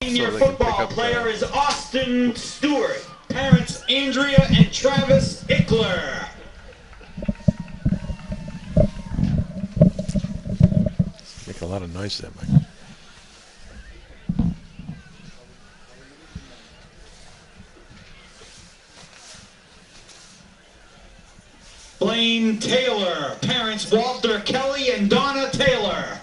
Senior football player is Austin Stewart. Parents Andrea and Travis Ickler. Make a lot of noise there, Mike. Blaine Taylor. Parents Walter Kelly and Donna Taylor.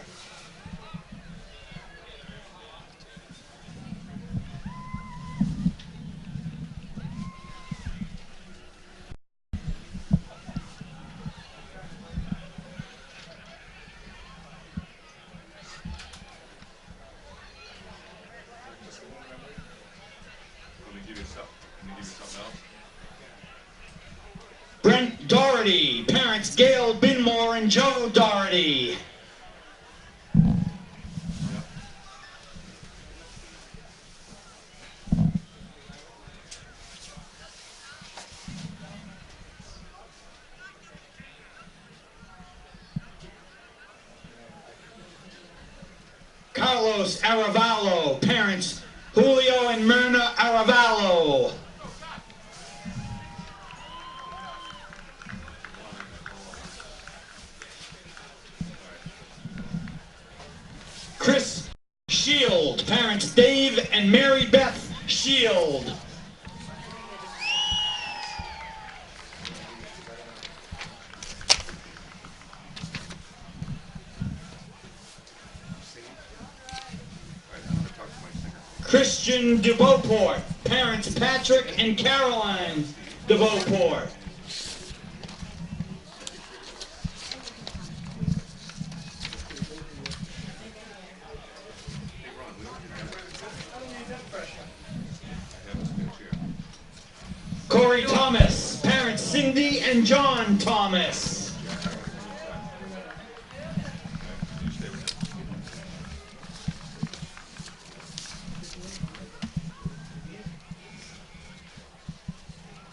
Brent Doherty. Parents Gail Binmore and Joe Doherty. Carlos Aravallo. Parents Julio and Myrna Aravallo. Chris Shield. Parents Dave and Mary Beth Shield. Christian DeBeauport. Parents Patrick and Caroline DeBeauport. Corey Thomas. Parents Cindy and John Thomas.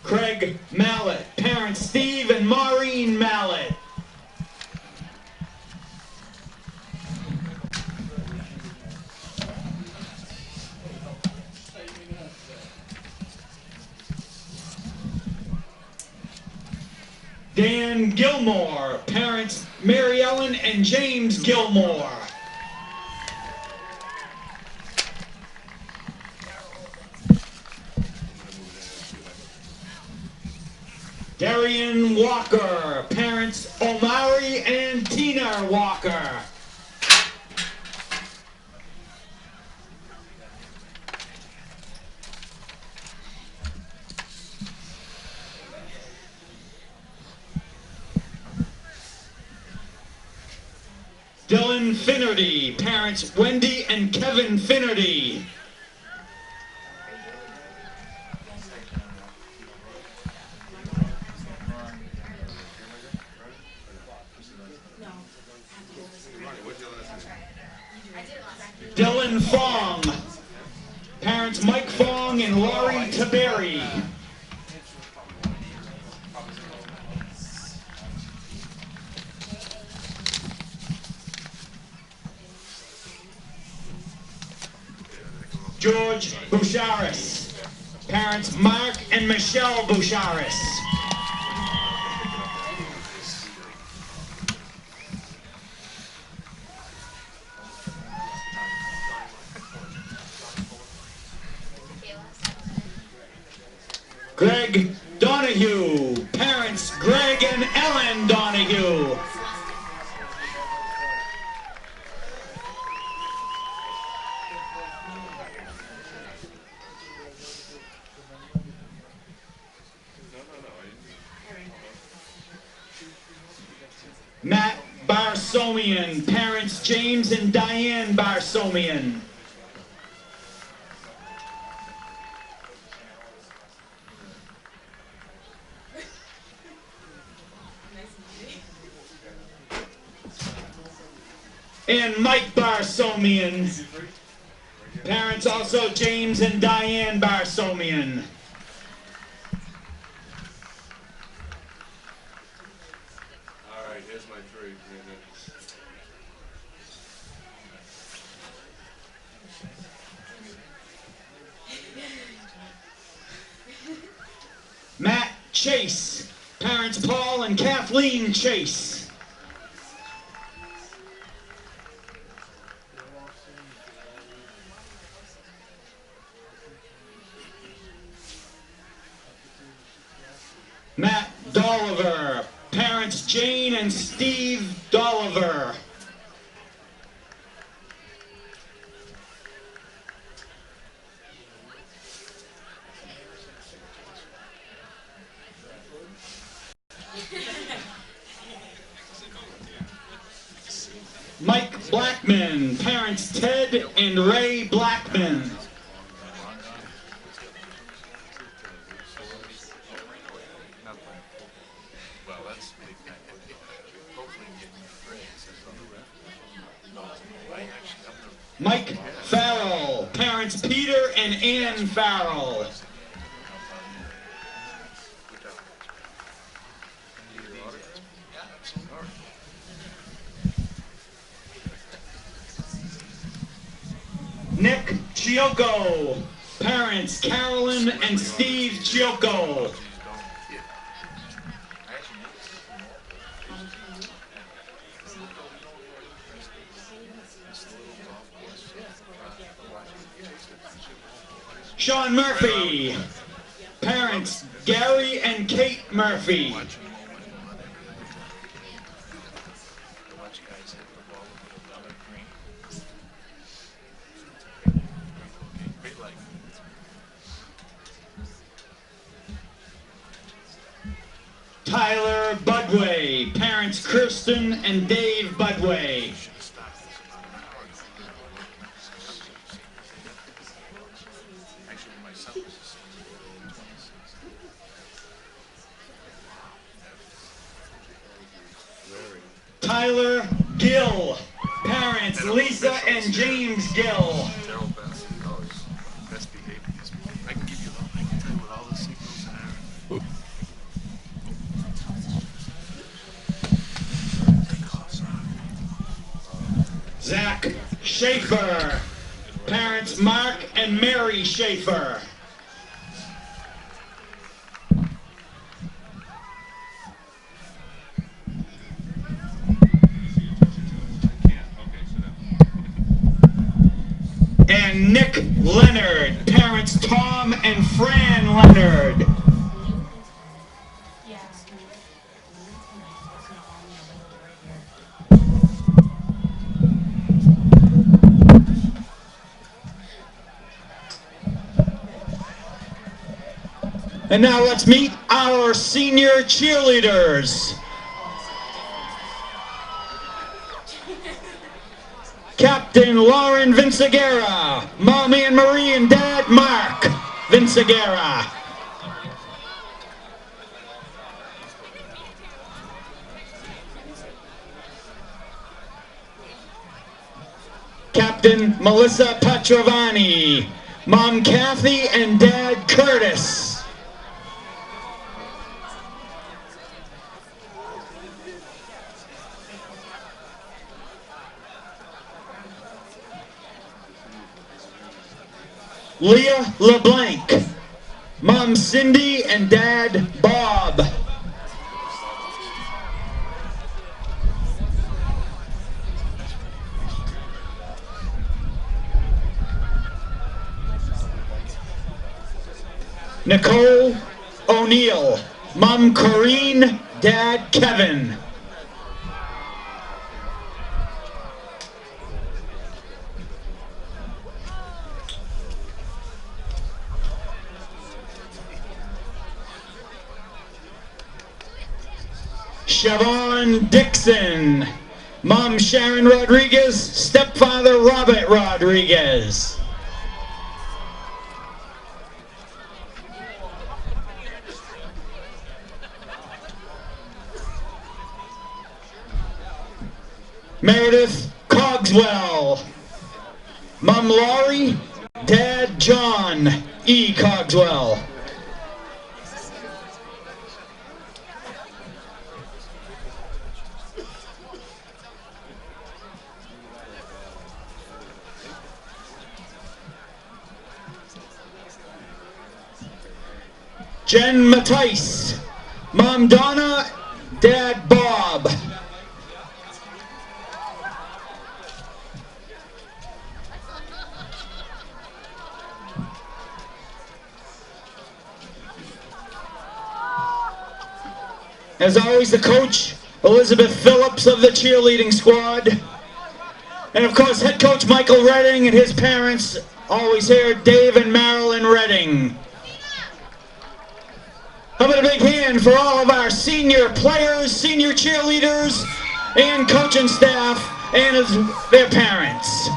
Craig Mallet. Parents Steve and Maureen Mallet. Dan Gilmore. Parents Mary Ellen and James Gilmore. Darian Walker. Parents Omari and Tina Walker. Dylan Finnerty. Parents Wendy and Kevin Finnerty. Dylan Fong. Parents Mike Fong and Laurie Taberry. George Boucharis. Parents Mark and Michelle Boucharis. Greg Donahue. Parents Greg and Ellen Donahue. Matt Barsomian. Parents James and Diane Barsomian. And Mike Barsomian. Parents also James and Diane Barsomian. All right, here's my three. Chase. Parents Paul and Kathleen Chase. Matt Dolliver. Parents Jane and Steve Dolliver. Mike Blackman. Parents Ted and Ray Blackman. Mike Farrell. Parents Peter and Ann Farrell. Nick Chioco. Parents Carolyn and Steve Chioco. Sean Murphy. Parents Gary and Kate Murphy. Tyler Budway. Parents Kirsten and Dave Budway. Tyler Gill. Parents Lisa and James Gill. Zach Schaefer. Parents Mark and Mary Schaefer. And Nick Leonard. Parents Tom and Fran Leonard. And now let's meet our senior cheerleaders. Captain Lauren Vinciguerra, Mommy and Marie and Dad Mark Vinciguerra. Captain Melissa Petrovani, Mom Kathy and Dad Curtis. Leah LeBlanc, Mom Cindy and Dad Bob. Nicole O'Neill, Mom Corrine, Dad Kevin. Siobhan Dixon, Mom Sharon Rodriguez, Stepfather Robert Rodriguez. Meredith Cogswell, Mom Laurie, Dad John E. Cogswell. Jen Mattice, Mom Donna, Dad Bob. As always, the coach, Elizabeth Phillips of the cheerleading squad. And of course, head coach Michael Redding and his parents, always here, Dave and Marilyn Redding. How about a big hand for all of our senior players, senior cheerleaders, and coaching staff, and their parents.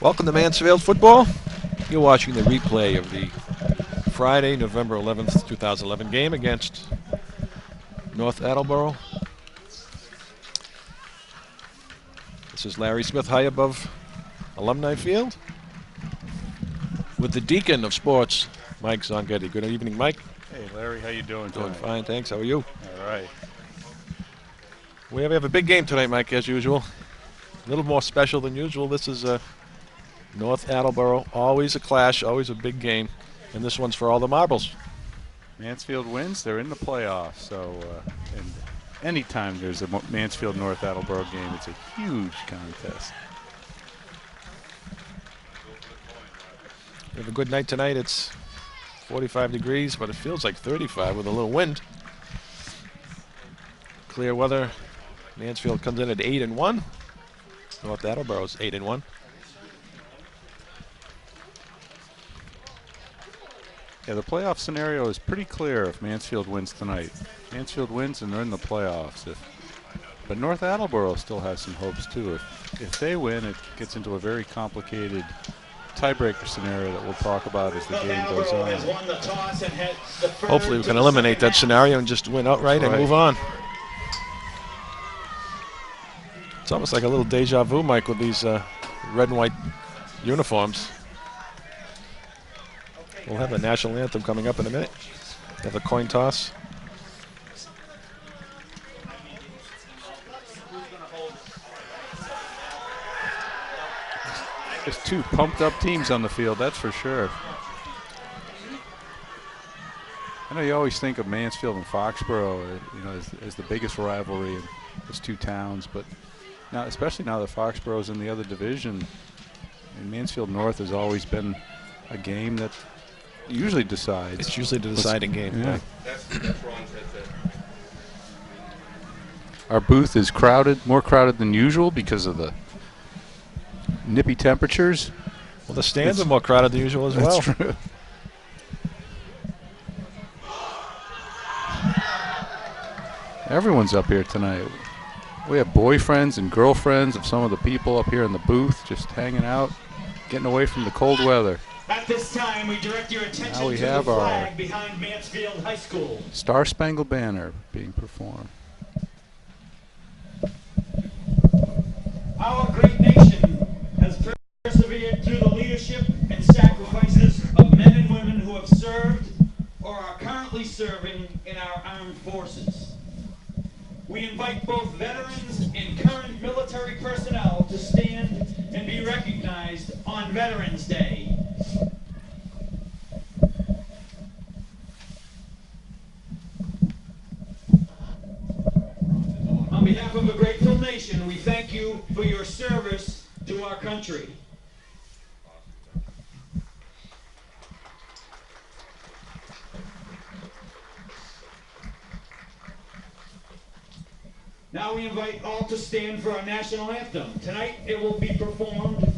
Welcome to Mansfield Football. You're watching the replay of the Friday, November 11th, 2011 game against North Attleboro. This is Larry Smith high above Alumni Field with the deacon of sports, Mike Zongetti. Good evening, Mike. Hey, Larry, how you doing Doing tonight? fine, thanks. How are you? All right. We have a big game tonight, Mike, as usual. A little more special than usual. This is North Attleboro, always a clash, always a big game, and this one's for all the marbles. Mansfield wins, they're in the playoffs. So, and anytime there's a Mansfield North Attleboro game, it's a huge contest. We have a good night tonight. It's 45 degrees, but it feels like 35 with a little wind. Clear weather. Mansfield comes in at 8-1. North Attleboro's 8-1. Yeah, the playoff scenario is pretty clear if Mansfield wins tonight. Mansfield wins and they're in the playoffs. But North Attleboro still has some hopes too. If they win, it gets into a very complicated tiebreaker scenario that we'll talk about as the game goes on. Hopefully we can eliminate that scenario and just win outright and move on. It's almost like a little deja vu, Mike, with these red and white uniforms. We'll have a national anthem coming up in a minute. Have a coin toss. There's two pumped up teams on the field, that's for sure. I know you always think of Mansfield and Foxborough, as the biggest rivalry in those two towns, but now, especially now that Foxborough's in the other division, and Mansfield North has always been a game that usually decides. It's usually the deciding game. Yeah. Right? That's Ron's headset. Our booth is crowded, more crowded than usual because of the nippy temperatures. Well, the stands are more crowded than usual as well. That's true. Everyone's up here tonight. We have boyfriends and girlfriends of some of the people up here in the booth just hanging out, getting away from the cold weather. At this time, we direct your attention Now we to have the our flag behind Mansfield High School. Star Spangled Banner being performed. Our great nation has persevered through the leadership and sacrifices of men and women who have served or are currently serving in our armed forces. We invite both veterans and current military personnel to stand and be recognized on Veterans Day. On behalf of a grateful nation, we thank you for your service to our country. Now we invite all to stand for our national anthem. Tonight it will be performed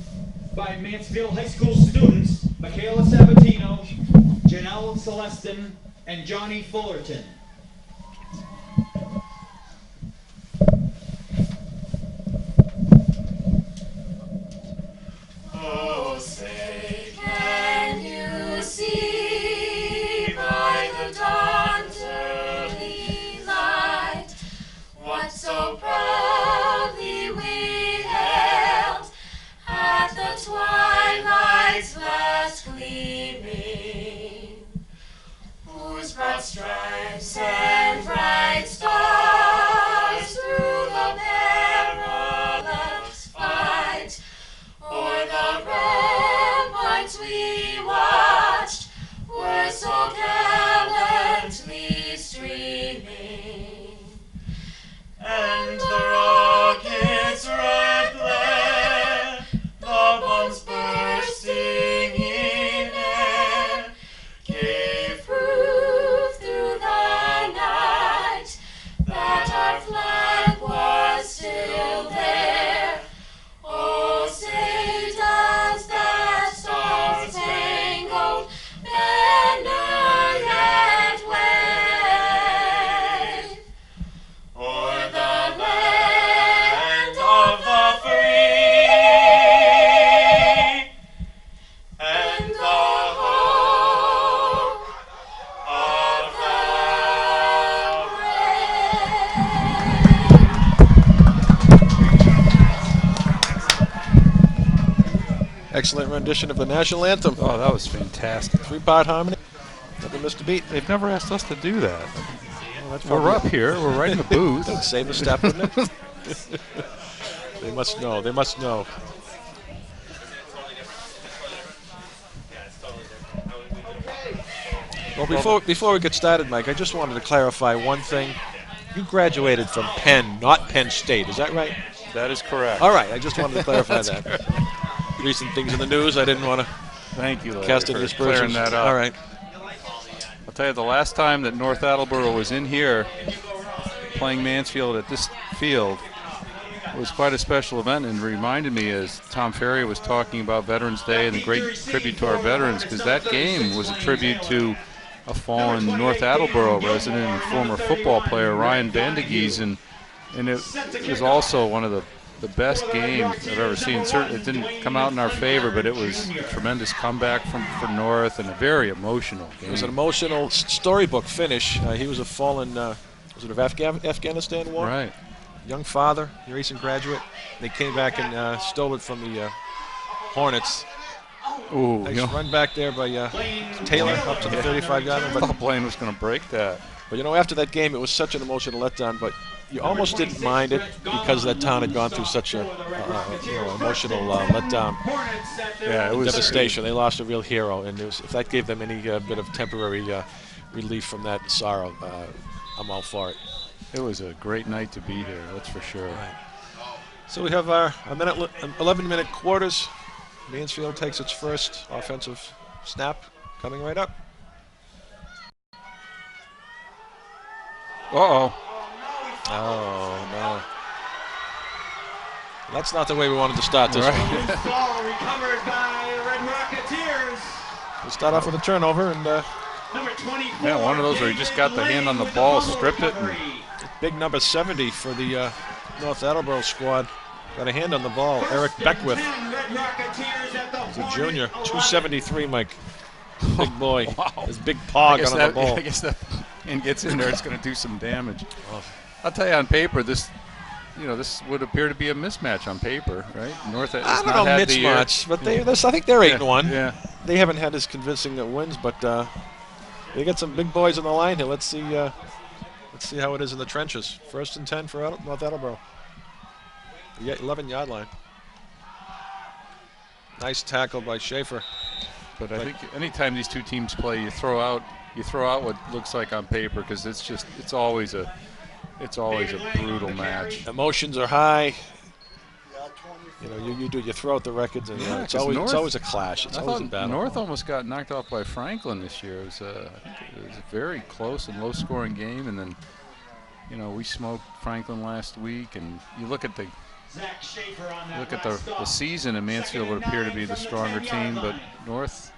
by Mansfield High School students Michaela Sabatino, Janelle Celestin, and Johnny Fullerton. Oh, say, can you see by the dawn's early light what so proudly we hailed at the twilight's last gleaming, whose broad stripes Excellent rendition of the national anthem. Oh, that was fantastic. 3-part harmony. Never missed a beat. They've never asked us to do that. Well, that's We're up here. We're right in the booth. That would save a step, wouldn't it? They must know. They must know. Well, before we get started, Mike, I just wanted to clarify one thing. You graduated from Penn, not Penn State. Is that right? That is correct. All right. I just wanted to clarify that. Recent things in the news. I didn't want to Thank you, Larry, cast any for aspersions. clearing that up. All right. I'll tell you, the last time that North Attleboro was in here playing Mansfield at this field was quite a special event, and reminded me as Tom Ferry was talking about Veterans Day and the great tribute to our veterans, because that game was a tribute to a fallen North Attleboro resident and former football player, Ryan Vandegees, and it was also one of the best games I've ever seen. Certainly, it didn't come out in our favor, but it was a tremendous comeback for North and a very emotional game. It was an emotional storybook finish. He was a fallen, was it of Afghanistan war? Right. Young father, recent graduate. They came back and stole it from the Hornets. Ooh, Nice run back there by Taylor up to the 35-yard line. I thought Blaine was going to break that. But, after that game, it was such an emotional letdown, but you almost didn't mind it because that town had gone through such a emotional letdown. Yeah, it was Devastation. They lost a real hero, and if that gave them any bit of temporary relief from that sorrow, I'm all for it. It was a great night to be here, that's for sure. Right. So we have our 11-minute quarters. Mansfield takes its first offensive snap, coming right up. Uh-oh. Oh, no. That's not the way we wanted to start this one. Ball recovered by the Red Rocketeers. We'll start off with a turnover, and Number 24. Yeah, one of those where he just got the hand on the ball, stripped it, and big number 70 for the North Attleboro squad. Got a hand on the ball. Eric Beckwith, he's a junior, 273, Mike. Big boy. Wow. His big paw got on the ball. I guess that hand gets in there, it's going to do some damage. I'll tell you, on paper, this would appear to be a mismatch on paper, right? North has I don't not know had mismatch, but I think they're 8-1. Yeah. They haven't had as convincing wins, but they got some big boys on the line here. Let's see how it is in the trenches. 1st and 10 for North Attleboro. The 11-yard line. Nice tackle by Schaefer. But I think anytime these two teams play, you throw out what looks like on paper, because it's always a brutal match. Emotions are high. You throw out the records, and it's always a clash. It's always a battle. North almost got knocked off by Franklin this year. I think it was a very close and low-scoring game, and then we smoked Franklin last week. And you look at the season, and Mansfield would appear to be the stronger team, but North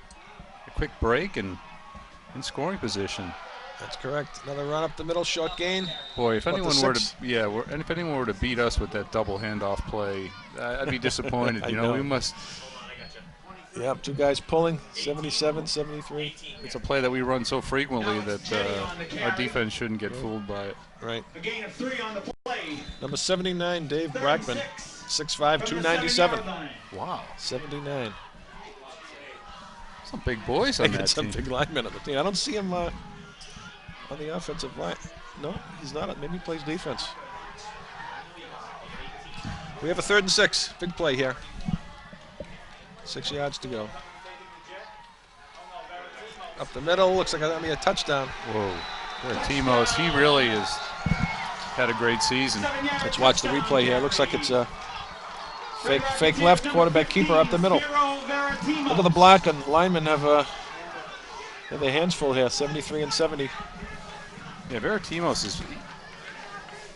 a quick break and in scoring position. That's correct. Another run up the middle, short gain. Boy, if anyone were to beat us with that double handoff play, I'd be disappointed. We must. Yep, two guys pulling, 77, 73. It's a play that we run so frequently that our defense shouldn't get fooled by it. Right. A gain of 3 on the play. Number 79, Dave Brackman, 6'5", 297. Wow. 79. Some big boys on that some team. big linemen on the team. I don't see him on the offensive line. No, he's not. Maybe he plays defense. We have a 3rd and 6. Big play here. 6 yards to go. Up the middle. Looks like that'll be a touchdown. Whoa. Timos, he really has had a great season. Let's watch the replay here. Looks like it's a fake left, quarterback keeper up the middle. Look at the block, and linemen have their hands full here, 73 and 70. Yeah, Timos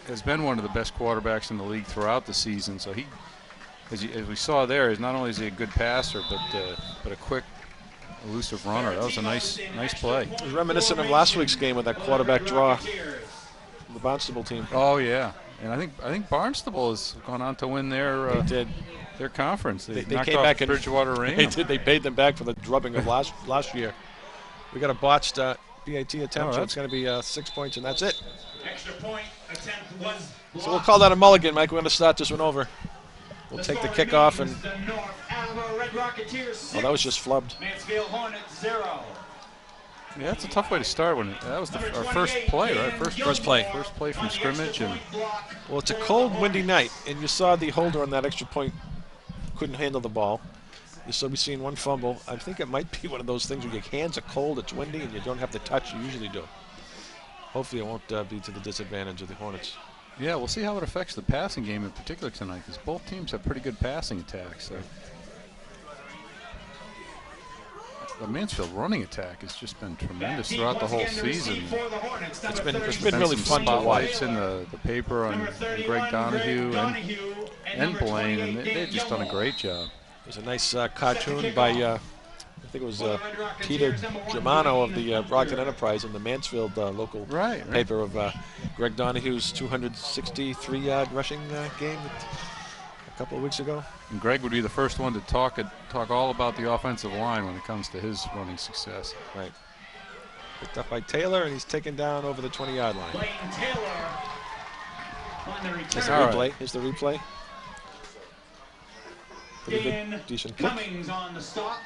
has been one of the best quarterbacks in the league throughout the season. So he, as we saw there, not only is he a good passer, but a quick, elusive runner. That was a nice play. It was reminiscent of last week's game with that quarterback draw. The Barnstable team. Oh yeah, and I think Barnstable has gone on to win their conference. They knocked came off back Bridgewater and Rainham. they paid them back for the drubbing of last year. We got a botched BAT attempt, so it's going to be 6 points, and that's it. Extra point attempt was blocked. So we'll call that a mulligan, Mike. We're going to start this one over. We'll take the kickoff, and The North Attleboro Red Red Rocketeers 6. Oh, that was just flubbed. Mansfield Hornets 0. Yeah, that's a tough way to start when that was our first play, right? First play. First play from scrimmage, and Well, it's a cold, windy night, and you saw the holder on that extra point couldn't handle the ball. You saw me seeing one fumble. I think it might be one of those things where your hands are cold, it's windy, and you don't have the touch you usually do. Hopefully it won't be to the disadvantage of the Hornets. yeah, we'll see how it affects the passing game in particular tonight, because both teams have pretty good passing attacks. So. The Mansfield running attack has just been tremendous throughout the whole season. It's been really fun to watch. Spotlights in the paper on Greg Donahue and Blaine, and they've just done a great job. There's a nice cartoon by, I think it was Peter Germano of the Brockton Enterprise in the Mansfield local paper of Greg Donahue's 263-yard rushing game a couple of weeks ago. And Greg would be the first one to talk all about the offensive line when it comes to his running success. Right. Picked up by Taylor, and he's taken down over the 20-yard line. Blaine Taylor on the Here's the return. replay. Here's the replay. Pretty In good, decent kick. Cummings on the stop.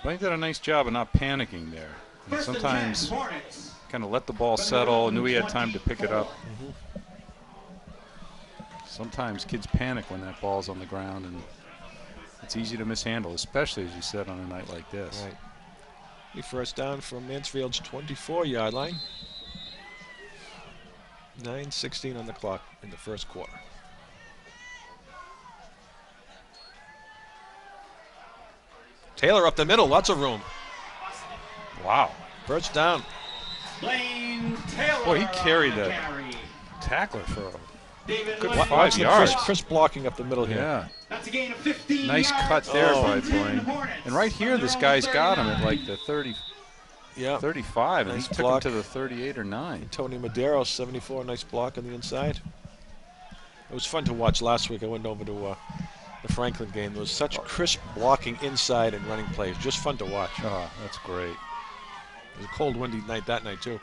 Blaine did a nice job of not panicking there. And First and 10, sometimes Hornets. kind of let the ball settle, knew he had time to pick it up. Sometimes kids panic when that ball's on the ground, and it's easy to mishandle, especially, as you said, on a night like this. Right. The first down from Mansfield's 24-yard line. 9:16 on the clock in the first quarter. Taylor up the middle, lots of room. Wow. First down. Blaine Taylor. Boy, he carried on the that carry. tackler for a David good Lynn. 5 yards. Chris blocking up the middle here. Yeah. That's a gain of 15 Nice yards. cut there by 10 Blaine. Hornets. And right here, this On guy's their got him own at like the 30, Yeah. 35, and Nice he took block. him to the 38 or 9. Tony Madero, 74, nice block on the inside. It was fun to watch last week. I went over to the Franklin game. There was such crisp blocking inside and running plays. Just fun to watch. Oh, that's great. It was a cold, windy night that night, too.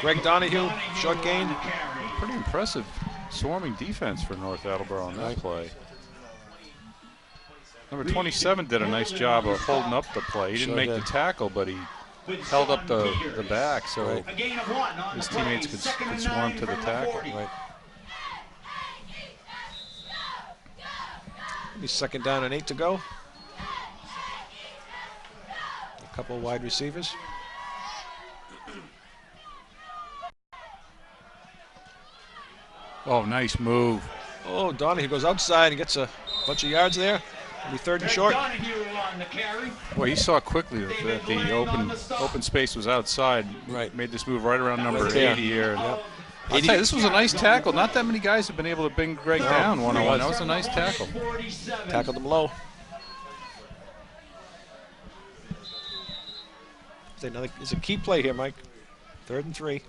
Greg Donahue, short gain. on the carry. Pretty impressive swarming defense for North Attleboro on that play. Number 27 did a nice job of holding up the play. He didn't Sure make did. the tackle, but he With held up Sean the Peters. back, so Right. A gain of 1 on his the play. teammates could Second and swarm 9 to the from tackle. 40. Right. Maybe second down and 8 to go. A couple wide receivers. Oh, nice move. Oh, Donahue goes outside and gets a bunch of yards there. It'll be third and Greg short. Donahue on the carry. Well, he saw quickly that the open space was outside. Right. Made this move right around number Right there. 80 here. Yep. I'll tell you, this was a nice tackle. Not that many guys have been able to bring Greg down one-on-one. That was a nice tackle. 47. Tackled him low. It's a key play here, Mike. 3rd and 3.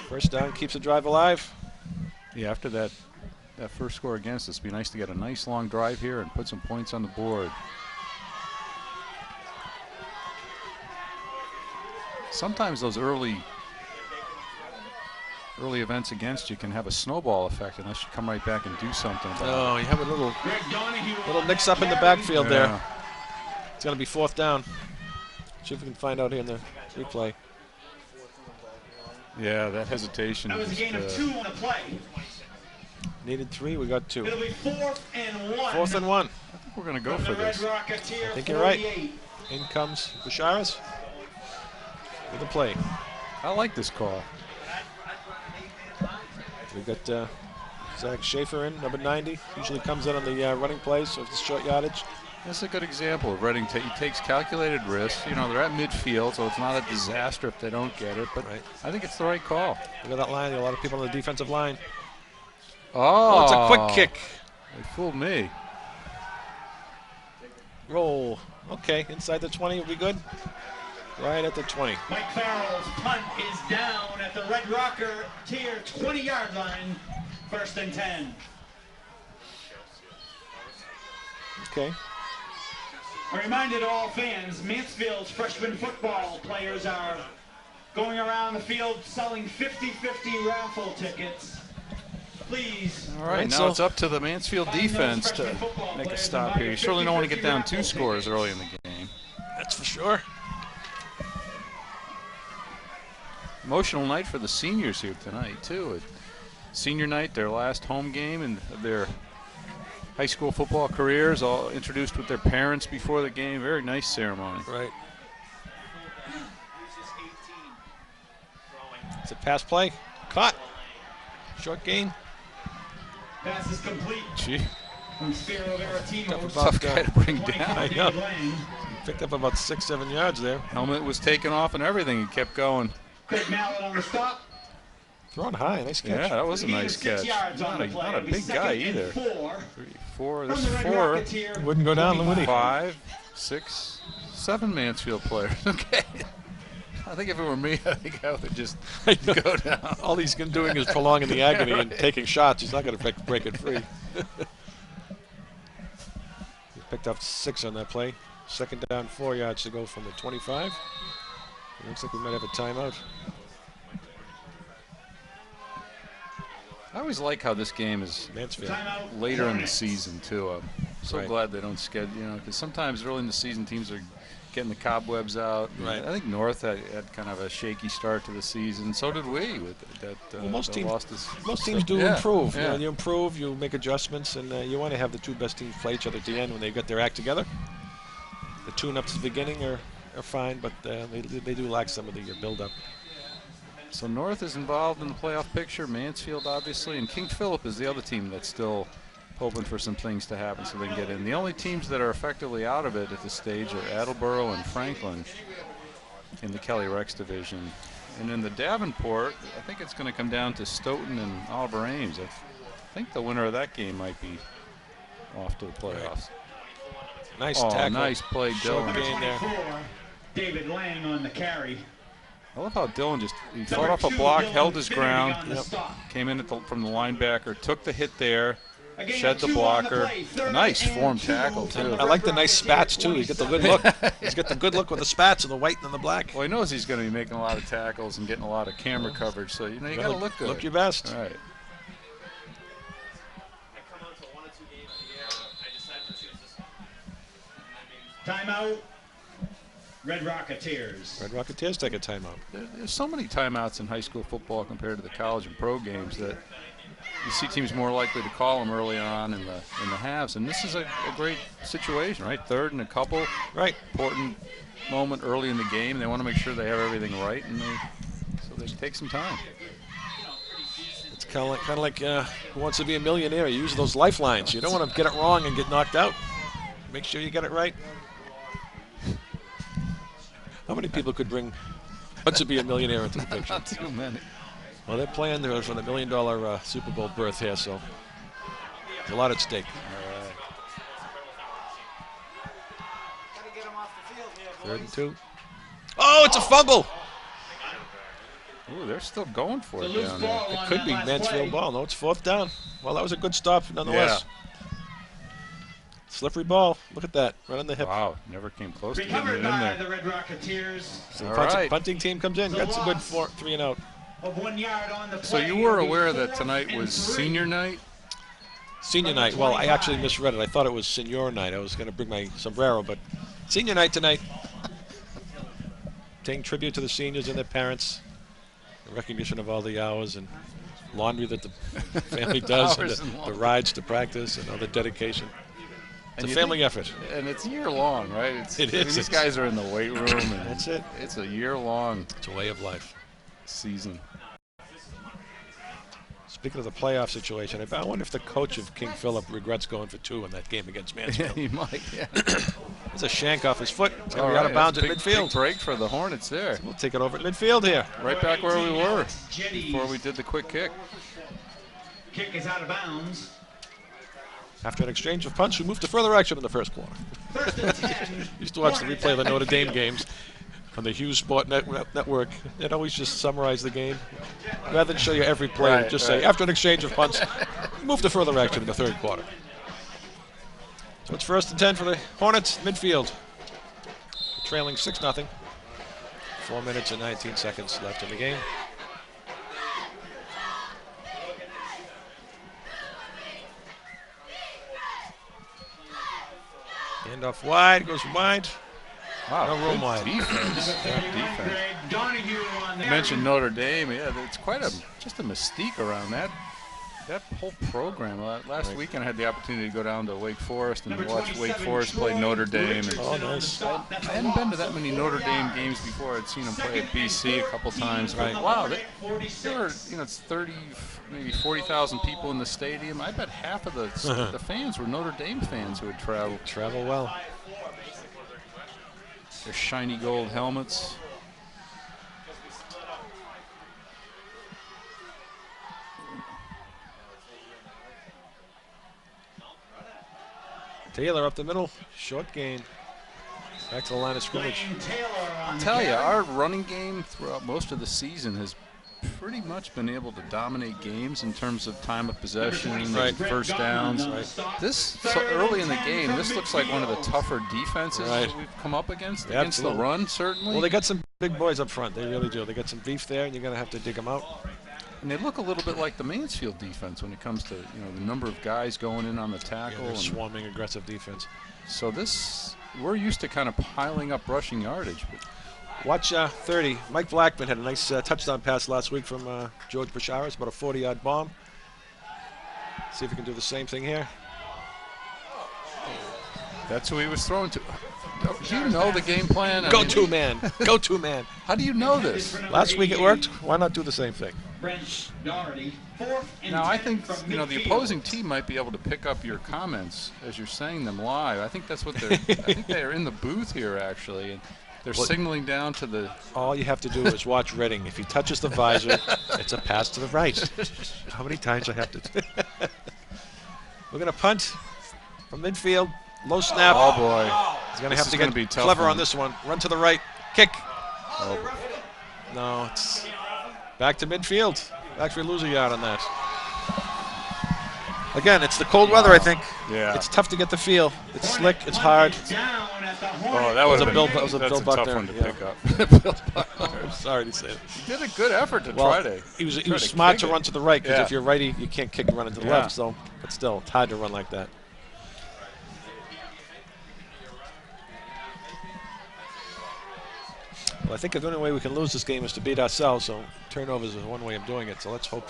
First down keeps the drive alive. Yeah, after that first score against us, it'd be nice to get a nice long drive here and put some points on the board. Sometimes those early events against you can have a snowball effect unless you come right back and do something about Oh, you have a little Greg Donahue on mix the up in the carry. backfield it. there. Yeah. It's going to be 4th down. See if we can find out here in the replay. Yeah, that hesitation. That was a just, gain of 2 on the play. Needed 3, we got 2. It'll be 4th and 1. 4th and 1. I think we're going to go from for the Red this. Rocketeer I think you're right. 48. In comes Basharas with the play. I like this call. We got Zach Schaefer in, number 90. Usually comes in on the running plays, so it's short yardage. That's a good example of Reading. He takes calculated risks. You know, they're at midfield, so it's not a disaster if they don't get it. But Right. I think it's the right call. Look at that line. A lot of people on the defensive line. Oh, It's a quick kick. They fooled me. Roll. Okay, inside the 20 will be good. Right at the 20. Mike Farrell's punt is down at the Red Rocketeer 20-yard line. 1st and 10. Okay. A reminder to all fans, Mansfield's freshman football players are going around the field selling 50-50 raffle tickets. Please. All right, now it's up to the Mansfield defense to make a stop here. You certainly don't want to get down 2 scores early in the game. That's for sure. Emotional night for the seniors here tonight, too. Senior night, their last home game and their high school football careers, all introduced with their parents before the game. Very nice ceremony. Right. It's a pass play. Caught. Short gain. Pass is complete. Gee, From Spiro Veratino. tough guy to bring down. I know. Picked up about 6-7 yards there. Helmet was taken off and everything. He kept going. Craig Mallett on the stop. Throwing high. Nice catch. Yeah, that was a nice catch. Not a big guy either. 3, 4. This is 4. Wouldn't go down, would he? 5, 6, 7 Mansfield players. Okay. I think if it were me, I think I would just go down. All he's doing is prolonging the agony and taking shots. He's not going to break it free. He picked up 6 on that play. Second down, 4 yards to go from the 25. It looks like we might have a timeout. I always like how this game is Mansfield. later in the season, too. I'm so Right. glad they don't schedule, because sometimes early in the season teams are getting the cobwebs out. Right. I think North had kind of a shaky start to the season. So did we. With that, Well, most that teams- lost us. Most teams do Yeah, improve. yeah. You improve, you make adjustments, and you want to have the 2 best teams play each other at the end when they get their act together. The tune-ups at the beginning are fine, but they do lack some of the build-up. So North is involved in the playoff picture. Mansfield, obviously, and King Philip is the other team that's still hoping for some things to happen so they can get in. The only teams that are effectively out of it at this stage are Attleboro and Franklin in the Kelly Rex division. And in the Davenport, I think it's going to come down to Stoughton and Oliver Ames. I think the winner of that game might be off to the playoffs. Nice Oh, tackle. nice play, Short Dylan. gain there. 24, David Lang on the carry. I love how Dylan he fought Number off a 2, block, Dylan held his Finnegan ground, on the stop. came in from the linebacker, took the hit there, Again, shed the 2 on the blocker. play, 3rd Nice and form 2 tackle, from too. the I like the nice Red spats, too. You get the good 27. look. He's got the good look with the spats and the white and the black. Well, he knows he's going to be making a lot of tackles and getting a lot of camera coverage, so you got to look good. Look your best. All right. Timeout. Red Rocketeers. Red Rocketeers take a timeout. There's so many timeouts in high school football compared to the college and pro games that you see teams more likely to call them early on in the halves, and this is a great situation, right? 3rd and a couple. Right. Important moment early in the game. They want to make sure they have everything right, and so they take some time. It's kind of like Who Wants to Be a Millionaire. You use those lifelines. You don't want to get it wrong and get knocked out. Make sure you get it right. How many people could bring Wants to Be a Millionaire into the picture? Not too many. Well, they're playing there for the $1 million Super Bowl berth here, so there's a lot at stake. All right. 3rd and 2. Oh, it's a fumble. Ooh, they're still going for The it loose down there. ball It on could that be last Mansfield play. ball. No, it's 4th down. Well, that was a good stop nonetheless. Yeah. Slippery ball. Look at that. Right on the hip. Wow, never came close to getting it Recovered in by there. the Red Rocketeers. So the All punting, right. punting team comes in. That's a good 3 and out. Of 1 yard on the play. So you were It'll be aware that 4th tonight and was 3. senior night? Senior Number night. Well, I 25. actually misread it. I thought it was senior night. I was going to bring my sombrero, but senior night tonight. Paying tribute to the seniors and their parents. In recognition of all the hours and laundry that the family does, and Hours and the laundry. rides to practice and all the dedication. It's And a you family think- effort. And it's year long, right? It I mean, is. these guys are in the weight room, and That's it. it's a year long It's a way of life. season. Speaking of the playoff situation, I wonder if the coach of King Philip regrets going for 2 in that game against Mansfield. Yeah, you might. Yeah. There's a shank off his foot. It's going All to be out right, of bounds at that's midfield. Big break for the Hornets there. We'll take it over at midfield here. Right back where we were Jetties. before we did the quick kick. Kick is out of bounds. After an exchange of punts, we moved to further action in the first quarter. 1st and 10. Used to watch the Hornets replay of the at Notre Dame midfield. games on the Hughes Sport Network. They'd always just summarize the game. Rather than show you every play, Right, just right. say, after an exchange of punts, move to further action in the 3rd quarter. So it's 1st and 10 for the Hornets, midfield. Trailing 6-0. 4 minutes and 19 seconds left in the game. Hand off wide, goes wide. Wow, No room good wide. defense. Good defense. You mentioned Notre Dame. Yeah, it's quite just a mystique around that whole program. Last weekend I had the opportunity to go down to Wake Forest and watch Wake Forest play Notre Dame. And Oh, nice. I hadn't been to that many Notre Dame games before. I'd seen them play at BC a couple times. But wow, there were, it's 30, maybe 40,000 people in the stadium. I bet half of the fans were Notre Dame fans who had traveled. Travel well. Their shiny gold helmets. Taylor up the middle, short gain. Back to the line of scrimmage. I'll tell you, our running game throughout most of the season has pretty much been able to dominate games in terms of time of possession, and first downs. So early in the game, this looks like one of the tougher defenses that we've come up against the run, certainly. Well, they got some big boys up front. They really do. They got some beef there, and you're going to have to dig them out. And they look a little bit like the Mansfield defense when it comes to the number of guys going in on the tackle. Yeah, swarming, aggressive defense. So we're used to kind of piling up rushing yardage. But watch 30. Mike Blackman had a nice touchdown pass last week from George Bashara. It's about a 40-yard bomb. See if he can do the same thing here. That's who he was throwing to. Do you know the game plan? Go-to man. Go-to man. How do you know this? Last week it worked. Why not do the same thing? Now, I think the opposing team might be able to pick up your comments as you're saying them live. I think that's what they're. I think they're in the booth here actually, and they're signaling down to the. All you have to do is watch Redding. If he touches the visor, it's a pass to the right. How many times I have to? We're gonna punt from midfield. Low snap. Oh boy! He's gonna have to get clever on this one. Run to the right. Kick. Oh. No, it's back to midfield. Actually lose a yard on that. Again, it's the cold weather, I think. Yeah. It's tough to get the feel. It's slick. It's hard. Oh, that was a Bill Buckner. Tough one to pick up. Bill Buckner. I'm sorry to say that. He did a good effort to try to. He was smart to run to the right because if you're righty, you can't kick and run into the left. Yeah. But still, it's hard to run like that. Well, I think the only way we can lose this game is to beat ourselves, so turnovers is one way of doing it. So let's hope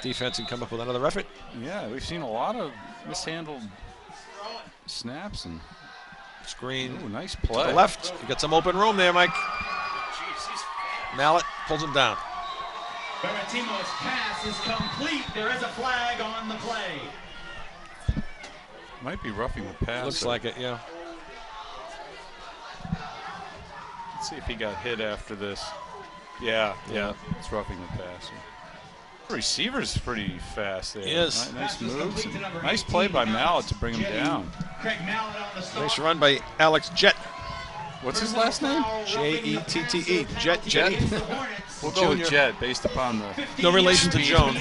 defense can come up with another effort. Yeah, we've seen a lot of mishandled snaps and screen. Ooh, nice play. To the left. You got some open room there, Mike. Mallet pulls him down. Berratimo's pass is complete. There is a flag on the play. Might be roughing the pass. Looks like it, yeah. Let's see if he got hit after this. Yeah, it's roughing the pass. The receiver's pretty fast there. He is. Nice moves. Nice play by Mallet to bring him down. Nice run by Alex Jett. What's his last name? J-E-T-T-E. Jett. We'll go with Jett based upon the. No relation to Joan.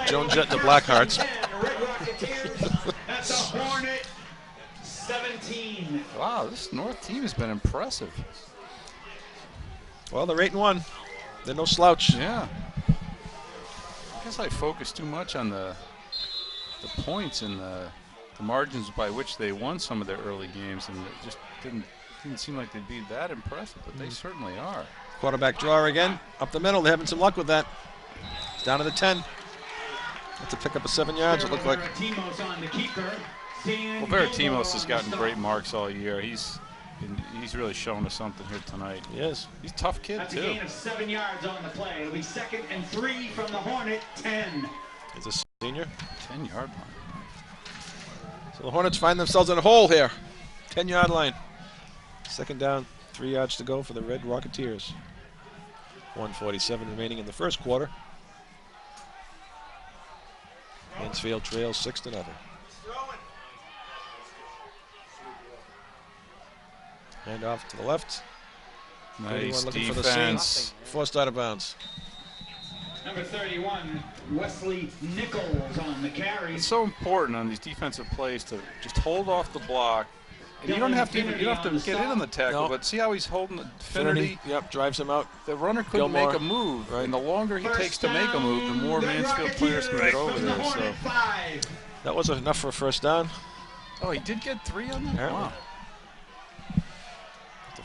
Joan Jett and the Blackhearts. That's a Hornet 17. Wow, this North team has been impressive. Well, they're 8-1. They're no slouch. Yeah. I guess I focused too much on the points and the margins by which they won some of their early games, and it just didn't seem like they'd be that impressive, but they certainly are. Quarterback draw again. Up the middle. They're having some luck with that. It's down to the 10. Have to pick up a 7 yards, it looked like. Well, Berratimo's has gotten great marks all year. He's really shown us something here tonight. He is. He's a tough kid, That's too. That's a gain of 7 yards on the play. It'll be 2nd and 3 from the Hornet 10. He's a senior. 10-yard line. So the Hornets find themselves in a hole here. 10-yard line. 2nd down, 3 yards to go for the Red Rocketeers. 1:47 remaining in the first quarter. Mansfield trails 6-0. Hand off to the left. Nice looking defense. For the forced out of bounds. Number 31, Wesley Nichols on the carry. It's so important on these defensive plays to just hold off the block. And you don't have to get in on the tackle, but see how he's holding Finnerty? Yep, drives him out. The runner couldn't make a move, and the longer he takes to make a move, the more Mansfield players can get over there. So that wasn't enough for a first down. Oh, he did get 3 on that? Apparently. Wow.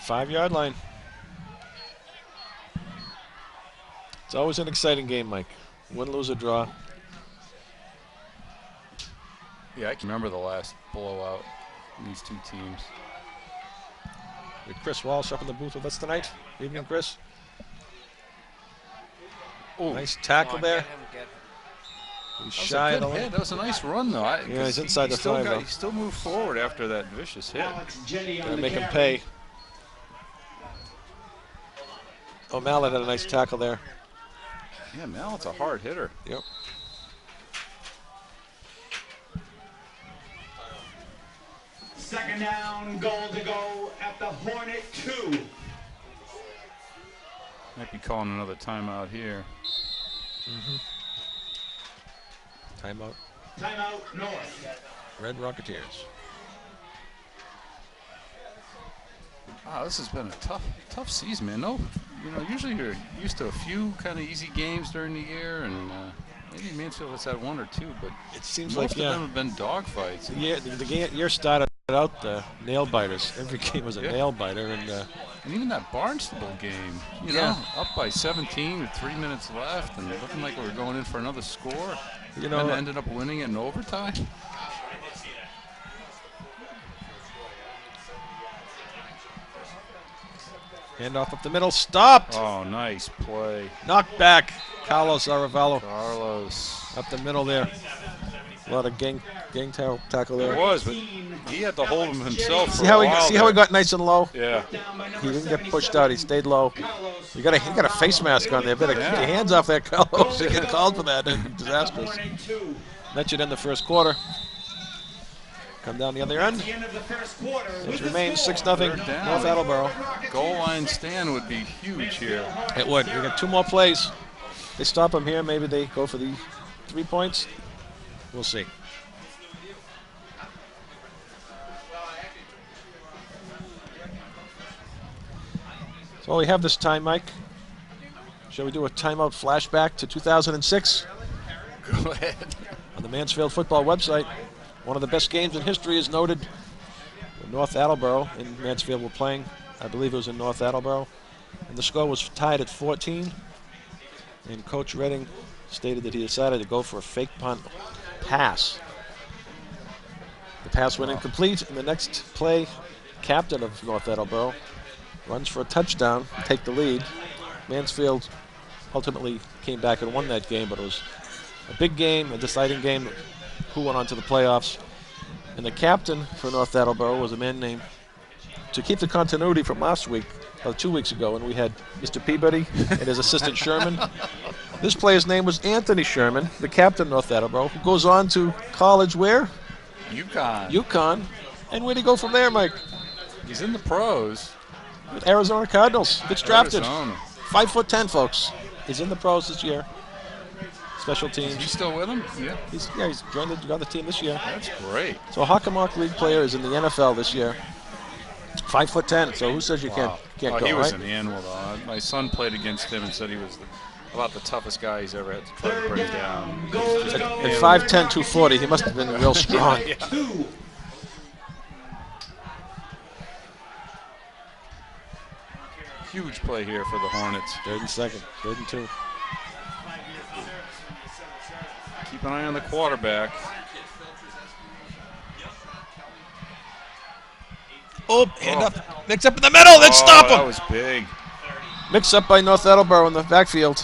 5-yard line. It's always an exciting game, Mike. Win, lose, or draw. Yeah, I can remember the last blowout in these two teams. We have Chris Walsh up in the booth with us tonight. Evening, Chris. Oh, Nice tackle there. He's shy of the line. That was a nice run, though. Yeah, he's inside the 5, though. He still moved forward after that vicious hit. Gotta make him pay. Oh, Mallet had a nice tackle there. Yeah, Mallet's a hard hitter. Yep. Second down, goal to go at the Hornet 2. Might be calling another timeout here. Timeout. Timeout, North. Red Rocketeers. Wow, this has been a tough season, man. No, usually you're used to a few kind of easy games during the year, and maybe Mansfield has had one or two, but It seems most like, of them have been dogfights. The year started out nail biters. Every game was a nail biter, and And even that Barnstable game, up by 17 with 3 minutes left, and looking like we were going in for another score, and ended up winning it in overtime. handoff up the middle, stopped. Oh, nice play. Knocked back. Carlos Aravello Carlos. up the middle there. A lot of gang tackle there. It was, but he had to hold him himself for See how a while he got nice and low? Yeah. He didn't get pushed out. He stayed low. You got a face mask on there. Better keep your hands off that, Carlos. You get called for that. Disastrous. Mentioned in the first quarter. Come down the other end. It remains 6-0 North Attleboro. Goal line stand would be huge here. It would. We got 2 more plays. They stop them here. Maybe they go for the 3 points. We'll see. That's all we have this time, Mike. Shall we do a timeout flashback to 2006? Go ahead. On the Mansfield football website, one of the best games in history is noted. North Attleboro and Mansfield were playing. I believe it was in North Attleboro. And the score was tied at 14. And Coach Redding stated that he decided to go for a fake punt pass. The pass went incomplete, and the next play, captain of North Attleboro runs for a touchdown, take the lead. Mansfield ultimately came back and won that game, but it was a big game, a deciding game, who went on to the playoffs. And the captain for North Attleboro was a man named, to keep the continuity from last week, 2 weeks ago, and we had Mr. Peabody and his assistant Sherman. This player's name was Anthony Sherman, the captain of North Attleboro, who goes on to college where? UConn. And where'd he go from there, Mike? He's in the pros. With Arizona Cardinals. Gets drafted. Arizona. 5'10", folks. He's in the pros this year. Special teams. Is he still with him? Yeah. He's joined the team this year. That's great. So a Hockomock League player is in the NFL this year. 5'10". So who says you can't go? He was right? an animal, though. My son played against him and said he was about the toughest guy he's ever had to try to bring down. At 5'10", 240, he must have been real strong. Yeah. Huge play here for the Hornets. 3rd and 2nd. 3rd and 2. Keep an eye on the quarterback. Hand up. Mix up in the middle, then stop him. That was big. Mix up by North Attleboro in the backfield.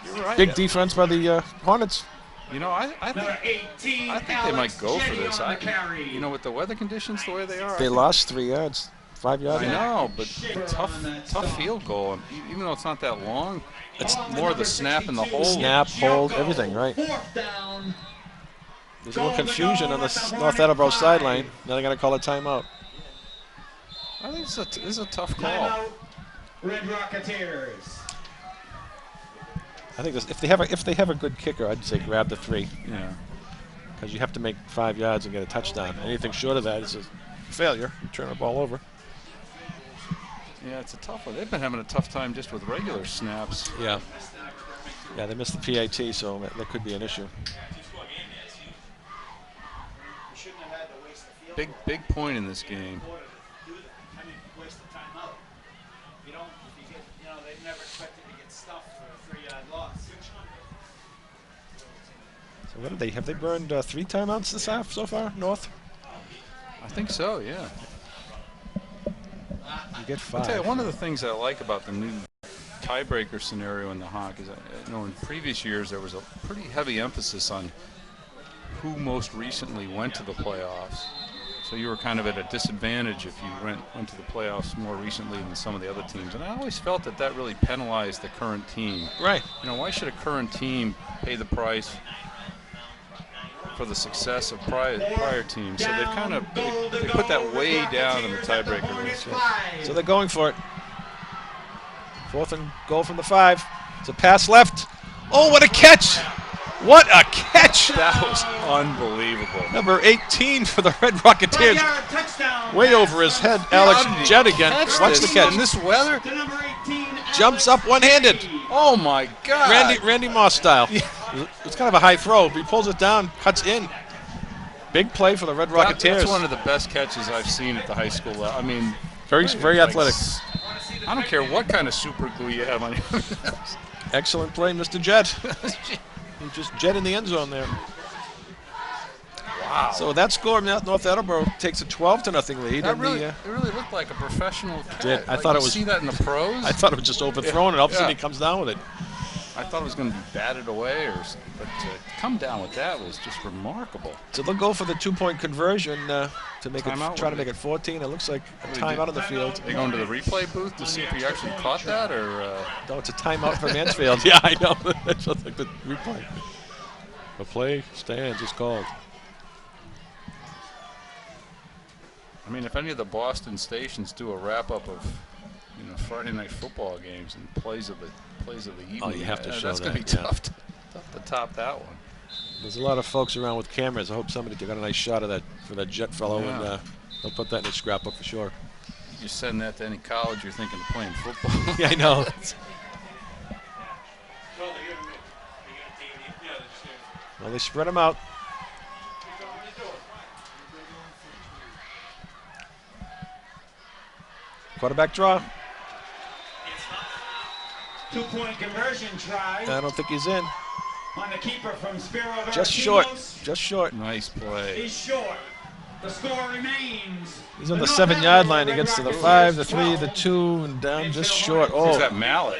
You're right. Big defense by the Hornets. I think they might go for this. With the weather conditions the way they are. They lost 3 yards. 5 yards. I know, but tough field goal. And even though it's not that long, it's more the snap and the hold. Snap, hold, everything, right. There's a little confusion on the North Attleboro sideline. Now they're going to call a timeout. I think this is a tough call. Red Rocketeers. I think if they have a good kicker, I'd say grab the 3. Yeah. Because you have to make 5 yards and get a touchdown. Anything short of that is a failure. You turn the ball over. Yeah, it's a tough one. They've been having a tough time just with regular snaps. Yeah. Yeah, they missed the PAT, so that could be an issue. Big point in this game. never expected to get stuffed for a 3-yard loss. So what have they burned 3 timeouts this half so far, North? I think so, yeah. You get I'll 5. tell you, one of the things I like about the new tiebreaker scenario in the Hawk is, in previous years there was a pretty heavy emphasis on who most recently went to the playoffs. So you were kind of at a disadvantage if you went to the playoffs more recently than some of the other teams. And I always felt that really penalized the current team. Right. Why should a current team pay the price for the success of prior teams? So they've kind of they put that way down in the tiebreaker list. So they're going for it. 4th and goal from the 5. It's a pass left. Oh, what a catch! What a catch! That was unbelievable. Number 18 for the Red Rocketeers. Way over his head. Alex Jett again. Watch the catch. In this weather? Jumps up one-handed. Oh, my God. Randy Moss style. It's kind of a high throw. He pulls it down, cuts in. Big play for the Red Rocketeers. That's one of the best catches I've seen at the high school level. I mean, very athletic. I don't care what kind of super glue you have on your Excellent play, Mr. Jett. Just Jett in the end zone there. Wow. So that score, North Attleboro takes a 12-0 lead. It really looked like a professional catch. Did. I thought it was. See that in the pros? I thought it was just overthrown, and all of a sudden he comes down with it. I thought it was going to be batted away, but to come down with that was just remarkable. So they'll go for the 2-point conversion to make Timeout, try to make it 14. It looks like a timeout on the field. They going to the replay booth to see if he actually caught that, or? No, it's a timeout for Mansfield. Yeah, I know. That's just like the replay. The play stands is called. I mean, if any of the Boston stations do a wrap-up of, Friday night football games and plays of the evening, Oh, you have to show that's that. going to be tough to top that one. There's a lot of folks around with cameras. I hope somebody got a nice shot of that for that Jet fellow, Yeah. and they'll put that in his scrapbook for sure. You send that to any college you're thinking of playing football. Yeah, I know. Well, they spread them out. Quarterback draw. 2-point conversion try I don't think he's in. on the keeper from Spiro. Just short. Just short. Nice play. He's short. The score remains. He's on the 7-yard line. He gets to the 5, the 3, the 2, and down just short. He's Oh, got Mallet.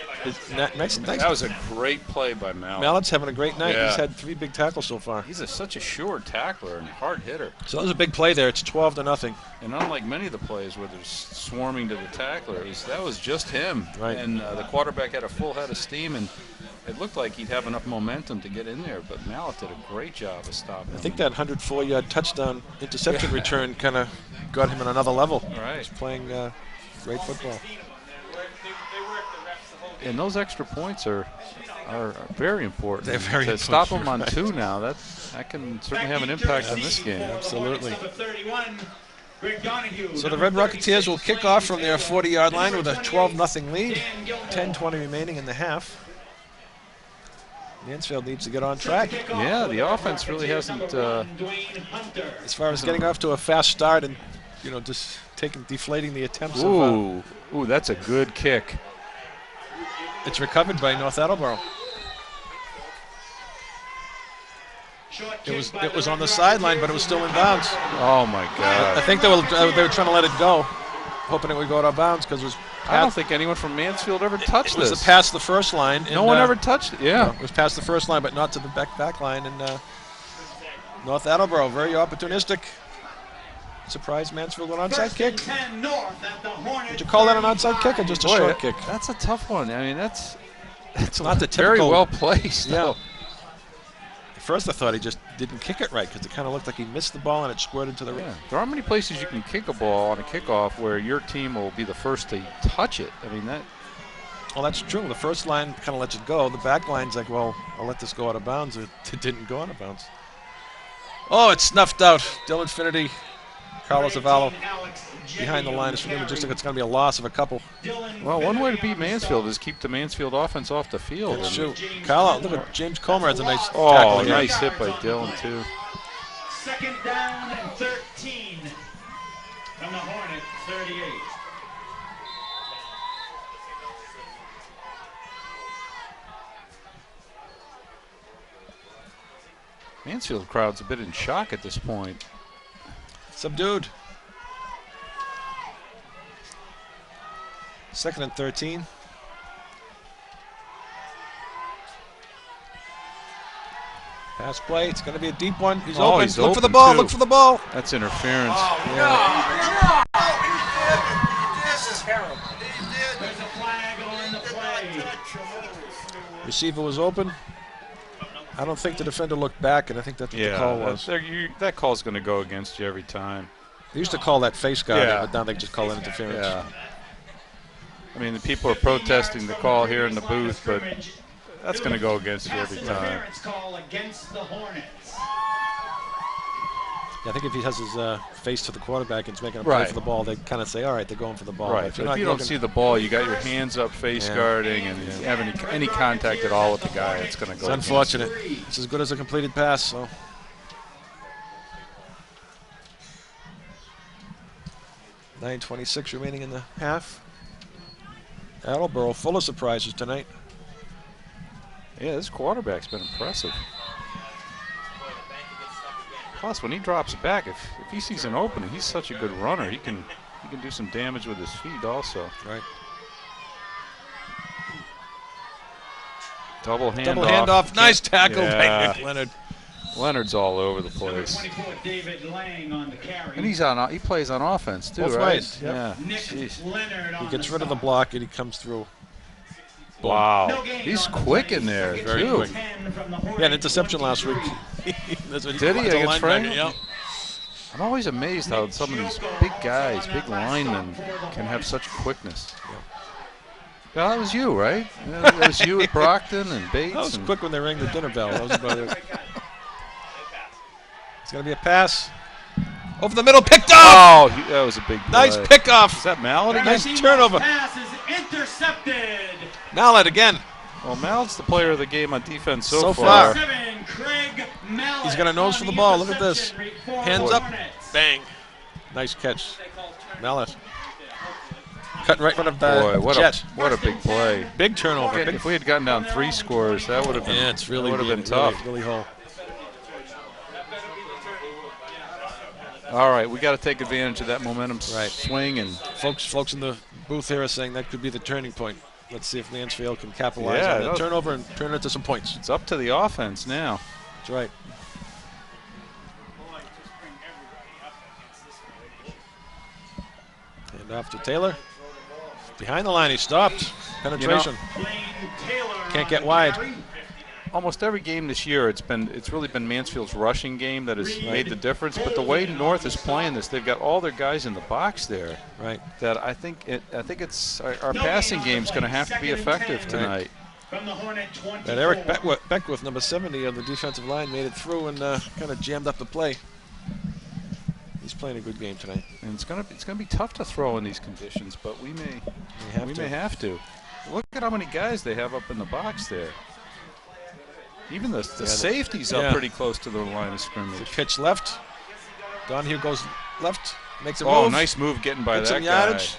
nice. That was a great play by Mallet. Mallett's having a great night. Yeah. He's had 3 big tackles so far. He's such a sure tackler and hard hitter. So that was a big play there. It's 12-0. And unlike many of the plays where there's swarming to the tacklers, that was just him. Right. And the quarterback had a full head of steam, and it looked like he'd have enough momentum to get in there, but Mallet did a great job of stopping him. I think that 104-yard touchdown interception return kind of got him on another level. Right. He's playing great football. And those extra points are very important. They're very to important, stop them on right. 2 now, that can certainly have an impact on this game. Absolutely. So So the Red Rocketeers will kick off from their 40-yard line with a 12-0 lead. 10:20 remaining in the half. Mansfield needs to get on track. Yeah, the offense really hasn't. As far as getting off to a fast start and, just deflating the attempts. Of, Ooh, that's a good kick. it's recovered by North Attleboro. It was on the sideline, but it was still in bounds. Oh my I God! think they were trying to let it go, hoping it would go out of bounds because it was. I don't think anyone from Mansfield ever touched It was this. past the first line. And, No one ever touched it. Yeah. It was past the first line, but not to the back line. And North Attleboro, very opportunistic. Surprised Mansfield with an onside kick. Would you call that an onside kick or just a Boy, short kick? That's a tough one. I mean, that's Not the very typical. well placed. Yeah. though. At first, I thought he just didn't kick it right because it kind of looked like he missed the ball and it squirted to the. Yeah. There aren't many places you can kick a ball on a kickoff where your team will be the first to touch it. I mean, that. Well, that's true. The first line kind of lets it go. The back line's like, well, I'll let this go out of bounds. It didn't go out of bounds. Oh, it's snuffed out. Dylan Finity, Carlos Avallo behind the line of scrimmage. Just like it's going to be a loss of a couple. Well, one way to beat Mansfield is keep the Mansfield offense off the field. That's And- true. Kyle, look at James Comer has a nice tackle. Oh, here. nice hit by Dylan, too. 2nd down and 13 from the Hornet 38. Mansfield crowd's a bit in shock at this point. Subdued. 2nd and 13. Pass play. It's going to be a deep one. He's Oh, open. he's Look for the open, ball. too. Look for the ball. That's interference. There's a flag on the play. Receiver was open. I don't think the defender looked back, and I think that's what the call was. That call's going to go against you every time. They used to call that face guarding, Yeah. but now they just call it interference. Yeah. I mean, the people are protesting the call here in the booth, but that's going to go against you every time. Interference call against the Hornets. Yeah, I think if he has his face to the quarterback and he's making a play Right. for the ball, they kind of say, all right, they're going for the ball. Right, But but not if you don't looking- see the ball, you got your hands up, face Yeah. guarding, and you have any contact at all with the guy, it's going to go. It's unfortunate. It's as good as a completed pass, so. $9:26 remaining in the half. Attleboro full of surprises tonight. Yeah, this quarterback's been impressive. Plus, when he drops back, if he sees an opening, he's such a good runner. He can do some damage with his feet also. Right. Double handoff. Double handoff. Nice tackle by Yeah. Nick Leonard. Leonard's all over the Number place. 24, David Lang on the carry. And he plays on offense too, Both right? ways, yep. Yeah. Nick Jeez. Leonard on He gets rid of the stop. block and he comes through. Wow. No gain He's on the quick play. in there, Second Very and quick. 10 from the He had an Hornets, interception last week. 23. That's what Did he as a against linebacker, Franklin? yeah. I'm always amazed how some of these big guys, big linemen, can have such quickness. Yeah, that was you, right? Yeah, that was you at Brockton and Bates. That was and quick when they rang the dinner bell. That was about it. It's going to be a pass. Over the middle, picked off! Oh, that was a big play. Nice pickoff. Is that Mallet again? Nice turnover. Pass is intercepted. Mallet again. Well, Mallet's the player of the game on defense so, So far. 7, Craig Mallet. He's got a nose on for the ball. Look at interception this. for Hands the up. Hornets. Bang. Nice catch. Mallet. Cut right in front of the Boy, Jet. what a big play. Big turnover. Big, If we had gotten down 3 scores, that would have been, yeah, it's really that would have been really, tough. Really whole. All right, we got to take advantage of that momentum Right. swing, and Folks in the booth here are saying that could be the turning point. Let's see if Mansfield can capitalize Yeah, on that that- turnover and turn it into some points. it's up to the offense now. That's right. And off to Taylor. Behind the line, he stopped. Penetration. Blaine Taylor Can't on get the wide. carry. Almost every game this year, it's really been Mansfield's rushing game that has made the difference. But the way North is playing this, they've got all their guys in the box there. Right. That I think it's our passing game's going to have to be effective tonight. From the Hornet 24. And Eric Beckwith, number 70 of the defensive line, made it through and kind of jammed up the play. He's playing a good game tonight. And it's gonna be tough to throw in these conditions, but we may have to. Look at how many guys they have up in the box there. Even the safety's up pretty close to the line of scrimmage. Pitch left. Donahue goes left, makes a Oh, move. nice move getting by Gets that some guy. yardage.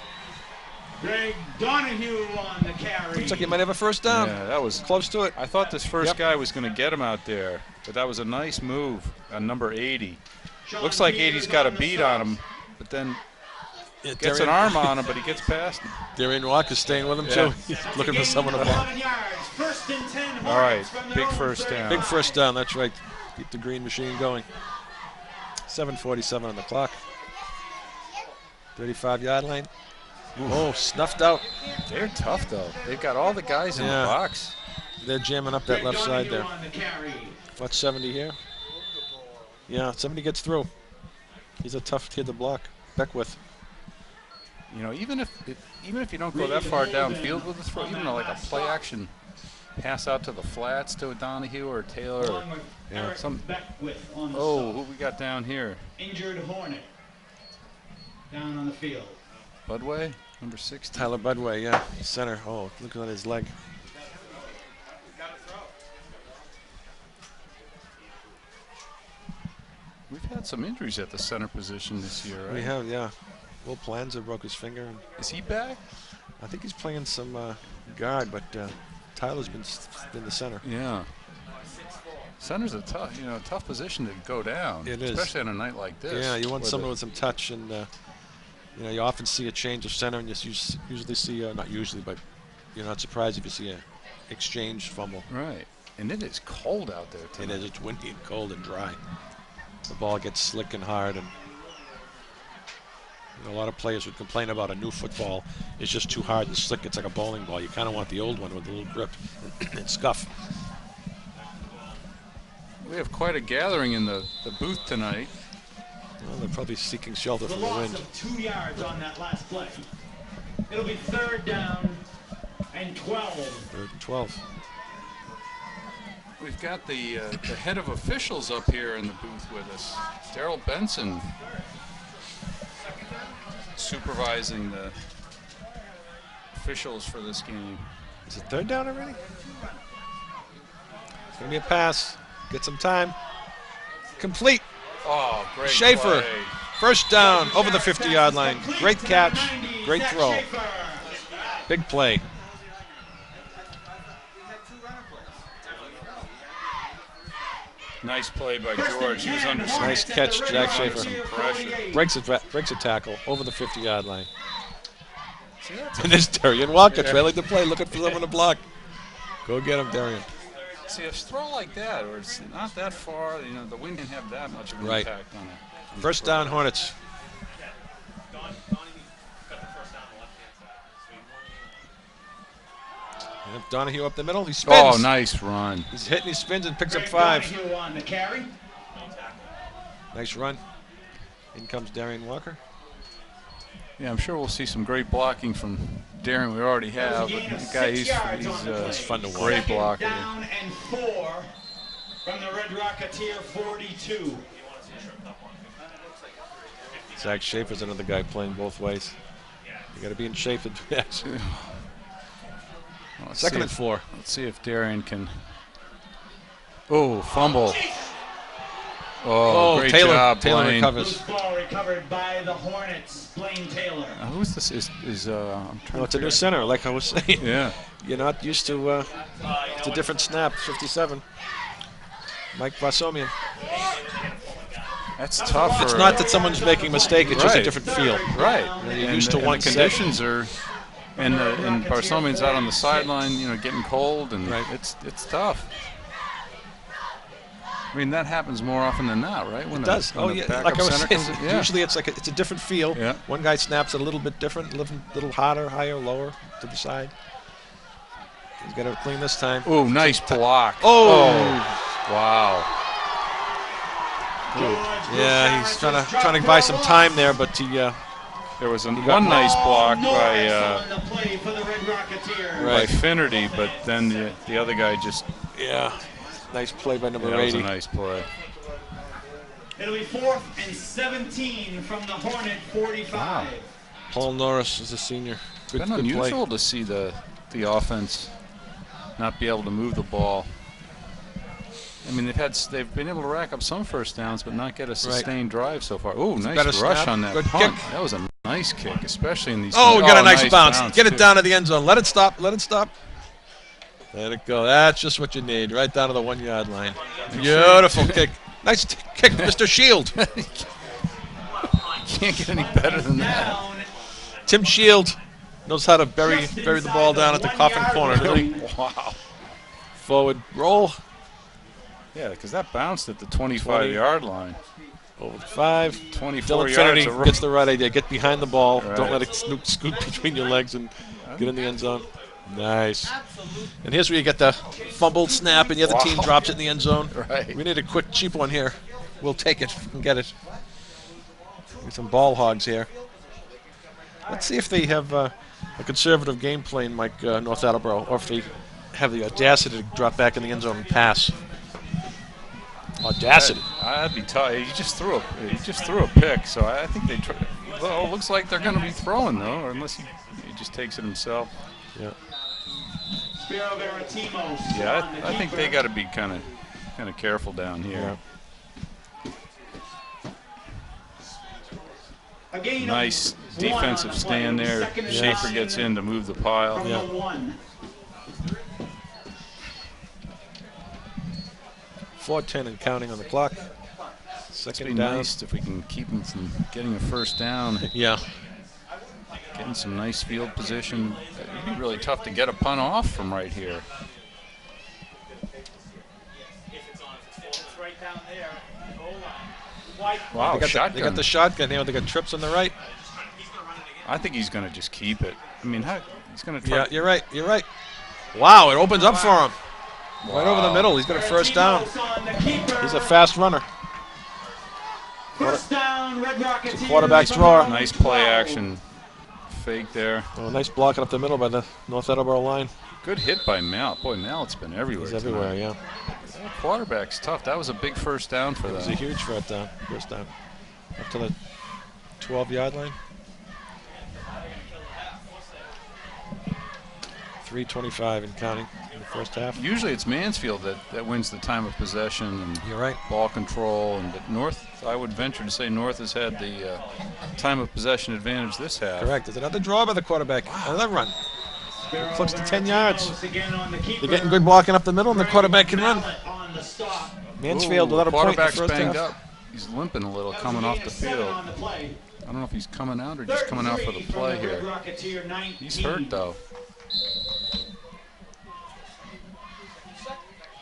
Greg Donahue on the carry. Looks like he might have a first down. Yeah, that was Close to it. I thought this first Yep. guy was going to get him out there, but that was a nice move on number 80. Sean Looks like Peters 80's got a the beat stop. on him, but then gets Darian- an arm on him, but he gets past him. Darian Walker's staying with him, Yeah. too. He's looking for Gain someone to of block. 11 yards. First and 10 All right, Hornets from their big own first 30. down. Big first down, that's right. Keep the green machine going. 7:47 on the clock. 35-yard line. Oh, snuffed out. They're tough, though. They've got all the guys in Yeah. the box. They're jamming up that Greg left side Donahue there. on the carry. Watch 70 here. Yeah, 70 gets through. He's a tough kid to block. Beckwith. You know, even if you don't go that far downfield with the throw, even like a play action pass out to the flats to a Donahue or a Taylor. Along with Eric some- Beckwith on the Oh, stop. who we got down here? Injured Hornet. Down on the field. Budway, number 60. Tyler Budway, yeah. Center. Oh, look at his leg. We've had some injuries at the center position this year, right? We have, yeah. Will Planza broke his finger. And Is he back? I think he's playing some guard, but Tyler's been the center. Yeah. Center's a tough position to go down. It is. Especially on a night like this. Yeah, you want someone with some touch, and you often see a change of center, and you usually see not usually, but you're not surprised if you see a exchange fumble. Right, and it is cold out there tonight. It is. It's windy and cold and dry. The ball gets slick and hard, and a lot of players would complain about a new football. It's just too hard and slick. It's like a bowling ball. You kind of want the old one with a little grip and scuff. We have quite a gathering in the booth tonight. Well, they're probably seeking shelter The from the loss wind. of 2 yards on that last play. It'll be 3rd down and 12. 3rd and 12. We've got the head of officials up here in the booth with us, Daryl Benson, supervising the officials for this game. Is it 3rd down already? It's going to be a pass. Get some time. Complete. Oh, great Schaefer. play. 1st down over the 50-yard line. Great catch. Great throw. Big play. Nice play by George. He was under some Nice catch, Jack Schaefer. some pressure. Breaks a tackle over the 50-yard line. See, that's And there's Darian Walker trailing the play, looking for someone to block. Go get him, Darian. See, a throw like that, or it's not that far, the wind can have that much of an Right. impact on it. 1st down, Hornets. And Donahue up the middle. He spins. Oh, nice run. He's hitting, he spins, and picks up 5. Donahue on the carry. Nice run. In comes Darian Walker. Yeah, I'm sure we'll see some great blocking from Darren. We already have, but the guy, he's fun to watch. great blocker. Down and 4 from the Red Rocketeer 42. Zach Schaefer's another guy playing both ways. You got to be in shape to do that. Well, 2nd and 4. Let's see if Darian can. Oh, fumble. Oh, great job, Taylor Blaine. recovers. Loose ball recovered by the Hornets. Blaine Taylor. Who's this? I'm trying Oh, it's a to new center, like I was saying. Yeah. You're not used to. It's a different snap. 57. Mike Vasomian. That's tough. It's not that someone's making a mistake. It's just a Right. different feel. Right. You're used to and one the conditions are, and Barsomian's out on the sideline, getting cold, and Right. it's tough. I mean, that happens more often than not, right? When It does. when Oh, the yeah. backup Like I was center saying, comes in. Yeah. usually it's a different feel. Yeah. One guy snaps it a little bit different, a little harder, higher, lower, to the side. He's got to clean this time. Oh, nice block. Oh. Wow. Yeah, he's trying to buy some time there, but he. There was one nice block by on the play for the Red Rocketeer. Right. Finnerty, but then the other guy just. Yeah. Nice play by number That was 80. a nice play. It'll be 4th and 17 from the Hornet 45. Paul Norris is a senior. Good, It's been good play. unusual to see the offense not be able to move the ball. I mean, they've been able to rack up some first downs, but not get a sustained drive so far. Oh, nice better rush snap. on that Good punt. kick. That was a nice kick, especially in these. Oh, we got a nice bounce. Get it too. down to the end zone. Let it stop. Let it stop. Let it go. That's just what you need. Right down to the 1-yard line. Beautiful kick. Nice kick, Mr. Shield. Can't get any better than that. Down. Tim Shield knows how to bury the ball down at the coffin corner. Doesn't he? Wow. Forward roll. Yeah, because that bounced at the 25-yard line. Over the 5. 24 Dylan yards. Finnerty of gets the right idea. Get behind the ball. Right. Don't let it scoot between your legs and get in the end zone. Nice. And here's where you get the fumbled snap and the other team drops it in the end zone. Right. We need a quick, cheap one here. We'll take it and get it. Get some ball hogs here. Let's see if they have a conservative game plan like North Attleboro, or if they have the audacity to drop back in the end zone and pass. Audacity. I'd be tough. He just threw a pick, so I think they. Well, it looks like they're going to be throwing though, or unless he just takes it himself. Yeah. Spiro Veritimo. Yeah, I think they got to be kind of careful down here. A gain of Nice 1 defensive on the stand play. there. 2nd and Schaefer 9 gets in to move the pile. From the 1. 4:10 and counting on the clock. It'd Second be down. nice if we can keep him from getting a first down. Yeah. Getting some nice field position. It'd be really tough to get a punt off from right here. Wow, They got the shotgun here. They got Trips on the right. I think he's going to just keep it. I mean, he's going to try. Yeah, you're right. You're right. Wow, it opens up for him. Right over the middle. He's got a first down. He's a fast runner. First down, Red Rockets. Quarterback's draw. Nice play action fake there. Oh, nice blocking up the middle by the North Attleboro line. Good hit by Mallet. Boy, Mallet's been everywhere. He's everywhere, yeah. That quarterback's tough. That was a big first down for them. It was a huge first down. Up to the 12-yard line. 3:25 and counting in the first half. Usually it's Mansfield that wins the time of possession and You're right. ball control. But North, I would venture to say North has had the time of possession advantage this half. Correct. There's another draw by the quarterback. Another run. Close to 10 yards. They're getting good blocking up the middle, and the quarterback can run. Mansfield without a point in the Quarterback's first banged half. up. He's limping a little coming off the field. I don't know if he's coming out or just coming out for the play here. He's hurt, though.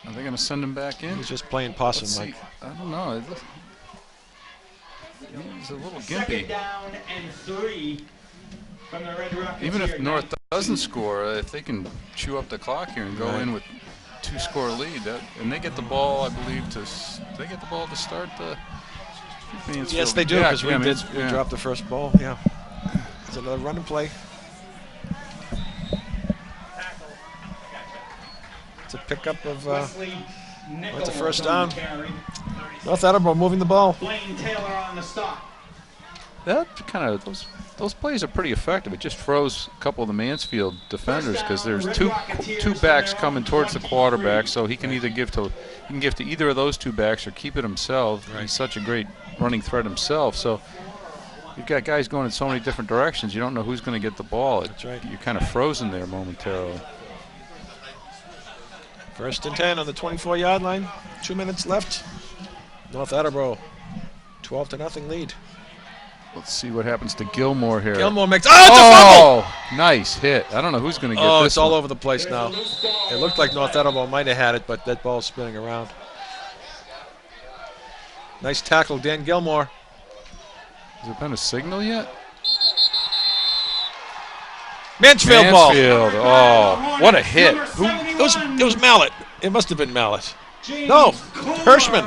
Are they going to send him back in? He's just playing possum, Let's see. Mike. I don't know. He's a little gimpy. Down and 3 from the Red Rockets. Even if North doesn't score, if they can chew up the clock here and go in with 2-score lead, and they get the ball, I believe, they get the ball to start the Mansfield. Yes, they do, because we dropped the first ball. Yeah. It's another run and play. It's a pickup of it's a first down. North Attleboro moving the ball. Blaine Taylor on the stop. That kind of those plays are pretty effective. It just froze a couple of the Mansfield defenders because there's two backs coming towards the quarterback, so he can either give to either of those two backs or keep it himself. Right. He's such a great running threat himself. So you've got guys going in so many different directions. You don't know who's going to get the ball. That's right. You're kind of frozen there momentarily. First and 10 on the 24-yard line. 2 minutes left. North Attleboro, 12-0 lead. Let's see what happens to Gilmore here. Gilmore makes. Oh, it's a fumble! Nice hit. I don't know who's going to get this. Oh, it's all over the place now. It looked like North Attleboro might have had it, but that ball's spinning around. Nice tackle, Dan Gilmore. Has there been a signal yet? Mansfield ball. Oh, what a hit. It was Mallet. It must have been Mallet. No, Hirschman.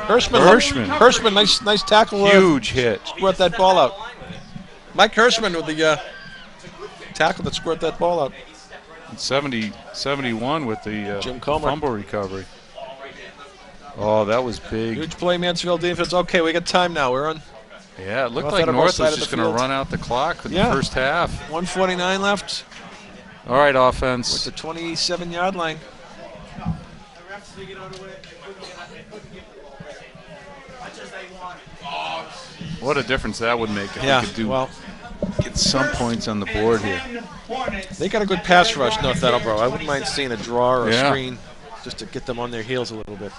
Nice tackle. Huge hit. Squirt that ball out. Mike Hirschman with the tackle that squirt that ball out. 71 with the Jim Comer. fumble recovery. Oh, that was big. Huge play, Mansfield defense. Okay, we got time now. We're on. Yeah, it looked like North was just going to run out the clock in the first half. 1:49 left. All right, offense. With the 27-yard line. What a difference that would make if we could get some points on the board here. They got a good pass rush, North Attleboro. I wouldn't mind seeing a draw or a screen just to get them on their heels a little bit.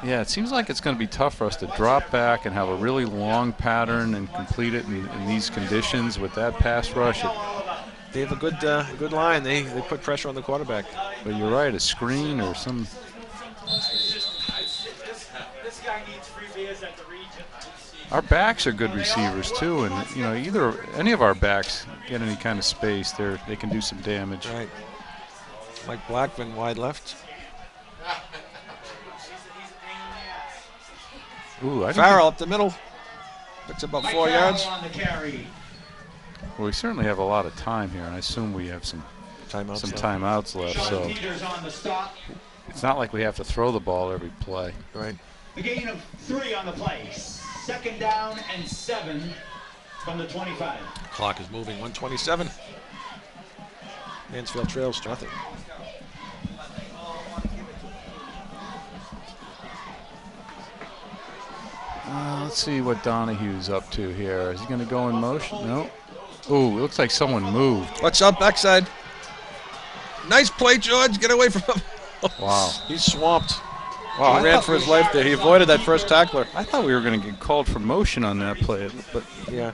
Yeah, it seems like it's going to be tough for us to drop back and have a really long pattern and complete it in these conditions with that pass rush. They have a good line. They put pressure on the quarterback. But you're right, a screen or some. Our backs are good receivers too, and any of our backs get any kind of space, they can do some damage. Right. Mike Blackman wide left. Ooh, Farrell up the middle. Picks about 4 yards. Well, we certainly have a lot of time here, and I assume we have some timeouts left. So it's not like we have to throw the ball every play. Right. The gain of 3 on the play. 2nd down and 7 from the 25. Clock is moving. 1:27. Mansfield trails nothing. Let's see what Donahue's up to here. Is he going to go in motion? No. Ooh, it looks like someone moved. What's up, backside? Nice play, George. Get away from him. Wow. He's swamped. Wow, He ran for his life there. He avoided that first tackler. I thought we were going to get called for motion on that play, but Yeah.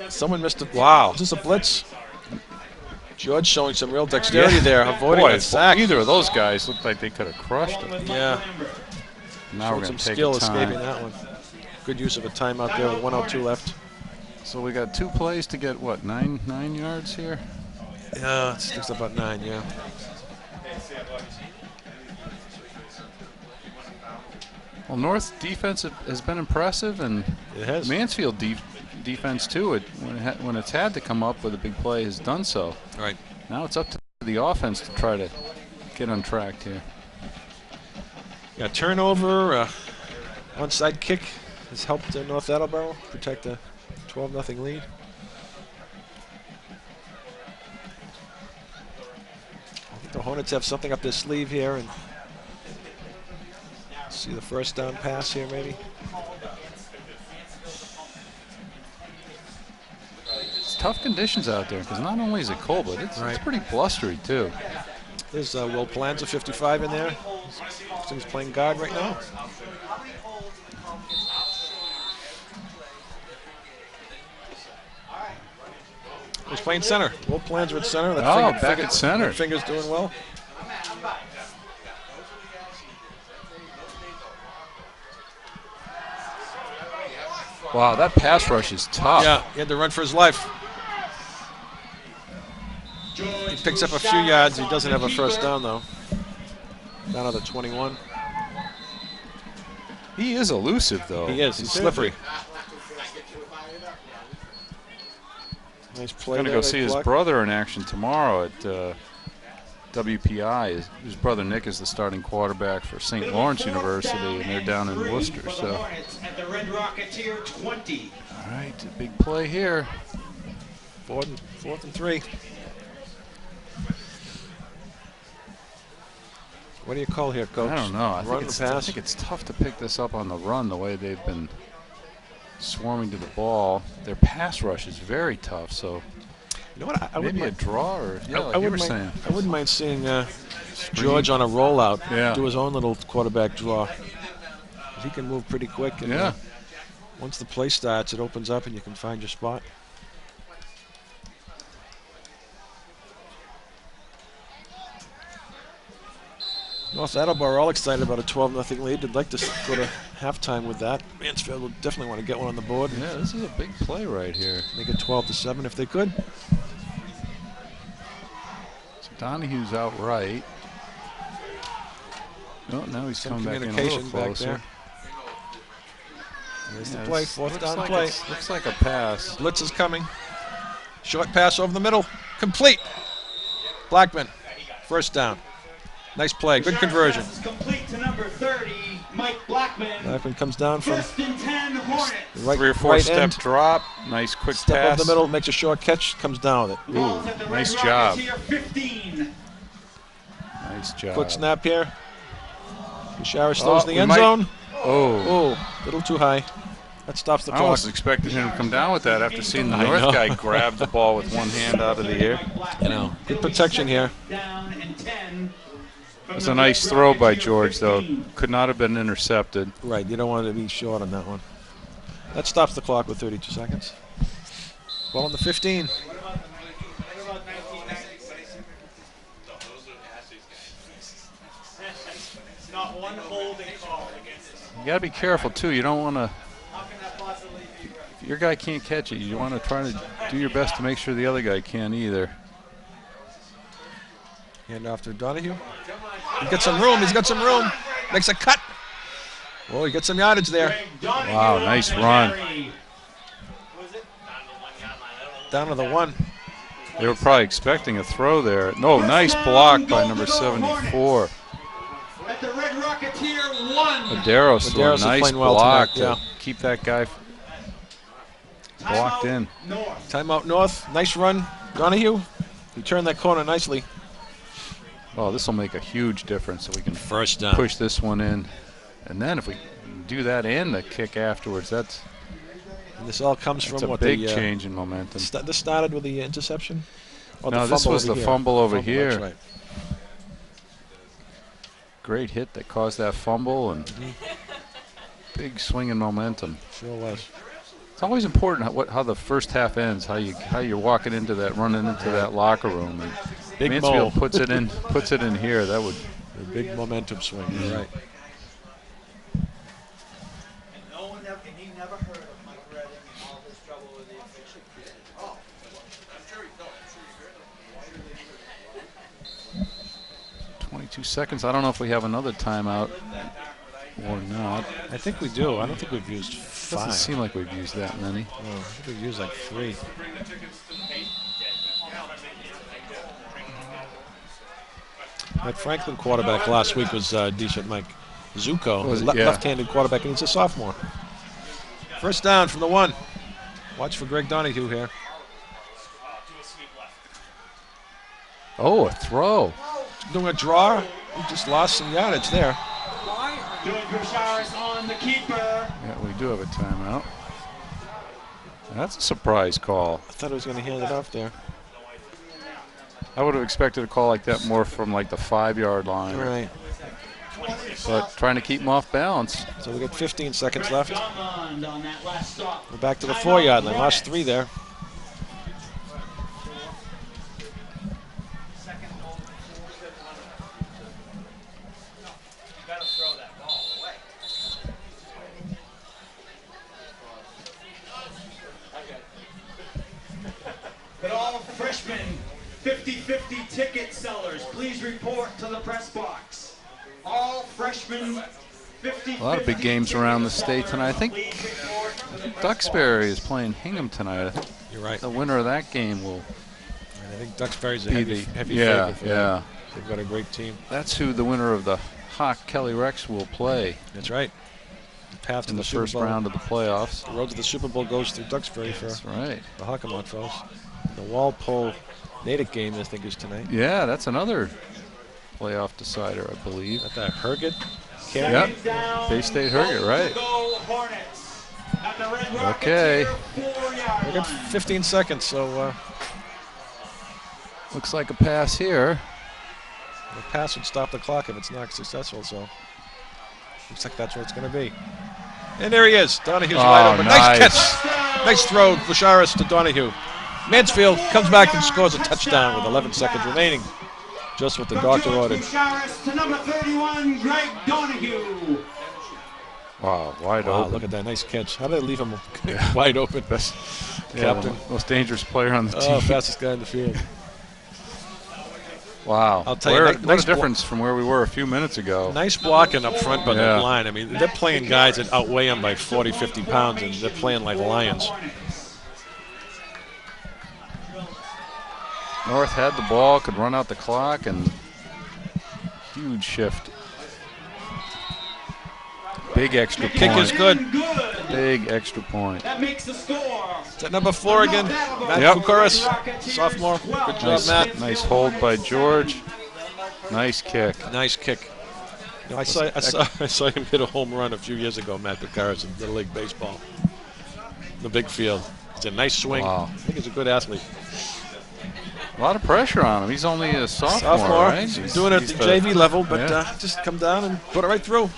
Someone missed it. Wow. Is this a blitz? George showing some real dexterity there, avoiding boy, that sack. either of those guys looked like they could have crushed him. Yeah. Now we're Showed going some to take skill a time. escaping that one. Good use of a timeout there with 1:02 left. So we got 2 plays to get, what, 9 yards here? Yeah, it's about 9, yeah. Well, North defense has been impressive, and It has. Mansfield defense too. When it's had to come up with a big play, has done so. Right. Now it's up to the offense to try to get on track here. Yeah, turnover, onside kick has helped North Attleboro protect a 12-0 lead. I think the Hornets have something up their sleeve here, and see the first down pass here, maybe. It's tough conditions out there because not only is it cold, but it's pretty blustery too. There's Will Planza, 55 in there. He's playing guard right now. He's playing center. Will Planza at center. That back at center. That finger's doing well. Wow, that pass rush is tough. Yeah, he had to run for his life. He picks up a few yards. He doesn't have a first down, though. Down to the 21. He is elusive, though. He is. He's slippery. Nice play. Going to go see his brother in action tomorrow at WPI. His brother Nick is the starting quarterback for St. Lawrence University, and they're down in Worcester. So, At the Red Rocketeer 20. all right, a big play here. Fourth and 3. What do you call here, Coach? I don't know. I Run think, or I pass? think it's tough to pick this up on the run the way they've been swarming to the ball. Their pass rush is very tough, so You know what? I maybe a wouldn't draw or, yeah, like I you were wouldn't saying. mind, I wouldn't mind seeing George on a rollout, Yeah. do his own little quarterback draw. He can move pretty quick. And, Yeah. Once the play starts, it opens up and you can find your spot. North Attleboro all excited about a 12-0 lead. They'd like to go to halftime with that. Mansfield will definitely want to get one on the board. Yeah, this is a big play right here. Make it 12-7 if they could. So Donahue's out right. Oh, now he's Some coming back in a little communication back closer. there. There's Yeah, the play, this fourth looks down like play. Looks like a pass. Blitz is coming. Short pass over the middle. Complete. Blackman. First down. Nice play. Good conversion. Pass is complete to number 30, Mike Blackman. Blackman comes down from First and 10 Hornets. the right, 3 or 4 right step end. drop. Nice quick Step pass. over the middle. Makes a short catch. Comes down with it. Ball's at the Red nice job. Rocketeer 15. Nice job. Quick snap here. Busharish throws in the we end might- zone. Oh. Oh, a little too high. That stops the I clock. almost expected him to come down with that after seeing the I North know. guy grab the ball with one hand out of the air. You know, good protection here. Down and 10. That's a nice throw by George, though. Could not have been intercepted. Right, you don't want to be short on that one. That stops the clock with 32 seconds. Ball on the 15. Not one holding call against this. You got to be careful, too. You don't want to. If your guy can't catch it, you want to try to do your best to make sure the other guy can't either. Hand off to Donahue. He's got some room. He's got some room. Makes a cut. Oh, he gets some yardage there. Wow, nice run. Down to the 1. They were probably expecting a throw there. No, nice block by number 74. At the Red Rocketeer 1. Medeiros Medeiros, is a nice playing well block tonight, to keep that guy blocked in. North. Timeout North. Nice run. Donahue. He turned that corner nicely. Oh, this will make a huge difference so we can First down. push this one in. And then if we do that and the kick afterwards, that's And this all comes from a what big the change in momentum. This started with the interception. Oh, No, the this fumble was over the here. fumble over That's here. right. Great hit that caused that fumble and big swing in momentum. Sure was. It's always important how the first half ends, how you're walking into that, running into that locker room. And Big Mansfield mo. puts it in here. That would A big momentum swing. You're right. And he never heard of Mike Redding and all this trouble with the official. Oh, I'm sure he don't. I'm sure he heard 22 seconds. I don't know if we have another timeout or not. I think we do. I don't think we've used Doesn't 5. seem like we've used that many. No, I think we've used like 3. That Franklin quarterback last week was decent, Mike. Zuko, Was it? Yeah. left-handed quarterback, and he's a sophomore. First down from the 1. Watch for Greg Donahue here. Oh, a throw. Doing a draw. He just lost some yardage there. Doing Grisharis on the keeper. Yeah, we do have a timeout. That's a surprise call. I thought he was going to hand it off there. I would have expected a call like that more from like the 5-yard line. Right. But trying to keep him off balance. So we got 15 seconds left. Drummond on that last stop. We're back to the 4-yard line. Lost 3 there. But all freshmen 50-50 ticket sellers, please report to the press box. All freshmen 50-50. A lot of big games around the state tonight. I think Duxbury is playing Hingham tonight. I think You're right. the winner of that game will I think Duxbury's a be heavy, the heavy yeah, favorite for yeah. them. They've got a great team. That's who the winner of the Hawk Kelly Rex will play That's right. The path to in the, the Super first Bowl. round of the playoffs. The road to the Super Bowl goes through Duxbury for That's right. the Hockamont foes. The Walpole Natick game, I think, is tonight. Yeah, that's another playoff decider, I believe. At that Herget Yep. Bay State Herget, right. Okay. We got 15 seconds, so Looks like a pass here. the pass would stop the clock if it's not successful, so looks like that's what it's going to be. And there he is. Donahue's wide open. Nice catch. Nice throw, Lasharis to Donahue. Mansfield comes back and scores a touchdown with 11 seconds remaining. Just what the doctor ordered. To number 31, Greg Donahue. Wow, wide Wow, open. look at that nice catch. How did they leave him wide open? Best Yeah, captain. the most dangerous player on the team. Oh, fastest guy in the field. Wow. I'll tell you, what nice a difference from where we were a few minutes ago. Nice blocking up front by Yeah. that line. I mean, they're playing guys that outweigh them by 40, 50 pounds, and they're playing like lions. North had the ball, could run out the clock, and huge shift. Big extra Kick point. is good. Big extra point. That makes the score. Is that number 4 again? Matt Yep. Kukuris, sophomore. Good job, Matt. Nice hold by George. Nice kick. Nice kick. You know, I saw him hit a home run a few years ago, Matt Kukuris, in Little League Baseball. The big field. It's a nice swing. Wow. I think he's a good athlete. A lot of pressure on him. He's only a sophomore, right? He's doing it at the JV level, but yeah. just come down and put it right through.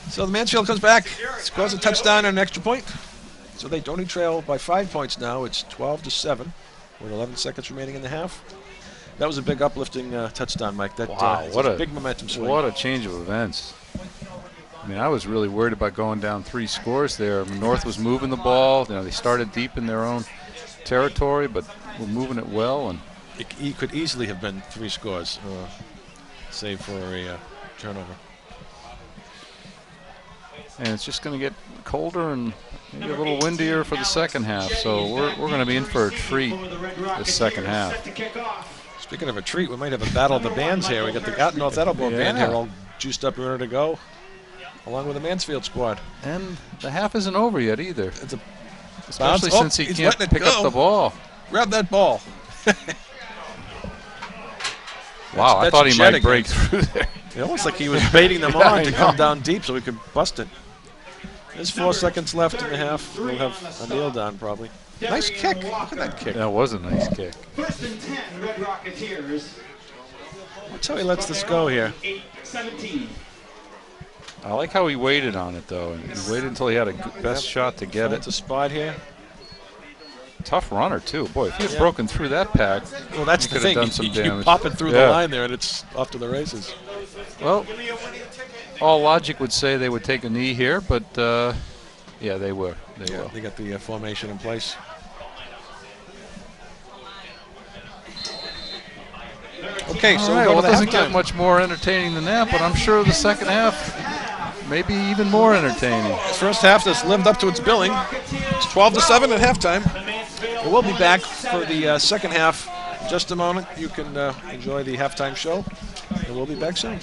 So the Mansfield comes back, scores a touchdown and an extra point. So they only trail by 5 points now. It's 12-7 with 11 seconds remaining in the half. That was a big uplifting touchdown, Mike. That Wow, it's what a big momentum swing. What a change of events. I mean, I was really worried about going down 3 scores there. I mean, North was moving the ball. You know, they started deep in their own territory, but were moving it well. And He could easily have been 3 scores, save for a turnover. And it's just going to get colder and maybe a little windier for the second half. So we're going to be in for a treat this second half. Speaking of a treat, we might have a battle of the bands here. We got the North Attleboro band here all juiced up and ready to go, along with the Mansfield squad. And the half isn't over yet either. It's a Especially bounce. since he He's can't letting it pick up go. the ball. Grab that ball. Wow, I That's thought he jet might break again. through there. It almost like he was baiting them Yeah, on I to know. come down deep so we could bust it. There's 4 seconds left in the half. We'll have a kneel down probably. Nice kick. Look at that kick. That was a nice kick. First and 10, Red Rocketeers. Watch how he lets this go here. 8-17. I like how he waited on it, though. And he waited until he had a best shot to get Finds it. a spot here. Tough runner, too. Boy, if he had broken through that pack, Well, that's he the could have thing. done some You damage. pop it through the line there, and it's off to the races. Well, all logic would say they would take a knee here, but yeah, they were. They were. They got the formation in place. Okay, so All right, we'll well, go it to doesn't get halftime. much more entertaining than that, but I'm sure the second half may be even more entertaining. First half that's lived up to its billing. It's 12-7 at halftime. And we'll be back for the second half in just a moment. You can enjoy the halftime show, and we'll be back soon.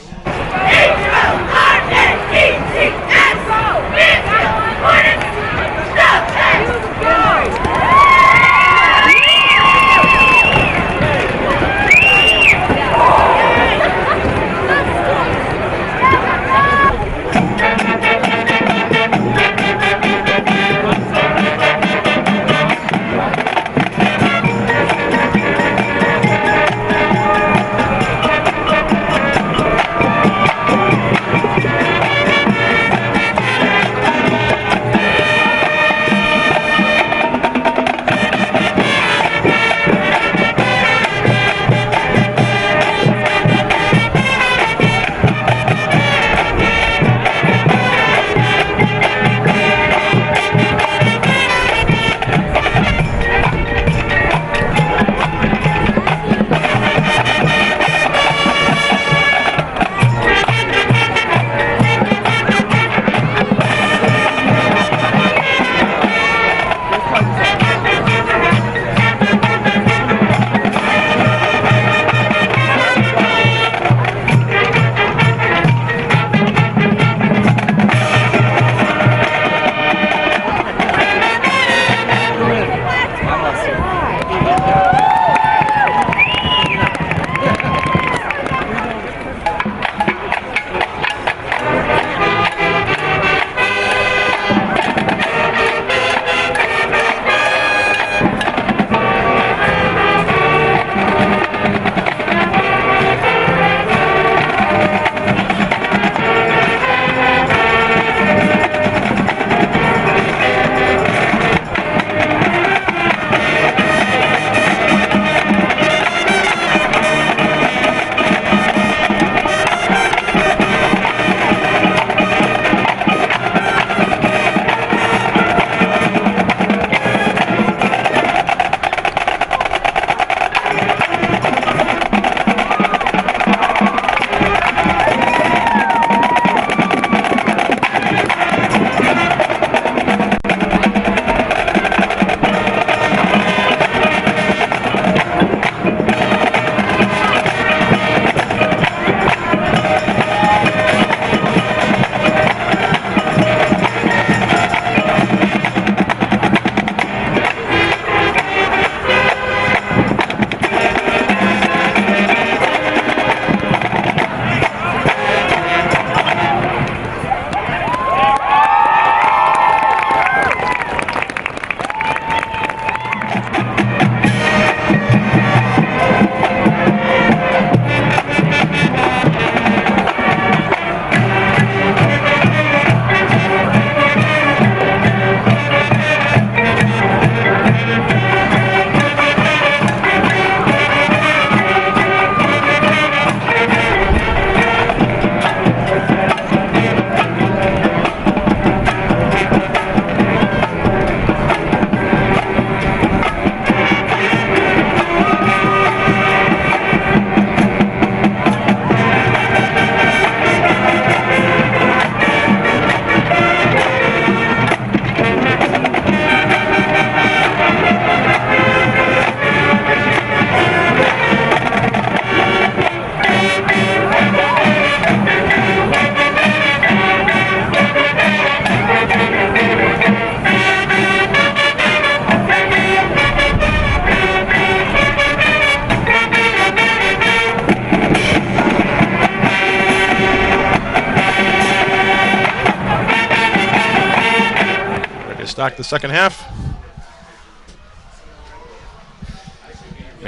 Start the second half.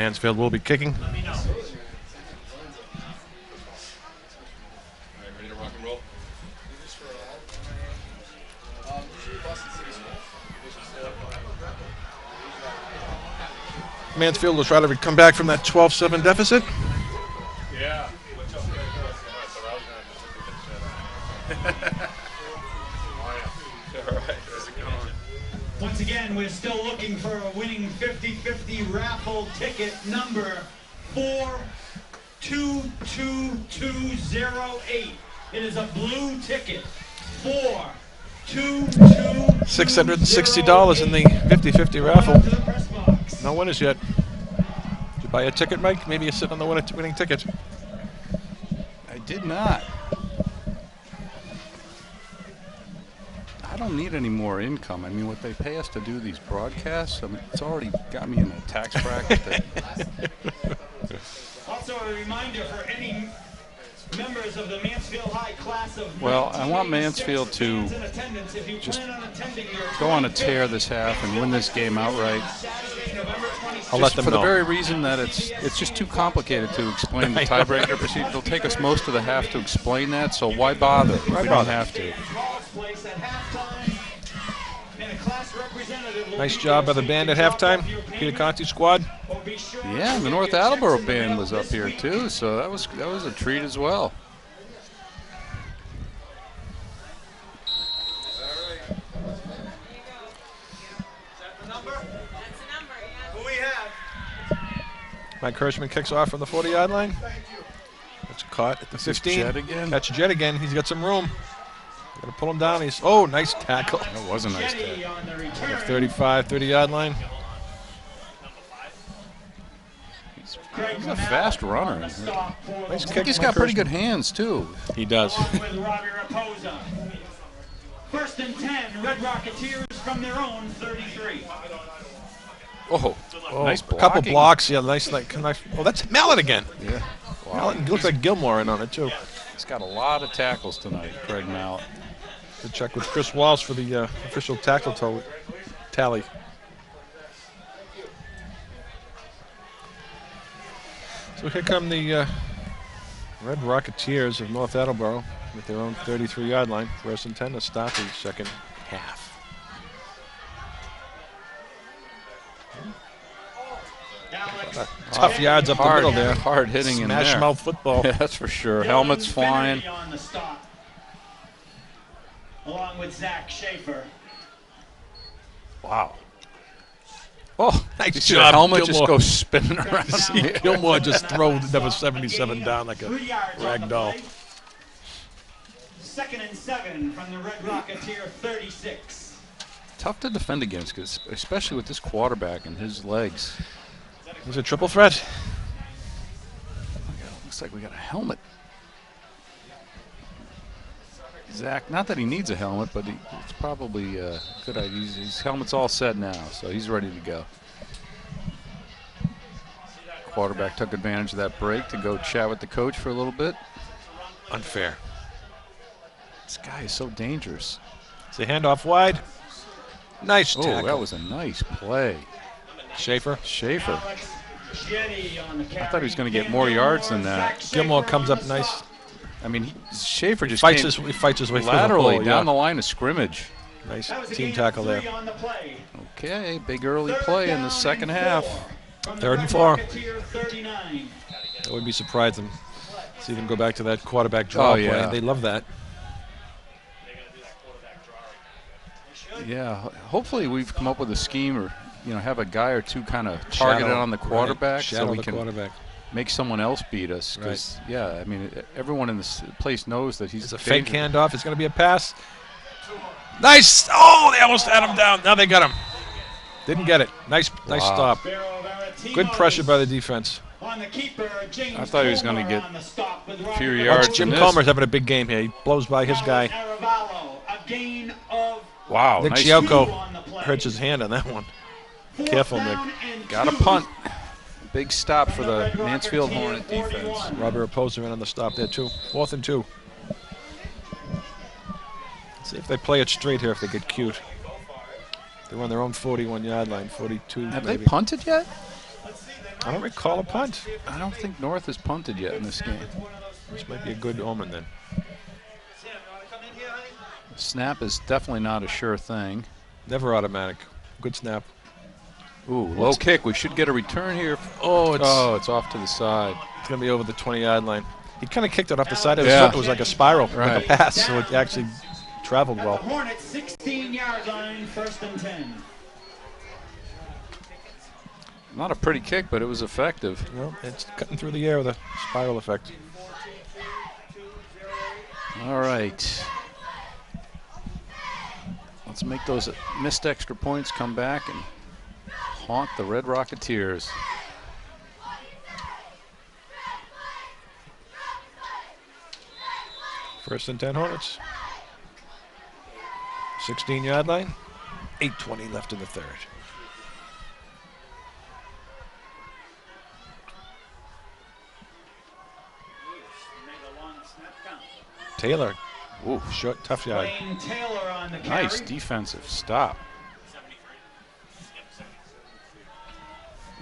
Mansfield will be kicking. Let me know. All right, ready to rock and roll? Mansfield will try to come back from that 12-7 deficit. Yeah. All right, how's it going? Once again, we're still looking for a winning 50-50 raffle ticket number 422208. It is a blue ticket. 422208. $660 in the 50-50 raffle. To the press box. No winners yet. Did you buy a ticket, Mike? Maybe you sit on the winning ticket. I did not. I don't need any more income. I mean, what they pay us to do these broadcasts, I mean, it's already got me in a tax bracket. Also a reminder for any members of the Mansfield High class of Well, I want Mansfield to fans in attendance, if you just plan on attending your go on a tear this half and win this game outright. Saturday, November 26th. I'll let Just them for the know. very reason that it's just too complicated to explain the tiebreaker procedure. It'll take us most of the half to explain that, so why bother? We don't bother? have to. Hall's place at halftime, and a class representative will Nice be job by there the so you band at can drop halftime. off your Peter payment, Conti's squad. or be sure Yeah, to the get North your checks Attleboro in the band mail was up this here week. too, so that was a treat as well. Who we have? Mike Hirschman kicks off from the 40-yard line. That's caught at the 15. Jed again? That's Jed again. He's got some room. Got to pull him down. He's nice tackle. That was a nice Jetty tackle. on the return. 30-yard line. Craig He's a Mallett fast on runner. the stop for the Nice I kick. think he's Mike got pretty Hirschman. good hands too. He does. along with Robbie Raposa. First and 10, Red Rocketeers from their own 33. Oh, nice A couple blocking. blocks. Yeah, nice. Oh, that's Mallet again. Yeah. Wow. Mallet looks like Gilmore in on it too. He's got a lot of tackles tonight, Craig Mallett. Good check with Chris Walsh for the official tackle tally. So here come the Red Rocketeers of North Attleboro with their own 33-yard line. First and 10 to start the second half. Tough yards up the middle there. Hard hitting in Smash there. mouth football. Yeah, that's for sure. Dylan Helmets flying. Finnerty on the stop, along with Zach Schaefer. Wow. Oh, Nice you see job, the helmet just Gilmore. goes spinning around. Gilmore just throws number 77 down like a 3 yards on the rag doll. play. Second and 7 from the Red Rocketeer 36. Tough to defend against, cause especially with this quarterback and his legs. He's a triple threat. Looks like we got a helmet. Zach, not that he needs a helmet, but it's probably a good idea. His helmet's all set now, so he's ready to go. Quarterback took advantage of that break to go chat with the coach for a little bit. Unfair. This guy is so dangerous. It's a handoff wide. Nice Oh, tackle. that was a nice play. Schaefer. Schaefer. Alex Jetty on the carry. I thought he was going to get more yards than that. Zach Gilmore Schaefer comes on up the nice. stop. I mean, Schaefer just Fights came his way through laterally the hole, down yeah. the line of scrimmage. Nice That was a team gain of tackle 3 there. on the play. Okay, big early Third play in down the second and half. 4 from the Third and Red 4. Rocketeer 39. I would be surprised to see them go back to that quarterback draw Oh, play. yeah. They love that. Yeah, hopefully we've come up with a scheme or, have a guy or two kind of targeted Shadow, on the right. quarterback Shadow so we the can quarterback. make someone else beat us. 'Cause, yeah, I mean, everyone in this place knows that he's It's a fake dangerous. handoff. It's going to be a pass. Nice. Oh, they almost had him down. Now they got him. Didn't get it. Nice Wow. stop. Vero Veratinos Good pressure by the defense. on the keeper, James I thought he was gonna Comer get on the stop with a few Robert yards Watch Jim in this. Comer's having a big game here. He blows by his guy. Aravallo, a gain of Wow, Nick nice. two Giocco on the play. hurts his hand on that one. Fourth Careful, down and Got a 2 punt. Big stop for from the Red Mansfield Rocketeer Hornet 41. defense. Robert Raposa in on the stop there too. 4th and 2. See if they play it straight here if they get cute. They're on their own 41-yard line, 42 Have maybe. they punted yet? I don't recall a punt. I don't think North has punted yet in this game. This might be a good omen then. Snap is definitely not a sure thing. Never automatic. Good snap. Ooh, low kick. We should get a return here. Oh, It's off to the side. It's going to be over the 20-yard line. He kind of kicked it off the side of his Yeah. foot. It was like a spiral, Right. like a pass, so it actually traveled At the well. Hornets 16-yard line, 1st and 10. Not a pretty kick, but it was effective. Well, it's cutting through the air with a spiral effect. All right. Let's make those missed extra points come back and haunt the Red Rocketeers. First and 10 Hornets. 16-yard line. 8:20 left in the third. Taylor. Ooh, short, tough yard. Blaine Taylor on the carry. Nice defensive stop.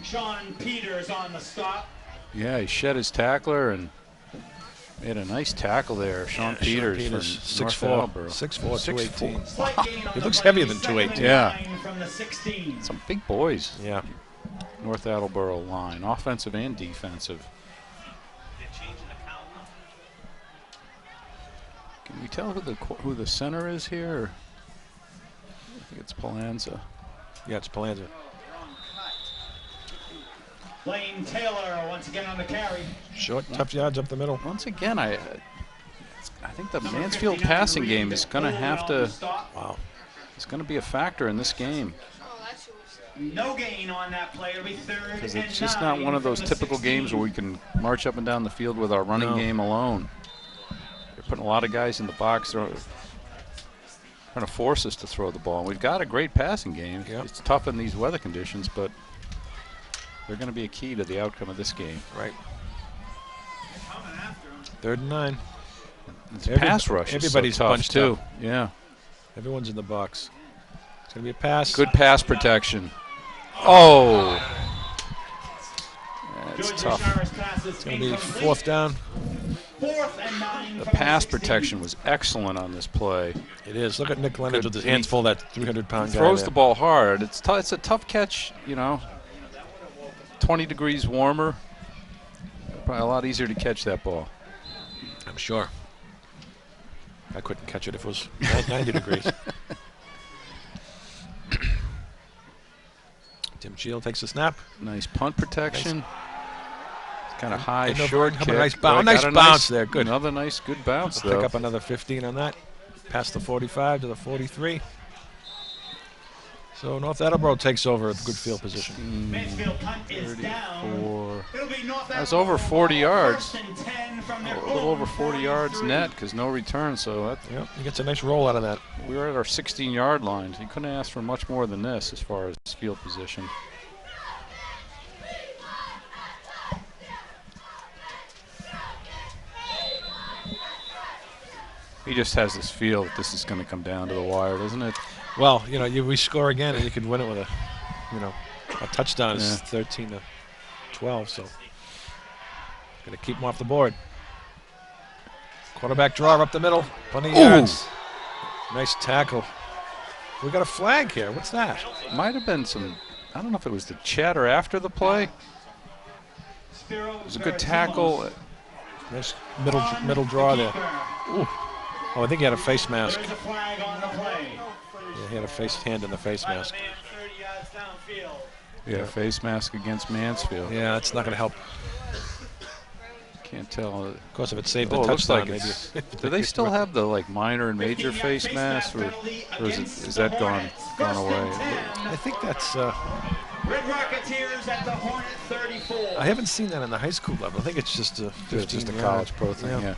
Sean Peters on the stop. Yeah, he shed his tackler and made a nice tackle there. Sean Peters from 6'4", North Attleboro. 6'4", 218. Slight gain on He the looks play, heavier than 2nd and 218. Yeah. 9 from the 16. Some big boys. Yeah. North Attleboro line, offensive and defensive. Can we tell who the center is here? I think it's Palanza. Yeah, it's Palanza. Blaine Taylor once again on the carry. Short, tough yards up the middle. Once again, I think the Mansfield passing game is going to have to. Wow. It's going to be a factor in this game No gain on that play. It'll be 3rd because and it's just 9 not one of those from the typical 16. games where we can march up and down the field with our running No. game alone. They're putting a lot of guys in the box. They're trying to force us to throw the ball. And we've got a great passing game. Yep. It's tough in these weather conditions, but they're going to be a key to the outcome of this game. Right. 3rd and 9. It's pass rush. Everybody's is so tough bunched too. up. Yeah. Everyone's in the box. It's going to be a pass. Good pass protection. Oh. That's George tough. Richard's pass is It's going to be incomplete. 4th down. 4th and 9 The from pass 16. protection was excellent on this play. It is. Look at Nick Leonard Good. with his hands full, that 300-pound guy. Throws there. the ball hard. It's a tough catch, 20 degrees warmer. Probably a lot easier to catch that ball. I'm sure. I couldn't catch it if it was 90 degrees. Tim Shield takes the snap. Nice punt protection. It's kind of high, Hey, no, short how about kick. a nice bounce? But Nice got a bounce there. Good. Another nice, good bounce, Pick though. up another 15 on that. Past the 45 to the 43. So North Attleboro takes over at the good field position. Mansfield punt is down. 34. It'll be North That's Attleboro over 40 yards. 1st and 10 from A their little own over 40 yards 43. net because no return. So Yep, he gets a nice roll out of that. we were at our 16-yard line. You couldn't ask for much more than this as far as field position. He just has this feel that this is going to come down to the wire, doesn't it? Well, we score again and you could win it with a touchdown is Yeah. 13 to 12. So going to keep him off the board. Quarterback draw up the middle. Plenty of yards. Nice tackle. We got a flag here. What's that? Might have been some, I don't know if it was the chatter after the play. Spiro It was a good tackle. Nice middle draw there. Ooh. Oh, I think he had a face mask. There's a flag on the play. Yeah, he had a hand in the face mask. 30 yards downfield. Yeah, face mask against Mansfield. Yeah, that's not going to help. Can't tell. Of course, if it saved the Oh, it looks touchdown, like maybe. it's. Do they still have the minor and major face masks, or is that gone away? I think that's. Red Rocketeers at the Hornet 34. I haven't seen that in the high school level. I think it's just a 15 It's just a yard. college pro thing. Yeah.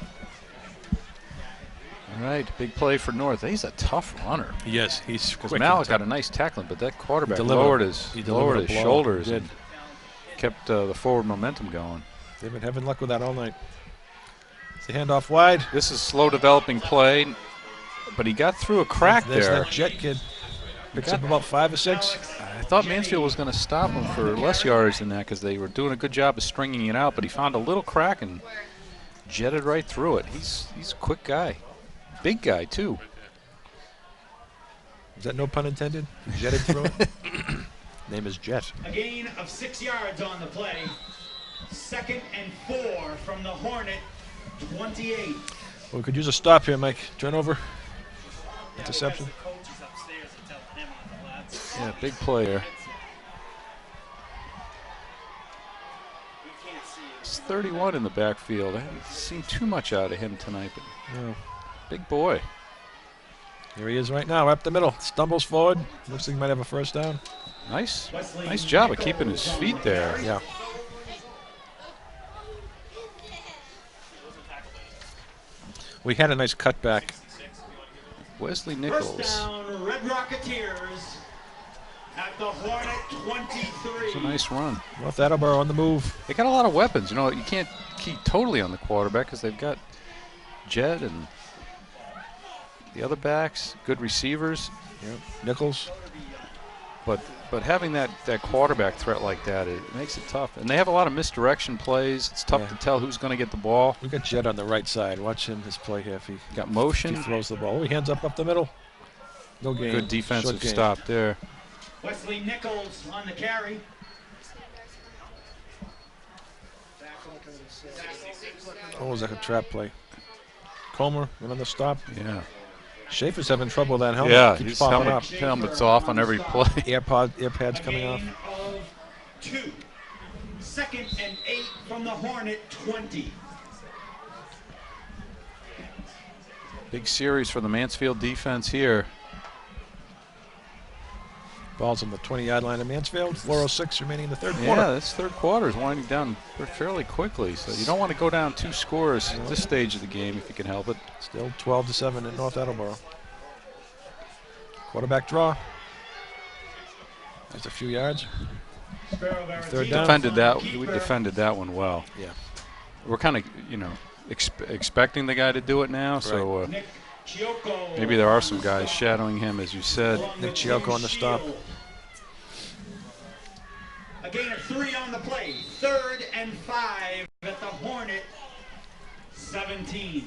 All right, big play for North. He's a tough runner. Yes, he's Because quick. Malik got a nice tackling, but that quarterback He delivered lowered a- his he delivered a blow. shoulders He did. and kept the forward momentum going. They've been having luck with that all night. It's a handoff wide. This is slow developing play, but he got through a crack There's there. that jet kid. Picks up about 5 or 6. I thought Mansfield was going to stop him for less yards than that because they were doing a good job of stringing it out, but he found a little crack and jetted right through it. He's a quick guy. Big guy, too. Is that no pun intended? Jetted through it? Name is Jet. A gain of 6 yards on the play. 2nd and 4 from the Hornet 28. Well, we could use a stop here, Mike. Turnover. Interception. Yeah, big player. It's 31 in the backfield. I haven't seen too much out of him tonight, but No. big boy. Here he is right now, up the middle. Stumbles forward. Looks like he might have a first down. Nice job of keeping his feet there. Yeah. We had a nice cutback. Wesley First Nichols. down, Red Rocketeers at the Hornet 23. It's a nice run. North Attleboro on the move. They got a lot of weapons. You know, you can't keep totally on the quarterback because they've got Jed and the other backs, good receivers. Yep. Nichols. But having that quarterback threat like that, it makes it tough. And they have a lot of misdirection plays. It's tough to tell who's going to get the ball. We got Jet on the right side. Watch him, his play here. If he Got motion. throws the ball. Oh, he hands up the middle. No gain. Good defensive Short gain. stop there. Wesley Nichols on the carry. Oh, was that a trap play? Comer went on the stop. Yeah. Schaefer's having trouble with that helmet. Yeah, Keeps his popping up. helmet's off on every play. Earpads coming off. Gain of 2. 2nd and 8 from the Hornet 20. Big series for the Mansfield defense here. Ball's on the 20-yard line of Mansfield. 4:06 remaining in the third Yeah, quarter. this third quarter is winding down fairly quickly, so you don't want to go down 2 scores at this stage of the game if you can help it. Still 12-7 in North Attleboro. Quarterback draw. There's a few yards. Third down. We defended that one well. Yeah. We're kind of, expecting the guy to do it now, so Nick Chioco. maybe there are some guys shadowing him, as you said. Nick Chioco on the stop. A gain of 3 on the play. 3rd and 5 at the Hornet 17.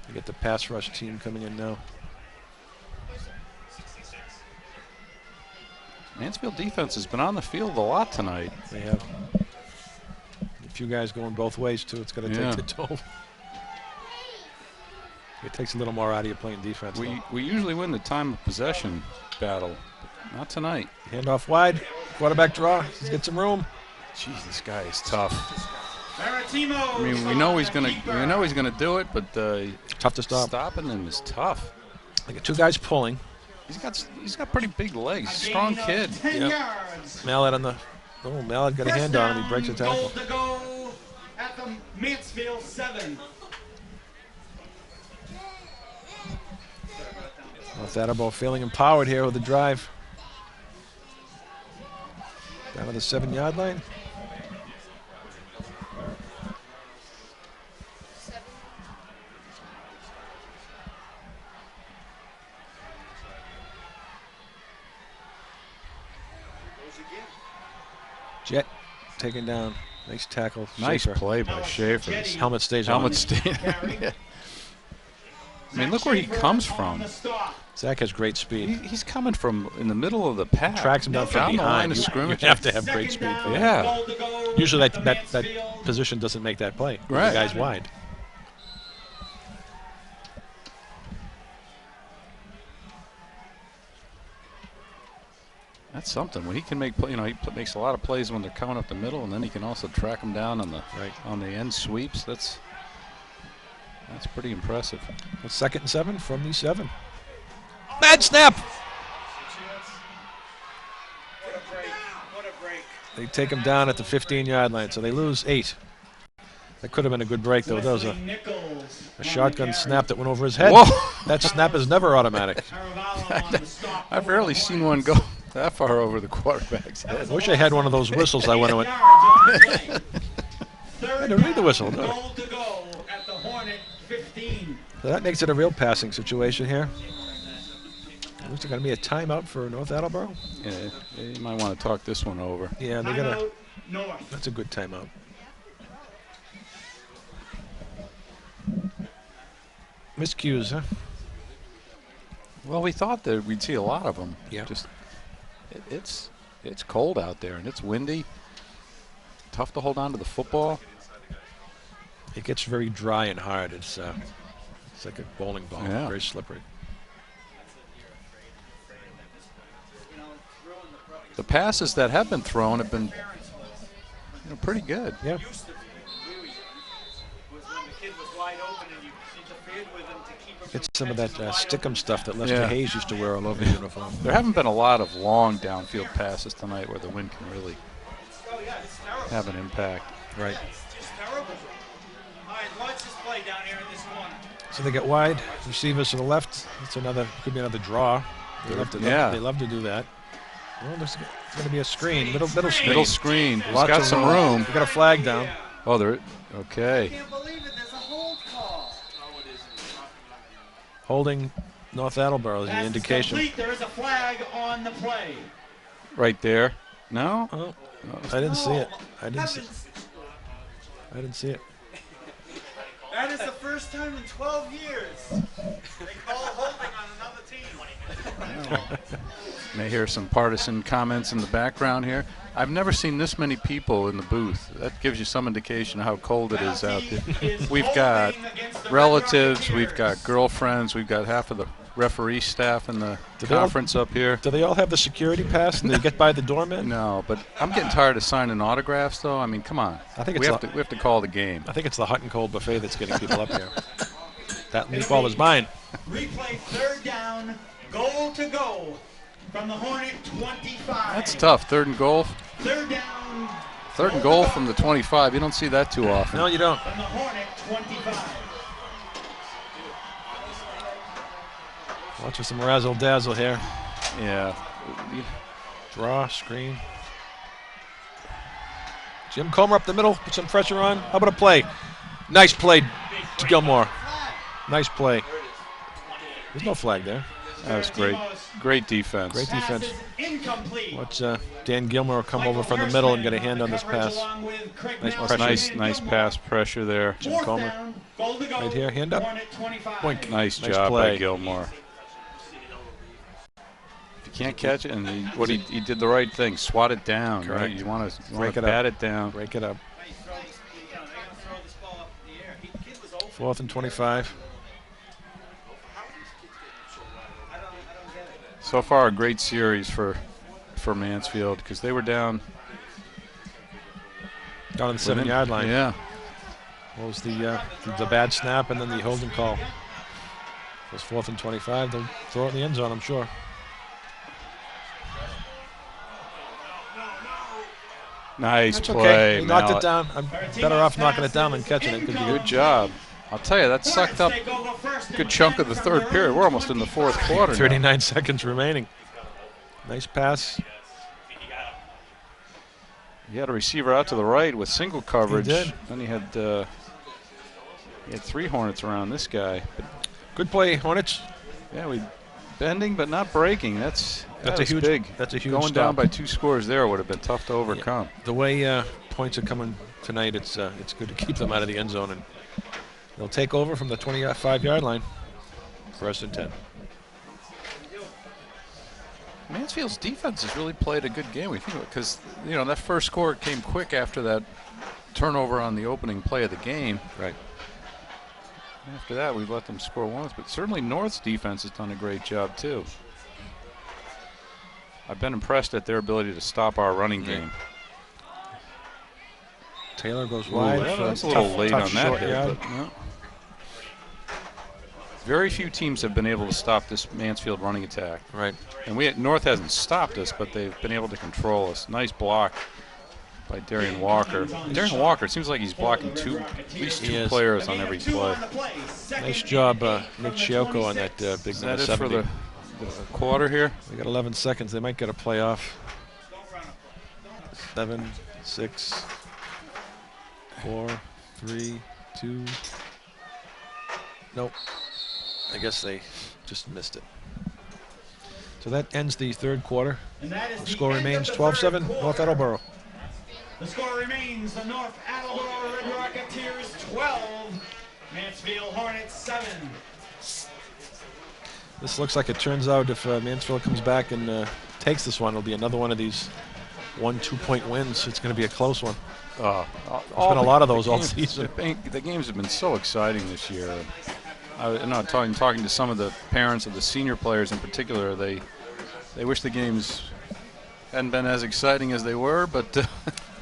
You get the pass rush team coming in now. Mansfield defense has been on the field a lot tonight. They have a few guys going both ways, too. It's going to take the toll. It takes a little more out of you playing defense. We usually win the time of possession battle, but not tonight. Handoff wide. Quarterback draw. He's got some room. Jeez, this guy is tough. Maritimo. I mean, we know he's gonna do it, but Tough to stop. stopping him is tough. I got 2 guys pulling. He's got pretty big legs. Strong kid. 10 Yep. yards. Mallet on the. Oh, Mallet got a hand on him. He breaks a tackle. Goal to go at the Mansfield 7. North Attleboro feeling empowered here with the drive. Down to the 7-yard line. Jet taken down. Nice tackle. Nice Schaefer. play by Schaefer. Jetty. Helmet stays on. Helmet staying. Carry. I mean, look where he comes On from. the stop. Zach has great speed. He's coming from in the middle of the pack. Tracks him down from down the line behind. of You scrimmage. have to have great Second speed. down, Yeah. goal to go Usually at the that Mansfield. position doesn't make that play. Right. The guy's wide. That's something. When he can make, he makes a lot of plays when they're coming up the middle, and then he can also track them down on the end sweeps. That's pretty impressive. Well, 2nd and 7 from the 7. Bad snap. What a break. They take him down at the 15-yard line, so they lose 8. That could have been a good break, though. That was Wesley Nichols a on shotgun the carry. snap that went over his head. Whoa! That snap is never automatic. Caravallo on the stop I've for rarely the seen one Hornets. go that far over the quarterback's head. I wish I had one of those whistles I went to. 8 yards on the play. Third don't need the down, whistle, no. Goal to go at the Hornet 15. So that makes it a real passing situation here. Looks like going to be a timeout for North Attleboro. Yeah, you might want to talk this one over. Yeah, they got a. Timeout, North. That's a good timeout. Miscues, huh? Well, we thought that we'd see a lot of them. Yeah. Just it's cold out there and it's windy. Tough to hold on to the football. It gets very dry and hard. It's like a bowling ball. Yeah. Very slippery. The passes that have been thrown have been pretty good. Yeah. Used to be was when the kid was wide open and you interfered with him to keep him It's from some of that catching the wide stickum open stuff that Lester Yeah. Hayes used to wear all over his uniform. There haven't been a lot of long downfield passes tonight where the wind can really Oh, yeah, it's terrible. have an impact. Right. It's just terrible. All right, watch this play down here in this corner. So they get wide receivers to the left. It's another, could be another draw. They love to, Yeah. they love to do that. Well, there's going to be a screen, middle screen. Middle screen. He's Lots got of some room. We got a flag down. Oh, there. Okay. Can't believe it. There's a hold call. Holding North Attleboro is the Pass is indication. complete. There is a flag on the play. Right there. No? Oh, I didn't see it. I didn't see it. That is the first time in 12 years they call holding on another team. May hear some partisan comments in the background here. I've never seen this many people in the booth. That gives you some indication of how cold it is out there. We've got relatives, we've got girlfriends, we've got half of the referee staff in the they all- conference up here. Do they all have the security pass and they get by the doorman? No, but I'm getting tired of signing autographs, though. I mean, come on. I think we it's have to call the game. I think it's the hot and cold buffet that's getting people up here. That meatball is mine. Replay third down, goal to go from the Hornet 25. That's tough. Third and goal. Third down. Third and goal from the 25. You don't see that too often. No, you don't. From the Hornet 25. Watch for some razzle dazzle here. Yeah. Draw, screen. Jim Comer up the middle, put some pressure on. How about a play? Nice play to Gilmore. Nice play. There's no flag there. That was great. Great defense. Great defense. Pass is incomplete. Watch Dan Gilmore come over from the middle and get a hand on this pass. Nice pressure. Nice pass pressure there. Jim Comer. Down, goal to go. Right here, hand up. Hornet 25. Boink. Nice Nice job play. by Gilmore. If you can't catch it, and he did the right thing, swat it down. Correct. Right? You want to Break it bat up. it down. Break it up. They're going to throw this ball up in the air. The kid was open. 4th and 25. I don't get it. So far, a great series for Mansfield because they were down Down on the 7-yard line. Yeah. What was the bad snap and then the holding call? It was 4th and 25. They'll throw it in the end zone, I'm sure. Nice That's play. okay. He knocked Mallet. it down. I'm better off knocking it down than catching it. Good to Good job. I'll tell you, that sucked up a good chunk of the third period. We're almost in the fourth quarter now. 39 seconds remaining. Nice pass. He had a receiver out to the right with single coverage. He did. Then he had 3 Hornets around this guy. But Good play, Hornets. yeah, we bending but not breaking. That's a huge big. That's a huge Going stop. down by 2 scores there would have been tough to overcome. The way points are coming tonight, it's good to keep them out of the end zone, and they'll take over from the 25-yard line. 1st and 10. Mansfield's defense has really played a good game. We think because that first score came quick after that turnover on the opening play of the game. Right. After that, we've let them score once, but certainly North's defense has done a great job too. I've been impressed at their ability to stop our running game. Taylor goes Ooh, wide. that for was a little tough- late tough on that short hit, yard. but no. Very few teams have been able to stop this Mansfield running attack. Right. And North hasn't stopped us, but they've been able to control us. Nice block by Darian Walker. Darian Walker, it seems like he's blocking at least He two is. players on every play. Nice job, Nick Chioco, on that big Is number that it for 70. the quarter here? We got 11 seconds. They might get a playoff. 7, 6, 4, 3, 2. Nope. I guess they just missed it. So that ends the third quarter. And that is The the score end of remains the 12-7, third North quarter. Attleboro. The score remains the North Attleboro Red Rocketeers 12, Mansfield Hornets 7. This looks like it turns out if Mansfield comes back and takes this one, it'll be another one of these 1-2 point wins. It's going to be a close one. There's been a lot of those all season. The games have been so exciting this year. Talking to some of the parents of the senior players in particular, they wish the games hadn't been as exciting as they were, but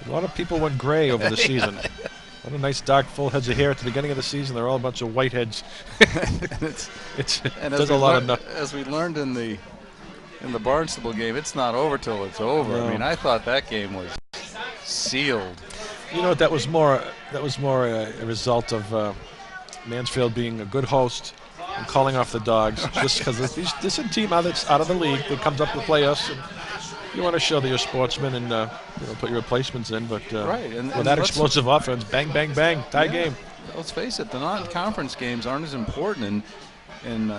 A lot of people went gray over the season. What a nice dark full heads of hair at the beginning of the season. They're all a bunch of white heads. It does a lot of as we learned in the Barnstable game, it's not over till it's over. No. I mean, I thought that game was sealed. You know what? That was more a result of Mansfield being a good host and calling off the dogs. Just because this is a team that's out of the league that comes up to play us, and you want to show that you're a sportsman and put your replacements in. But Right, and with that let's- explosive offense, bang, bang, bang, tie game. Let's face it, the non-conference games aren't as important. And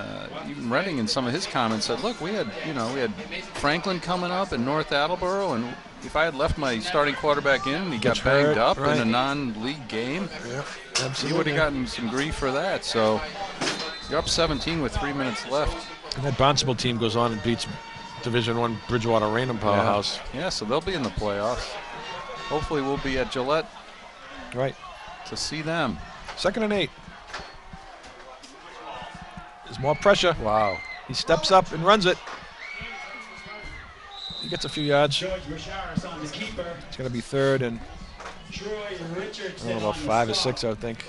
even Redding in some of his comments said, look, we had Franklin coming up in North Attleboro, and if I had left my starting quarterback in and he got Gets banged hurt, up right. in a non-league game, Yeah, he absolutely. would have gotten some grief for that. So you're up 17 with 3 minutes left. And that Barnstable team goes on and beats Division I Bridgewater Raynham powerhouse. Yeah, so they'll be in the playoffs. Hopefully we'll be at Gillette Right. to see them. 2nd and 8. There's more pressure. Wow. He steps up and runs it. He gets a few yards. George Basharis on the keeper. It's going to be 3rd and Troy Richardson about on 5 the or 6, I would think.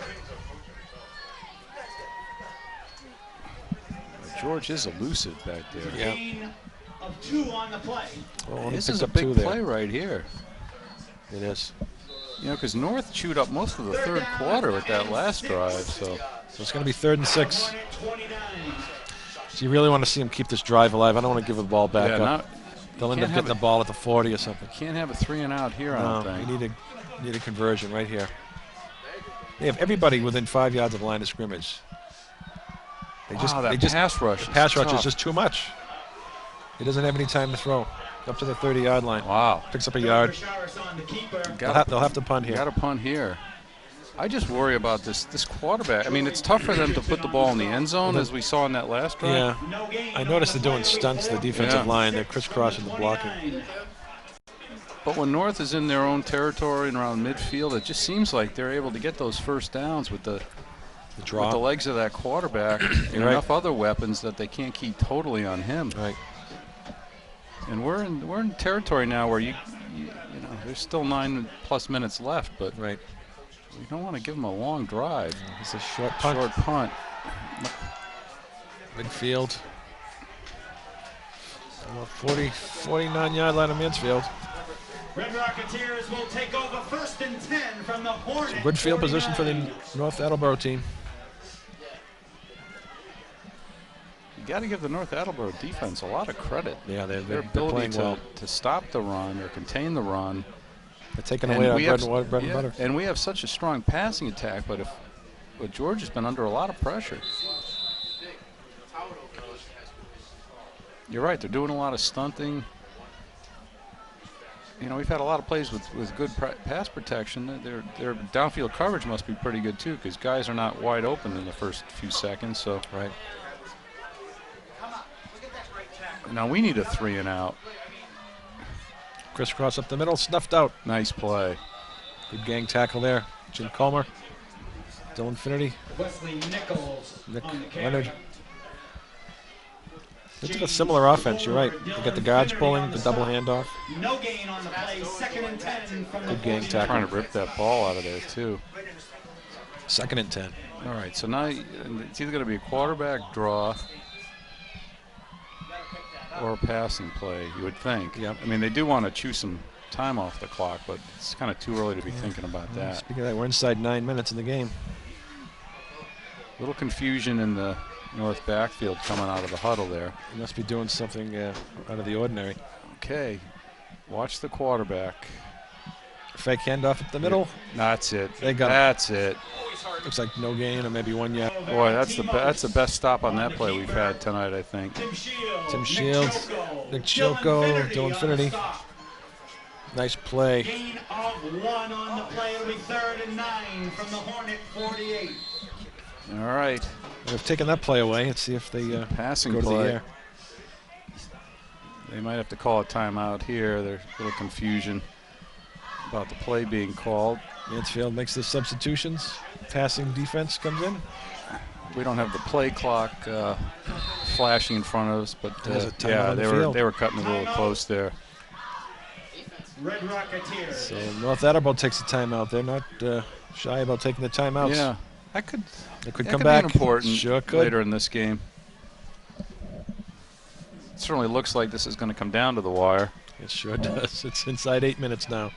George is elusive back there. Yeah. gain of 2 on the play. Well, only This picked is a up 2 big there. play right here. It is. You know, because North chewed up most of the third quarter with that last drive. So So it's going to be 3rd and 6. 29. So you really want to see him keep this drive alive. I don't want to give the ball back yeah, up. They'll end can't up have getting the ball at the 40 or something. can't have a 3 and out here. I No, don't you think. need a conversion right here. They have everybody within 5 yards of the line of scrimmage. They just, Wow, that they just pass rush. pass rush is tough. just too much. He doesn't have any time to throw. Up to the 30-yard line. Wow. Picks up a yard. Basharis on the keeper. They'll have to punt here. Got a punt here. I just worry about this quarterback. I mean, it's tough for them to put the ball in the end zone, as we saw in that last drive. Yeah. No gain I noticed on they're the doing play. stunts to the defensive Yeah. line. They're crisscrossing the blocking. 29. But when North is in their own territory and around midfield, it just seems like they're able to get those first downs with the Draw. with the legs of that quarterback and You're right. enough other weapons that they can't keep totally on him. Right. And we're in territory now where you know there's still 9+ minutes left, but Right. we don't want to give them a long drive. It's a short punt. Short punt. Midfield. 49-yard line of Mansfield. Red Rocketeers will take over 1st and 10 from the Hornet. Good field position for the 49. North Attleboro team. You got to give the North Attleboro defense a lot of credit. Yeah, Their they're ability playing well. to stop the run or contain the run. They're taking away our we bread have- and yeah, butter. And we have such a strong passing attack, but George has been under a lot of pressure. You're right, they're doing a lot of stunting. You know, we've had a lot of plays with good pass protection. Their downfield coverage must be pretty good too, because guys are not wide open in the first few seconds. So Right. now we need a 3 and out. Crisscross up the middle, snuffed out. Nice play. Good gang tackle there. Jim Comer. Dylan Finnerty. Wesley Nichols Nick on the carry. Leonard. They took a similar offense, you're right. They got the guards pulling, the double handoff. No gain on the play. 2nd and 10 from the Good gang 49. tackle. Trying to rip that ball out of there too. 2nd and 10. All right, so now it's either going to be a quarterback draw or a passing play, you would think. Yep. I mean, they do want to chew some time off the clock, but it's kind of too early to be thinking about that. Speaking of that, we're inside 9 minutes in the game. Little confusion in the North backfield coming out of the huddle there. He must be doing something out of the ordinary. Okay, watch the quarterback. fake handoff at the middle. That's it. They got That's it. Looks like no gain or maybe 1 yard. Boy, that's the best stop on that play we've had tonight, I think. Tim Shields, Nick Chilko, Dylan Infinity. Nice play. Gain of 1 on the play. It'll be 3rd and 9 from the Hornet 48. All right. They've taken that play away. Let's see if they Passing go to the play. air. They might have to call a timeout here. There's a little confusion about the play being called. Mansfield makes the substitutions. Passing defense comes in. We don't have the play clock flashing in front of us, but There's a timeout yeah, on the they field. were cutting it a little close there. Red Rocketeers. So North Attleboro takes a timeout. They're not shy about taking the timeouts. Yeah, that could They could that come could back. be important Sure could. later in this game. It certainly looks like this is going to come down to the wire. It sure does. It's inside 8 minutes now.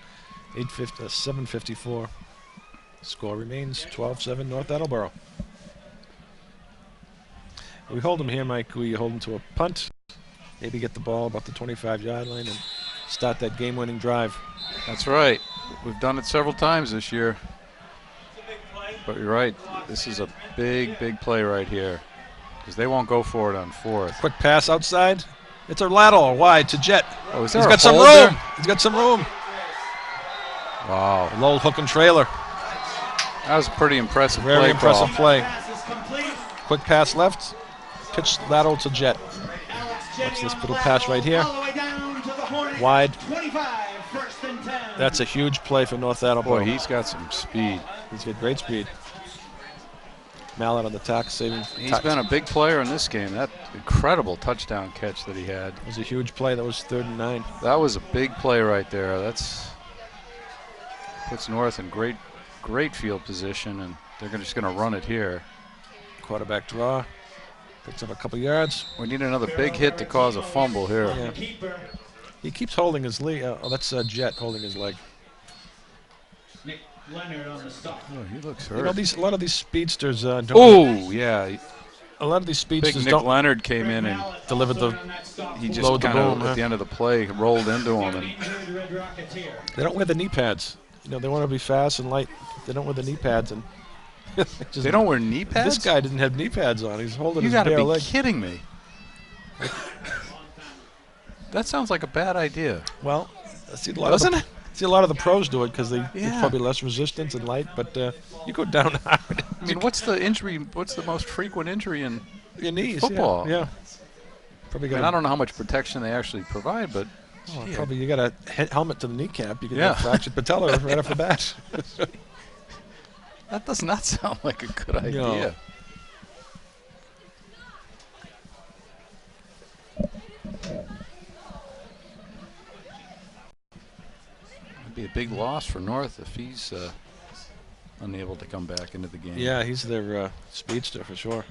7:54. Score remains 12-7 North Attleboro. We hold them here, Mike. We hold them to a punt. Maybe get the ball about the 25-yard line and start that game-winning drive. That's right. We've done it several times this year. But you're right. This is a big, big play right here. Because they won't go for it on 4th. Quick pass outside. It's a lateral wide to Jet. Oh, is there He's a got some room. hold there? He's got some room. Wow. Low hook and trailer. That was a pretty impressive Very play impressive call. play. Pass is complete. Quick pass left. Pitch lateral to Jet. Alex Watch Jenny this on little the pass right here. All the way down to the Hornet Wide. 25, 1st and 10. That's a huge play for North Attleboro. Boy, he's got some speed. He's got great speed. Mallet on the tack, saving. He's been a big player in this game. That incredible touchdown catch that he had. It was a huge play. That was 3rd and 9. That was a big play right there. That's puts North in great field position, and they're just going to run it here. Quarterback draw. Picks up a couple yards. We need another big hit to cause a fumble here. Yeah. Keeper He keeps holding his leg. Oh, that's Jet holding his leg. Nick Leonard on the stop. Oh, he looks You know, hurt. a lot of these speedsters don't. Oh, yeah. A lot of these Big speedsters Nick don't Leonard came in and deliver the. he just Load the kind of, boom, huh? at the end of the play, rolled into him. And Injured Red Rocketeer. They don't wear the knee pads. You know, they want to be fast and light. They don't wear the knee pads, and just, they don't wear knee pads? This guy didn't have knee pads on. He's holding You his got to bare be leg. kidding me. That sounds like a bad idea. Well, I see a lot Doesn't of it? See a lot of the pros do it because it's Yeah. probably less resistance and light. But you go down hard. I mean, what's the injury? What's the most frequent injury in? Your knees. Football. Yeah. Probably I got. mean, I don't know how much protection they actually provide, but gee, Probably you got a helmet to the kneecap. You can Yeah. get fractured patella right off the bat. that does not sound like a good idea. No. It'd be a big loss for North if he's unable to come back into the game. Yeah, he's their speedster for sure.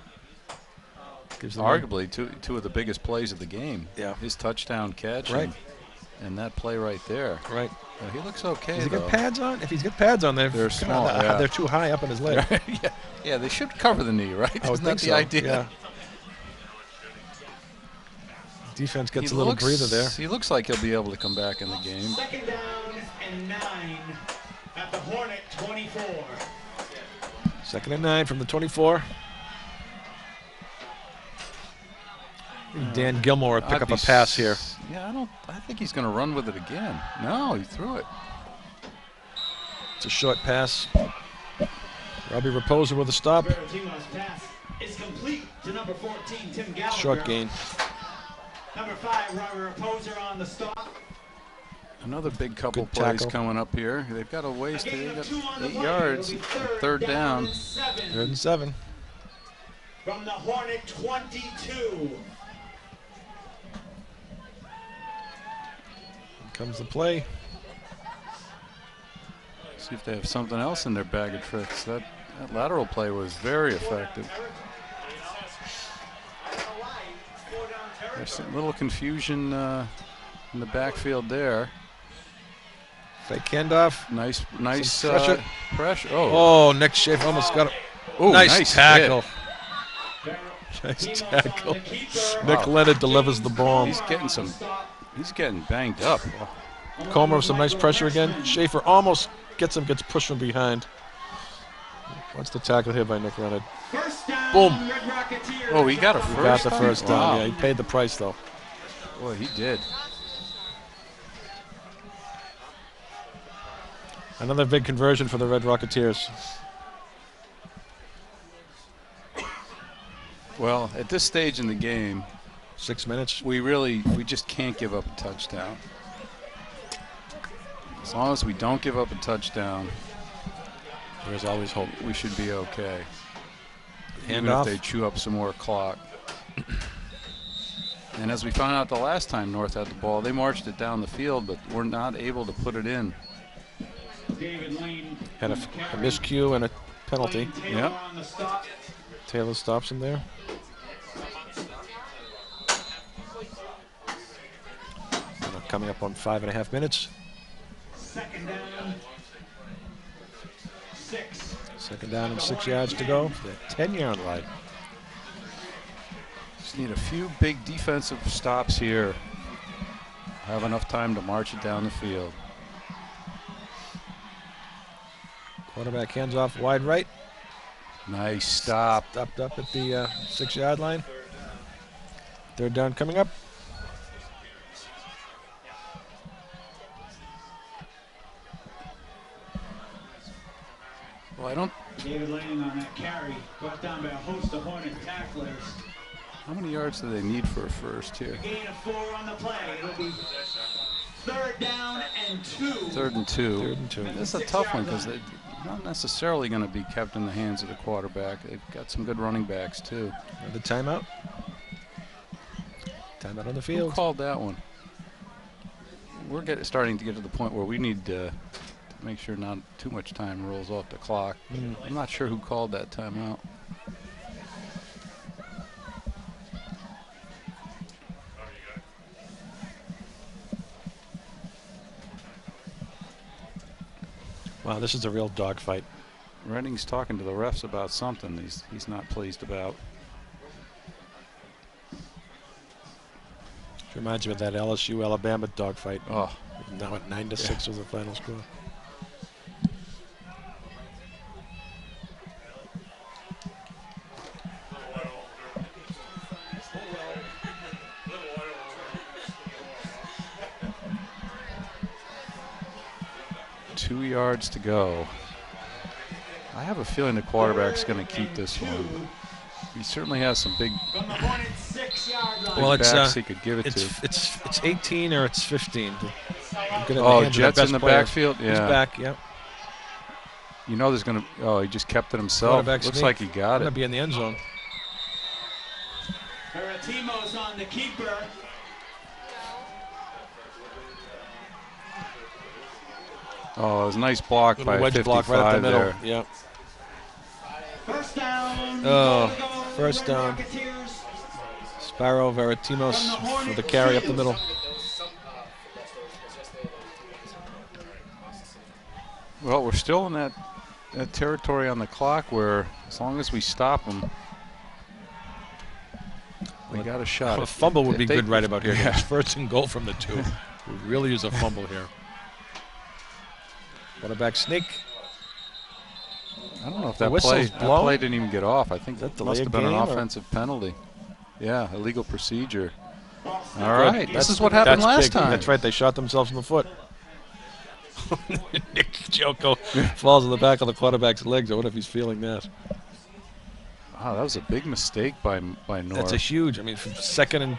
Gives them Arguably two of the biggest plays of the game. Yeah. His touchdown catch Right. and that play right there. right. He looks okay, Does he though. got pads on? If he's got pads on, They're kinda- small, yeah. They're too high up in his leg. yeah, they should cover the knee, right? I would Isn't think that so. the idea? Yeah. Defense gets He a little looks- breather there. He looks like he'll be able to come back in the game. 2nd down and 9 at the Hornet 24. 2nd and 9 from the 24. Dan Gilmore will pick I'd up be a pass here. Yeah, I think he's going to run with it again. No, he threw it. It's a short pass. Robbie Raposa with a stop. Bertino's pass is complete to number 14, Tim Gallagher. Short gain. Number 5, Robert Reposer on the stop. Another big couple Good plays tackle. coming up here. They've got a ways to. Gain They've of got 2 on the 8 play. yards. It'll be 3rd down. 7 3rd and 7. from the Hornet 22. Here comes the play. See if they have something else in their bag of tricks. That lateral play was very effective. There's a little confusion in the backfield there. Fake handoff. Nice Some pressure. pressure. Oh, Oh, Nick Schaefer almost got it. Ooh, Nice tackle. hit. Nice tackle. The keeper. Nick Leonard delivers the ball. He's getting banged up. Comer with some nice pressure again. Schaefer almost gets pushed from behind. What's the tackle here by Nick Leonard? First down, Boom. Red Rocketeers. Oh, he got a He first. got the first down. Wow. Yeah, he paid the price though. Boy, he did. Another big conversion for the Red Rocketeers. Well, at this stage in the game, 6 minutes. we just can't give up a touchdown. As long as we don't give up a touchdown, There's always hope. we should be okay. Hand Even off. if they chew up some more clock. And as we found out the last time North had the ball, they marched it down the field, but were not able to put it in. David Lane Had a miscue and a penalty. Taylor Yep. on the stop. Taylor stops him there. Coming up on 5.5 minutes. Second down. 6. Second down and 6 yards to go. The 10-yard line. Just need a few big defensive stops here. Have enough time to march it down the field. Quarterback hands off wide right. Nice stop. Stopped up at the 6-yard line. Third down coming up. Well, I don't. David Lane on that carry. Brought down by a host of Hornet tacklers. How many yards do they need for a first here? Gain of 4 on the play. It'll be third down and 2. Third and two. Third and two. This is a tough one because they're not necessarily going to be kept in the hands of the quarterback. They've got some good running backs too. The timeout. Timeout on the Who field. called that one? We're starting to get to the point where we need to make sure not too much time rolls off the clock. I'm not sure who called that timeout. Wow, this is a real dogfight. Redding's talking to the refs about something he's not pleased about. Reminds me of that LSU Alabama dogfight. Oh, Now at 9-6 was the final score. .2 yards to go. I have a feeling the quarterback's going to keep this one. He certainly has some big From the Hornets 6-yard line. Well, it's backs he could give it to. it's 18 or it's 15. Oh, Jets in the backfield? He's Yeah. back, yeah. You know there's going to. Oh, he just kept it himself. Quarterback Looks sneak. like he got Gonna it. be in the end zone. Baratimo's on the keeper. Oh, it was a nice block Little by wedge 55 block right up the middle. there. Yeah. First down. Oh, Goal to go, first Red down. Rocketeers. Sparrow Veratimos for the carry up the middle. Well, we're still in that territory on the clock where as long as we stop them, we got a shot. A fumble would If be they- good right about here. Yeah. It's first and goal from the 2. We really use a fumble here. Quarterback sneak. I don't know if The that whistle's play blown? didn't even get off. I think that that delay must a have been an game, or- offensive penalty. Yeah, illegal procedure. All Good. right, this is what happened That's last big. time. That's right. They shot themselves in the foot. Nick Joko falls on the back of the quarterback's legs. I wonder if he's feeling that. Wow, that was a big mistake by North. That's a huge. I mean, from second and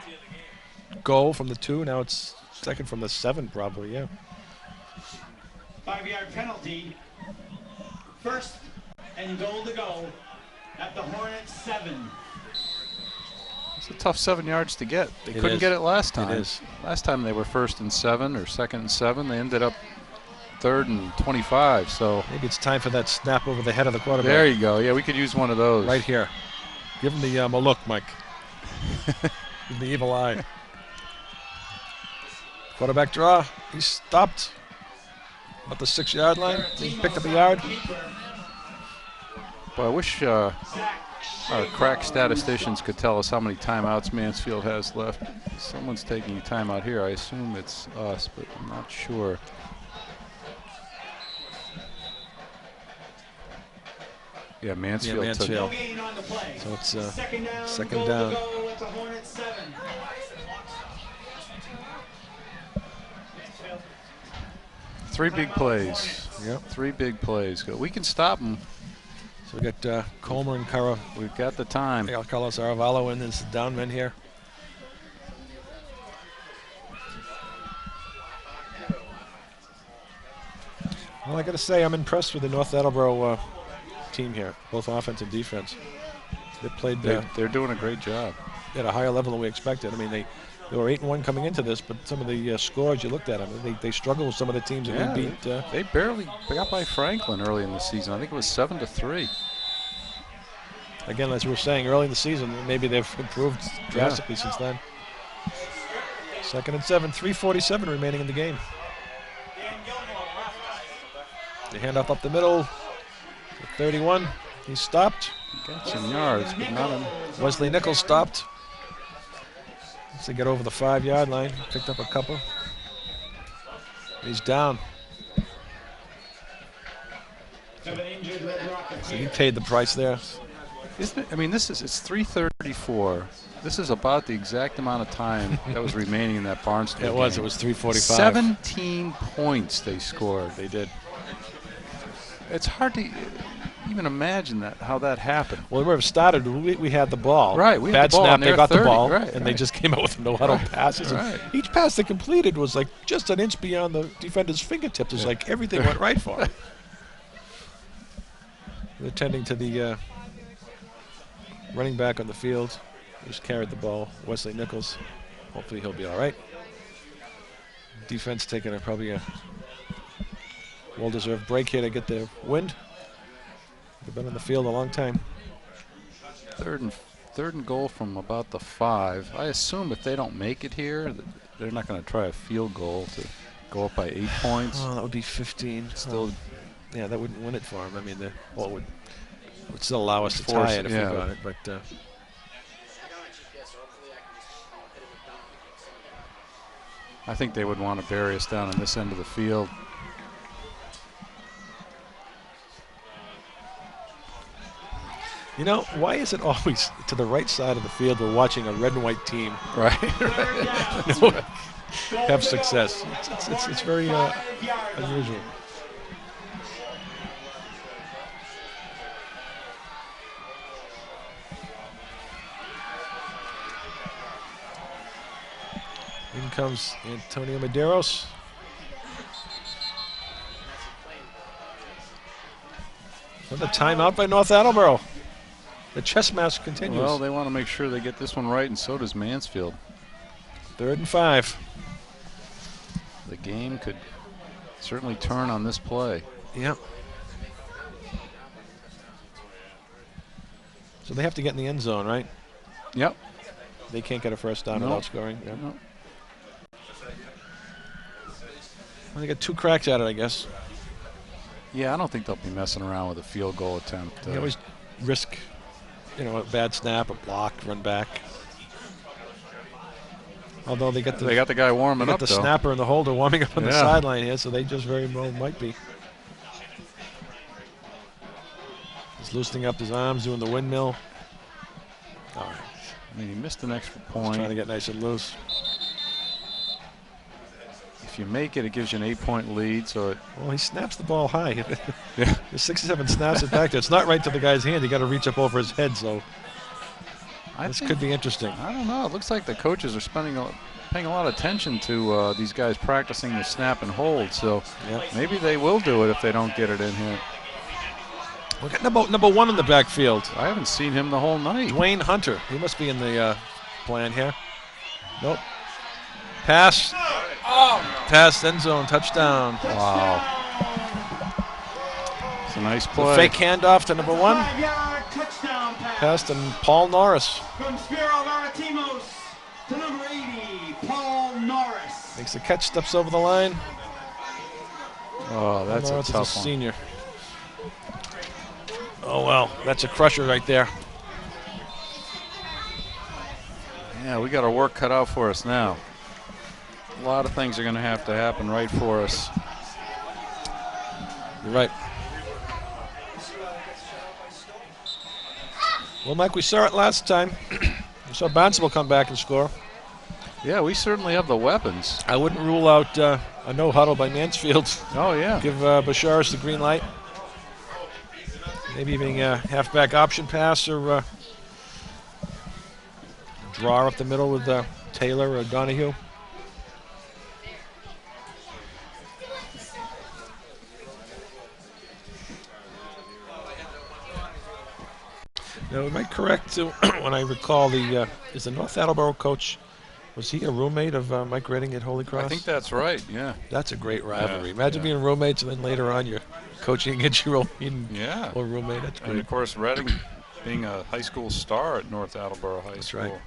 goal from the 2. Now it's second from the 7, probably. Yeah. 5-yard penalty. First and goal to go at the Hornets 7. It's a tough 7 yards to get. They It couldn't is. get it last time. It is. Last time they were first and 7 or second and 7. They ended up third and 25. So Maybe it's time for that snap over the head of the quarterback. there you go. Yeah, we could use one of those. Right here. Give him the look, Mike. Give him the evil eye. Quarterback draw. He stopped at the 6-yard line. He picked up a yard. Keeper. But I wish Zach Our crack statisticians could tell us how many timeouts Mansfield has left. Someone's taking a timeout here. I assume it's us, but I'm not sure. Yeah, Mansfield. Yeah, Mansfield. No gain on the play. So it's Second down. second goal down. To go at the Hornets 7. 3 big plays. Yep. 3 big plays. We can stop them. So we got Comer and Cara. We've got the time. Carlos Aravalo in as down men here. Well, I got to say, I'm impressed with the North Attleboro team here, both offense and defense. They played They're doing a great job. at a higher level than we expected. I mean, they were 8-1 coming into this, but some of the scores you looked at them, they struggled with some of the teams that we beat. They barely got by Franklin early in the season. I think it was 7-3. Again, as we were saying early in the season, maybe they've improved drastically since then. 2nd and 7, 3:47 remaining in the game. The handoff up the middle. To 31. He's stopped. Got some yards, but not enough. Wesley Nichols stopped. Once they get over the 5-yard line, picked up a couple. He's down. So he paid the price there. Isn't it? I mean, it's 3:34. This is about the exact amount of time that was remaining in that Barnstable game. It was 3:45. 17 points they scored. They did. It's hard to even imagine how that happened. Well, where it started, we had the ball. Right, we had Bad the ball, snap, and they they're got the 30, ball, right, and they just came out with no huddle passes. And Right. each pass they completed was like just an inch beyond the defender's fingertips. It's like everything went right for him. They're tending to the running back on the field. Just carried the ball, Wesley Nichols. Hopefully he'll be all right. Defense taking probably a well-deserved break here to get their wind. They've been on the field a long time. Third and goal from about the 5. I assume if they don't make it here, they're not going to try a field goal to go up by 8 points. Oh, that would be 15. Still, yeah, that wouldn't win it for them. I mean, it would still allow us to tie it if we got it, but. I think they would want to bury us down on this end of the field. You know, why is it always to the right side of the field we're watching a red and white team Right. have success? It's very unusual. In comes Antonio Medeiros. Another timeout by North Attleboro. The chess match continues. Well, they want to make sure they get this one right, and so does Mansfield. 3rd and 5. The game could certainly turn on this play. Yep. So they have to get in the end zone, right? Yep. They can't get a first down without scoring. Yep. Nope. Well, they got 2 cracks at it, I guess. Yeah, I don't think they'll be messing around with a field goal attempt. They always risk, a bad snap, a block, run back. Although they got the guy warming up, the though. snapper and the holder warming up on the sideline here, so they just very well might be. He's loosening up his arms, doing the windmill. All right. I mean, he missed an extra He's point. trying to get nice and loose. If you make it, it gives you an 8-point lead. So Well, he snaps the ball high. Yeah. The 67 snaps it back there. It's not right to the guy's hand. You got to reach up over his head. So this could be interesting. I don't know. It looks like the coaches are paying a lot of attention to these guys practicing the snap and hold. So maybe they will do it if they don't get it in here. Look at number 1 in the backfield. I haven't seen him the whole night. Dwayne Hunter. He must be in the plan here. Nope. Pass. Pass, end zone, touchdown. Wow. It's a nice play. The fake handoff to number 1. 5-yard touchdown pass. Pass to Paul Norris. From Spiro Varitimos to number 80, Paul Norris. Makes the catch, steps over the line. Oh, that's Norris a tough is a one. senior. Oh, well, that's a crusher right there. Yeah, we got our work cut out for us now. A lot of things are going to have to happen right for us. You're right. Well, Mike, we saw it last time. We saw Barnstable come back and score. Yeah, we certainly have the weapons. I wouldn't rule out a no huddle by Mansfield. Oh, yeah. Give Basharis the green light. Maybe even a halfback option pass or draw up the middle with Taylor or Donahue. Now, am I correct when I recall is the North Attleboro coach, was he a roommate of Mike Redding at Holy Cross? I think that's right, yeah. That's a great rivalry. Yeah, Imagine being roommates and then later on you're coaching against your old roommate. That's And great. of course, Redding being a high school star at North Attleboro High School. right.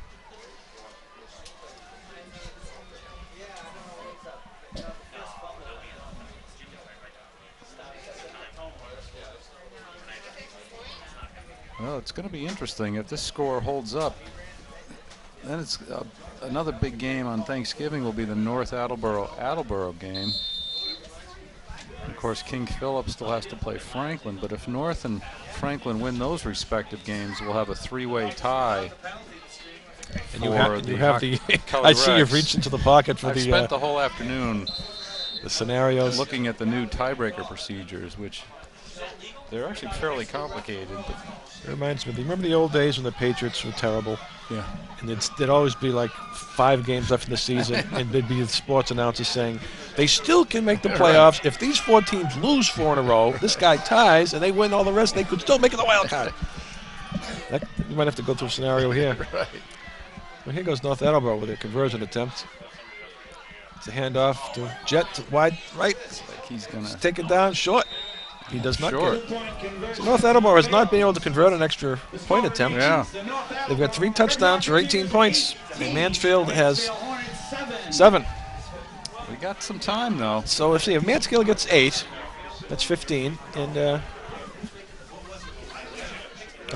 Well, it's going to be interesting. If this score holds up, then it's another big game on Thanksgiving will be the North Attleboro game. Of course, King Philip still has to play Franklin, but if North and Franklin win those respective games, we'll have a three-way tie. And you have the. Kelly I see you've Rex. reached into the pocket for I've the spent the whole afternoon scenarios. looking at the new tiebreaker procedures, which they're actually fairly complicated. But It reminds me. Remember the old days when the Patriots were terrible? yeah, And there'd always be like 5 games left in the season, and there'd be the sports announcers saying they still can make the playoffs if these 4 teams lose 4 in a row. This guy ties, and they win all the rest. They could still make it the wild card. You might have to go through a scenario here. right. Well, here goes North Attleboro with a conversion attempt. It's a handoff to Jet to wide right. Like he's gonna Take it down short. He does not Short. get it. So North Attleboro has not been able to convert an extra point attempt. Yeah. They've got 3 touchdowns for 18 points. And Mansfield has 7. We got some time though. So if Mansfield gets 8, that's 15, and a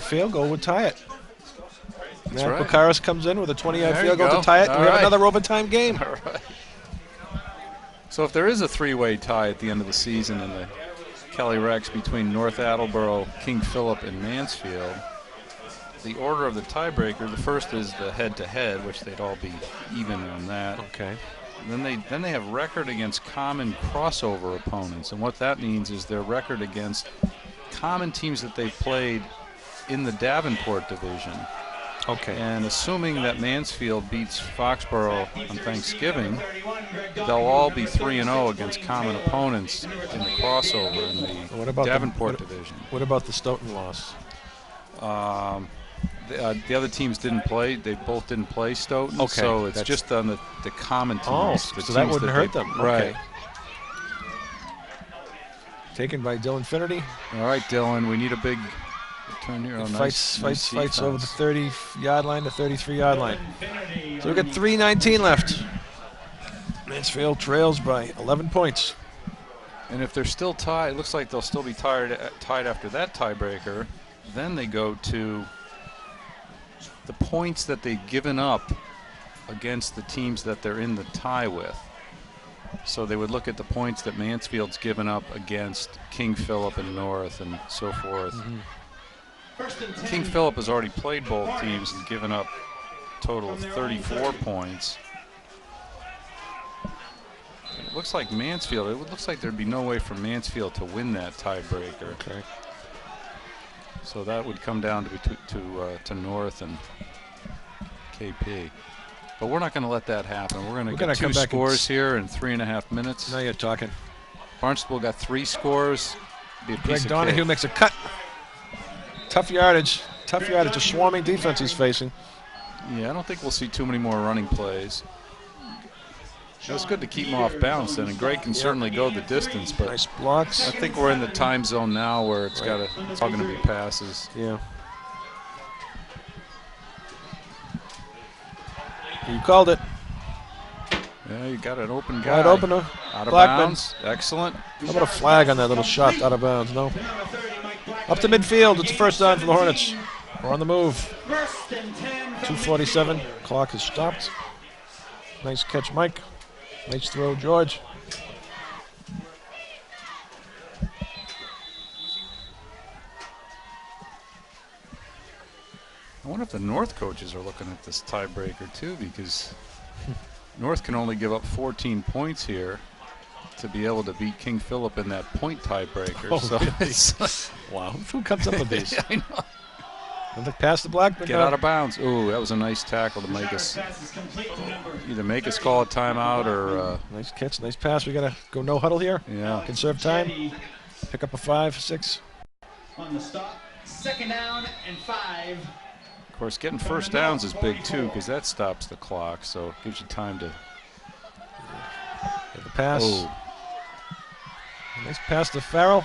field goal would tie it. Matt right. Bukaris comes in with a 20-yard There field you goal go. to tie it. All We have right. another overtime game. All right. So if there is a three-way tie at the end of the season in the Kelly Rex between North Attleboro, King Philip, and Mansfield, the order of the tiebreaker, the first is the head-to-head, which they'd all be even on that. Okay. Then they have record against common crossover opponents, and what that means is their record against common teams that they've played in the Davenport division. Okay. And assuming that Mansfield beats Foxborough on Thanksgiving, they'll all be 3-0 against common opponents in the crossover in the What about Davenport division. What about the Stoughton loss? The other teams didn't play. They both didn't play Stoughton. Okay, So it's that's- just on the common teams. Oh, the so that teams wouldn't they- hurt them. Right. Okay. Taken by Dylan Finnerty. All right, Dylan, we need a big turn here. Oh, nice Fights over the defense. 30-yard line, the 33-yard line. So we've got 3:19 left. Mansfield trails by 11 points. And if they're still tied, it looks like they'll still be tied after that tiebreaker. Then they go to the points that they've given up against the teams that they're in the tie with. So they would look at the points that Mansfield's given up against King Philip and North and so forth. King Philip has already played both teams and given up a total of 34 points. It looks like Mansfield, it looks like there'd be no way for Mansfield to win that tiebreaker. Okay. So that would come down to North and KP. But we're not going to let that happen. We're going to get 2 come back scores here in 3.5 minutes. Now you're talking. Barnstable got 3 scores. Be a piece Greg of Donahue cake. makes a cut. Tough yardage. A swarming defense he's facing. Yeah, I don't think we'll see too many more running plays. It was good to keep him off balance then, and Greg can certainly go the distance, but Nice blocks. I think we're in the time zone now where it's all going to be passes. Yeah. You called it. Yeah, you got an open guy. Wide opener. Out of Blackman. bounds. Excellent. How about a flag on that little shot out of bounds? No. Up to midfield. It's a first down for the Hornets. We're on the move. First and 10. 2:47. Clock has stopped. Nice catch, Mike. Nice throw, George. I wonder if the North coaches are looking at this tiebreaker too, because North can only give up 14 points here to be able to beat King Philip in that point tiebreaker. Oh, so really? it's Wow. Who comes up with these? I know. Look past the block, but Get out of bounds. Ooh, that was a nice tackle to make us either make us call a timeout or nice catch, nice pass. We gotta go no huddle here. yeah. Conserve time. Pick up a 5, 6. On the stop. Second down and 5. Of course, getting first downs is big too, because that stops the clock, so it gives you time to. Get the pass. Oh, Nice pass to Farrell.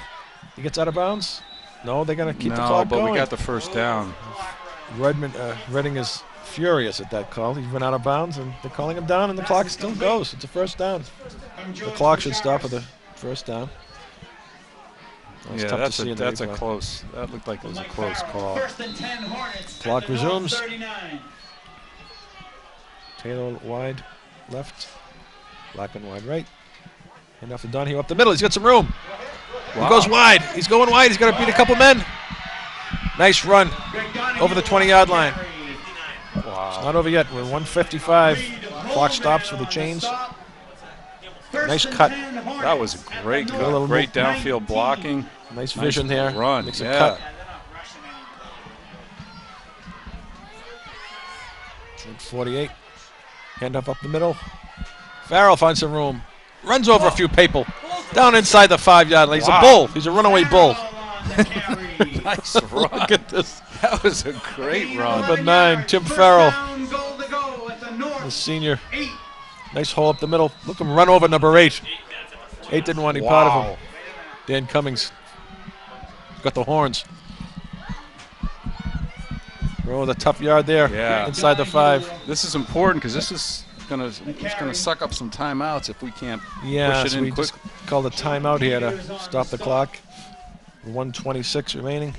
He gets out of bounds. No, they're gonna keep the no, clock but going. we got the first down. Redding is furious at that call. He went out of bounds, and they're calling him down, and the clock still goes. It's a first down. The clock should stop at the first down. It's Yeah, tough that's to see a in the that's a replay. close. That looked like it was a close call. First and 10 Hornets. Clock at the North resumes. 39. Taylor wide left. Blackman wide right. Hand off to Donahue up the middle. He's got some room. Wow. He goes wide. He's going wide. He's got to beat a couple men. Nice run over the 20-yard line. Wow. Not over yet. We're 1:55. Clock stops for the chains. Nice cut. That was a great A little great downfield blocking. Nice vision Nice there. run. Makes a Yeah. cut. 48. Hand up the middle. Farrell finds some room. Runs over a few people. Down inside the 5-yard line. He's a bull. He's a runaway bull. Nice run. Look at this. That was a great run. Number 9, Tim Farrell, Goal to go at the the North senior. 8. Nice hole up the middle. Look him run over number 8. 8 didn't want any part of him. Wow. Dan Cummings got the horns. Throw the tough yard there. Yeah. Inside the 5. This is important because this is gonna suck up some timeouts if we can't Yeah, push it so in we quick. just called a timeout here to stop the clock. 1:26 remaining.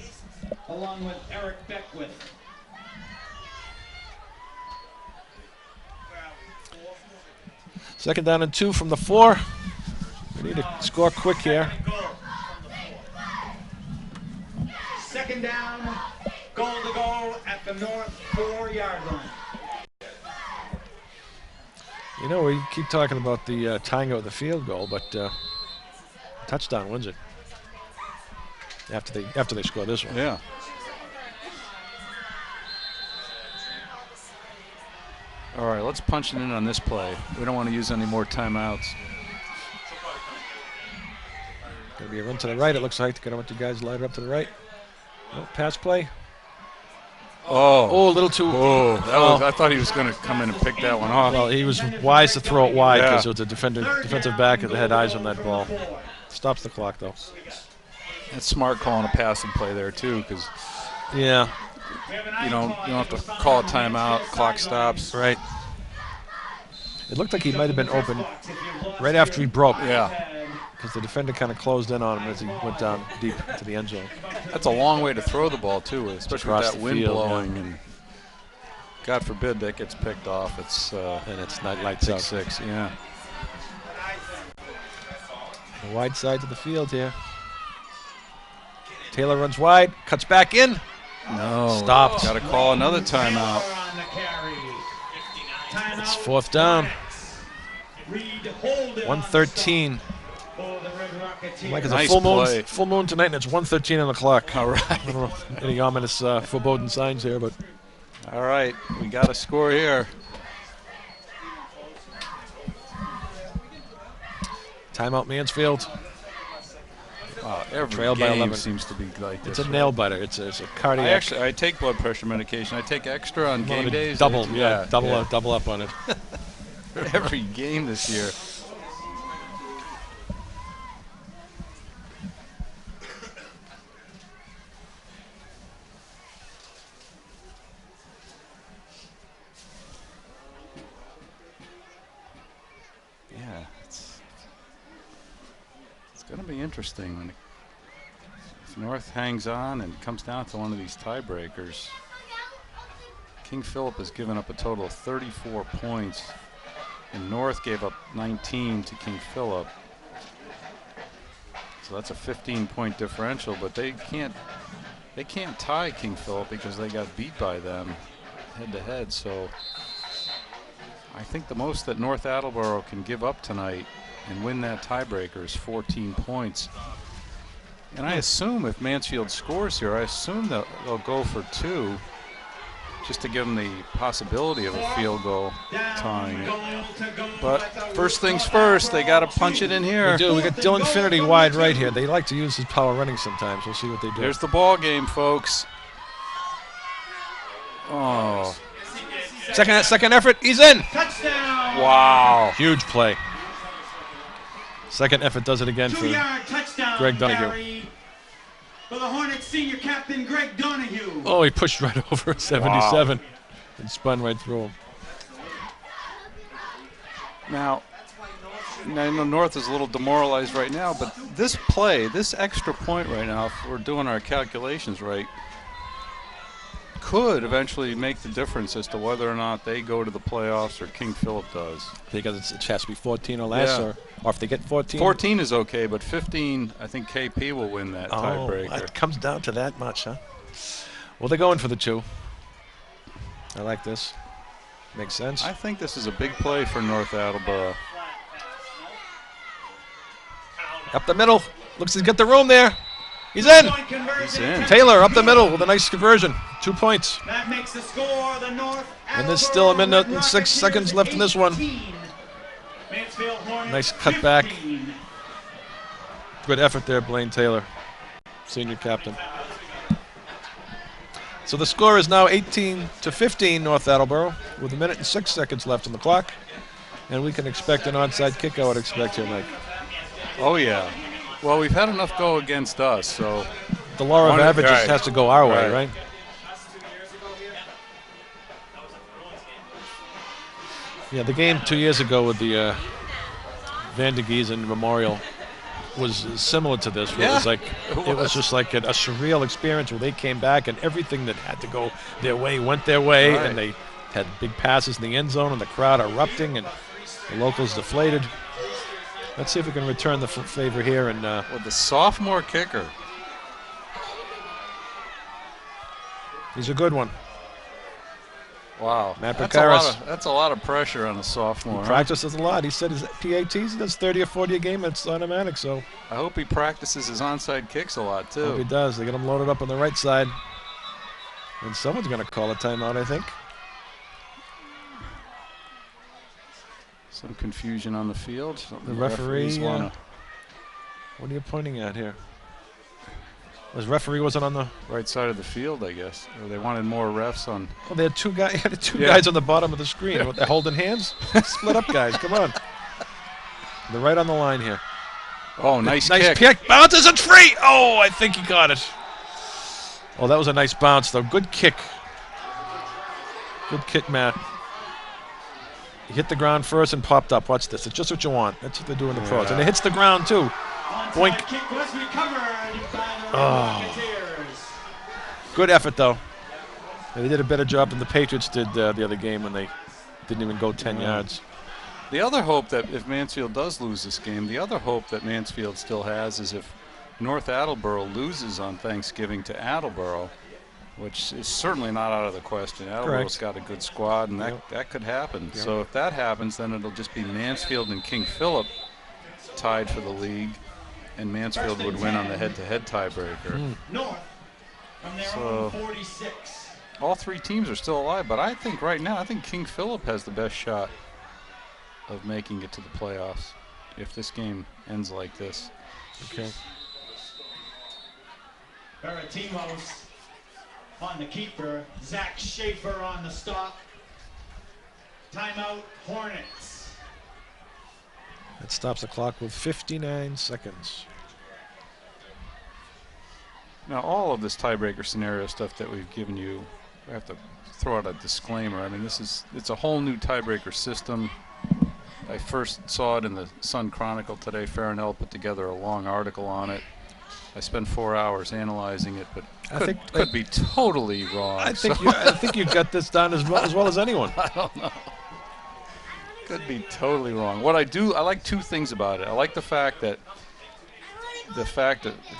Along with Eric Beckwith. Second down and 2 from the 4. We need to score quick here. Second down, goal to go at the North 4-yard line. You know, we keep talking about the tying out the field goal, but touchdown wins it. After they score this one. Yeah. All right, let's punch it in on this play. We don't want to use any more timeouts. Gonna be a run to the right. It looks like. Gonna want you guys light it up to the right. Oh, pass play. Oh, A little too. oh, that was, I thought he was going to come in and pick that one off. Well, he was wise to throw it wide Yeah. because it was a defensive back that had eyes on that ball. Stops the clock though. It's smart calling a passing play there too, because Yeah. you don't have to call a timeout. Clock stops. Right. It looked like he might have been open right after he broke. Yeah, Because the defender kind of closed in on him as he went down deep to the end zone. that's a long way to throw the ball too, especially with Across that the wind field, blowing. And God forbid that gets picked off. It's And it's not lights out. 6-6. Yeah. The wide side to the field here. Taylor runs wide, cuts back in. No. Stopped. Got to call another timeout. On the carry. Timeout. It's 4th down. Reed Holden 1:13. for the Red Rocketeers. Mike, it's Nice a play. full moon tonight, and it's 1:13 on the clock. All right. I don't know any ominous foreboding signs here, but All right. We got a score here. timeout Mansfield. Wow, every Trailed by game 11. seems to be like this. It's a nail biter. It's a cardiac. I take blood pressure medication. I take extra on game days. Double, Yeah, double up on it. every game this year. Yeah, it's going to be interesting when if North hangs on and comes down to one of these tiebreakers. King Philip has given up a total of 34 points, and North gave up 19 to King Philip. So that's a 15-point differential, but they can't tie King Philip because they got beat by them head-to-head. So I think the most that North Attleboro can give up tonight and win that tiebreaker is 14 points. And I assume if Mansfield scores here, I assume that they'll go for 2 just to give them the possibility of a field goal tying it. But first things first, they got to punch it in here. We do. We got Dylan Finnerty wide right here. They like to use his power running sometimes. We'll see what they do. Here's the ball game, folks. Oh. Second effort. He's in. Touchdown! Wow. Huge play. Second effort does it again for 2-yard touchdown Greg Donahue. carry for the Hornets senior captain Greg Donahue. Oh, he pushed right over 77 and spun right through him. Now, I know North is a little demoralized right now, but this play, this extra point right now, if we're doing our calculations right, could eventually make the difference as to whether or not they go to the playoffs or King Philip does. Because it has to be 14 or less, Yeah. or if they get 14. 14 is okay, but 15, I think KP will win that tiebreaker. It comes down to that much, huh? Well, they're going for the 2. I like this. Makes sense. I think this is a big play for North Attleboro. Up the middle. Looks he's got the room there. He's in. He's in. Taylor up the middle with a nice conversion. 2 points. That makes the score the North. And there's still a minute and 6 seconds left in this one. Mansfield Hornets Nice cut back. 15. Good effort there, Blaine Taylor, senior captain. So the score is now 18-15 North Attleboro with a minute and 6 seconds left on the clock. And we can expect an onside kick, I would expect here, Mike. Oh, yeah. Well, we've had enough go against us, so. The law of averages right. has to go our way, right? Yeah, the game 2 years ago with the Van de Giezen Memorial was similar to this. Where Yeah, it was just like a surreal experience where they came back and everything that had to go their way went their way, Right. and they had big passes in the end zone and the crowd erupting and the locals deflated. Let's see if we can return the favor here. And Well, the sophomore kicker. he's a good one. Wow. Matt That's a lot of pressure on a sophomore. huh? Practices a lot. He said his PATs, he does 30 or 40 a game. It's automatic, so I hope he practices his onside kicks a lot, hope he too. does. They get him loaded up on the right side. And someone's going to call a timeout, I think. Some confusion on the field. The referee, wanna- what are you pointing at here? His referee wasn't on the. right side of the field, I guess. Or they wanted more refs on. Oh, they had two guys. Yeah. Guys on the bottom of the screen. What, they're holding hands. Split up, guys. Come on. They're right on the line here. Oh, nice Nice kick. kick. Bounces it free. Oh, I think he got it. Oh, that was a nice bounce, though. Good kick. Good kick, Matt. He hit the ground first and popped up. Watch this. It's just what you want. That's what they do in the pros. And it hits the ground, too. Onside Boink. kick was recovered by the Oh. Rocketeers. Good effort, though. And they did a better job than the Patriots did the other game when they didn't even go 10 yards. The other hope that if Mansfield does lose this game, the other hope that Mansfield still has is if North Attleboro loses on Thanksgiving to Attleboro, which is certainly not out of the question. Attleboro's got a good squad, and that could happen. Yep. So if that happens, then it'll just be Mansfield and King Philip tied for the league, and Mansfield would win on the head-to-head tiebreaker. North from their So- own 46. All three teams are still alive, but I think right now, I think King Philip has the best shot of making it to the playoffs if this game ends like this. Okay. Baratimos on the keeper. Zach Schaefer on the stop. Timeout, Hornets. That stops the clock with 59 seconds. Now, all of this tiebreaker scenario stuff that we've given you, I have to throw out a disclaimer. I mean, it's a whole new tiebreaker system. I first saw it in the Sun Chronicle today. Farnell put together a long article on it. I spent 4 hours analyzing it, but I think could be totally wrong. I think so- I think you got this done as well as anyone. I don't know. Could be totally wrong. What I like two things about it. I like the fact that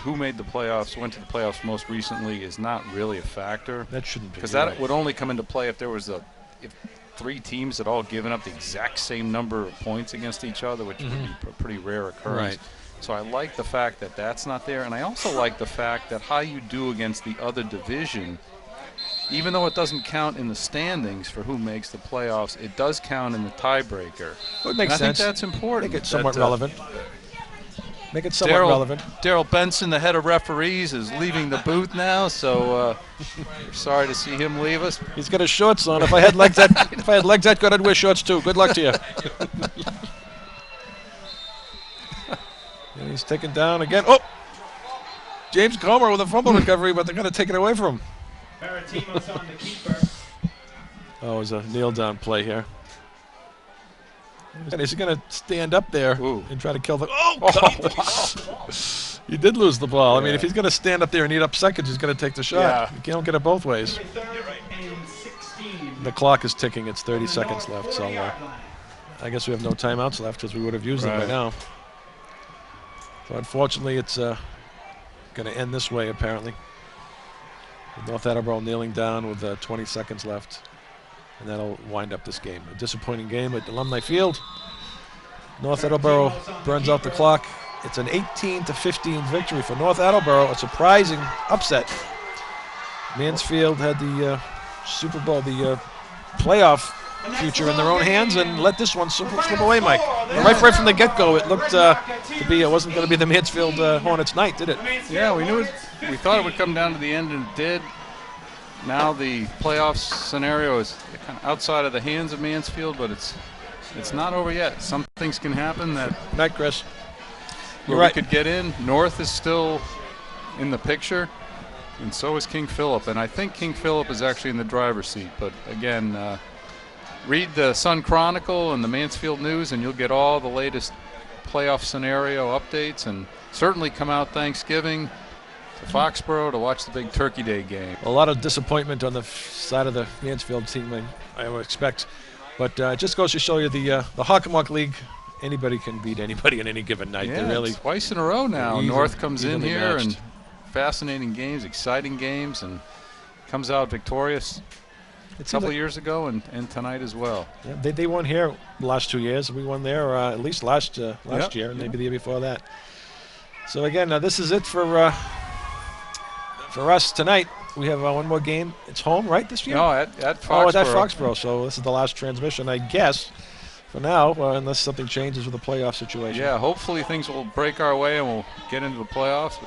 who made the playoffs, went to the playoffs most recently, is not really a factor. That shouldn't be. Because You're that right. would only come into play if there was if 3 teams had all given up the exact same number of points against each other, which would be a pretty rare occurrence. Right. So I like the fact that that's not there, and I also like the fact that how you do against the other division, even though it doesn't count in the standings for who makes the playoffs, it does count in the tiebreaker. Well, it makes and I sense. think that's important. Make it somewhat that, relevant. Make it somewhat relevant. Daryl Benson, the head of referees, is leaving the booth now, so we're sorry to see him leave us. He's got his shorts on. If I had legs that good, I'd wear shorts too. Good luck to you. And he's taken down again. Oh! James Comer with a fumble recovery, but they're going to take it away from him. Maritimo's on the keeper. Oh, it was a kneel-down play here. And he's going to stand up there and try to kill the... Oh, He did lose the ball. I mean, if he's going to stand up there and eat up seconds, he's going to take the shot. Yeah. You can't get it both ways. Third and 16. The clock is ticking. It's 30 seconds left, so I guess we have no timeouts left because we would have used them by now. So unfortunately, it's going to end this way, apparently. With North Attleboro kneeling down with 20 seconds left. And that'll wind up this game. A disappointing game at Alumni Field. North Attleboro burns out the clock. It's an 18-15 victory for North Attleboro. A surprising upset. Mansfield had the Super Bowl, the playoff future in their own hands, and let this one slip away, Mike. Right from the get-go, it looked to be. It wasn't going to be the Mansfield Hornets' night, did it? Yeah, we knew it. We thought it would come down to the end, and it did. Now the playoff scenario is kind of outside of the hands of Mansfield, but it's not over yet. Some things can happen that Night, Chris. where we could get in. North is still in the picture, and so is King Philip. And I think King Philip is actually in the driver's seat. But again, read the Sun Chronicle and the Mansfield News, and you'll get all the latest playoff scenario updates. And certainly come out Thanksgiving to Foxborough to watch the big Turkey Day game. A lot of disappointment on the side of the Mansfield team, I would expect. But it just goes to show you the Hockomock League, anybody can beat anybody on any given night. Yeah, They're really twice in a row now. North comes in evenly here matched. and fascinating games, exciting games, and comes out victorious a couple of years ago and tonight as well. Yeah, they won here the last 2 years. We won there at least last year, and maybe the year before that. So again, this is it for us tonight. We have one more game. It's home, right, this year? No, at Foxborough. Oh, it's at Foxborough. So this is the last transmission, I guess, for now, unless something changes with the playoff situation. Yeah, hopefully things will break our way and we'll get into the playoffs.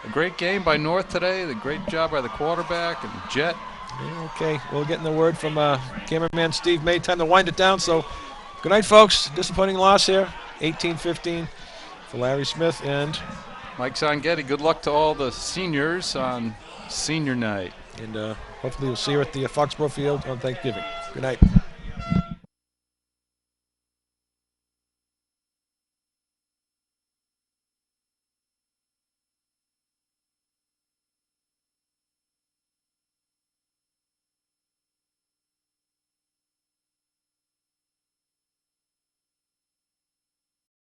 A great game by North today. The great job by the quarterback and Jet. Yeah, okay, we're getting the word from cameraman Steve May. Time to wind it down. So good night, folks. Disappointing loss here, 18-15 for Larry Smith and Mike Zangetti. Good luck to all the seniors on senior night. hopefully we'll see you at the Foxborough Field on Thanksgiving. Good night.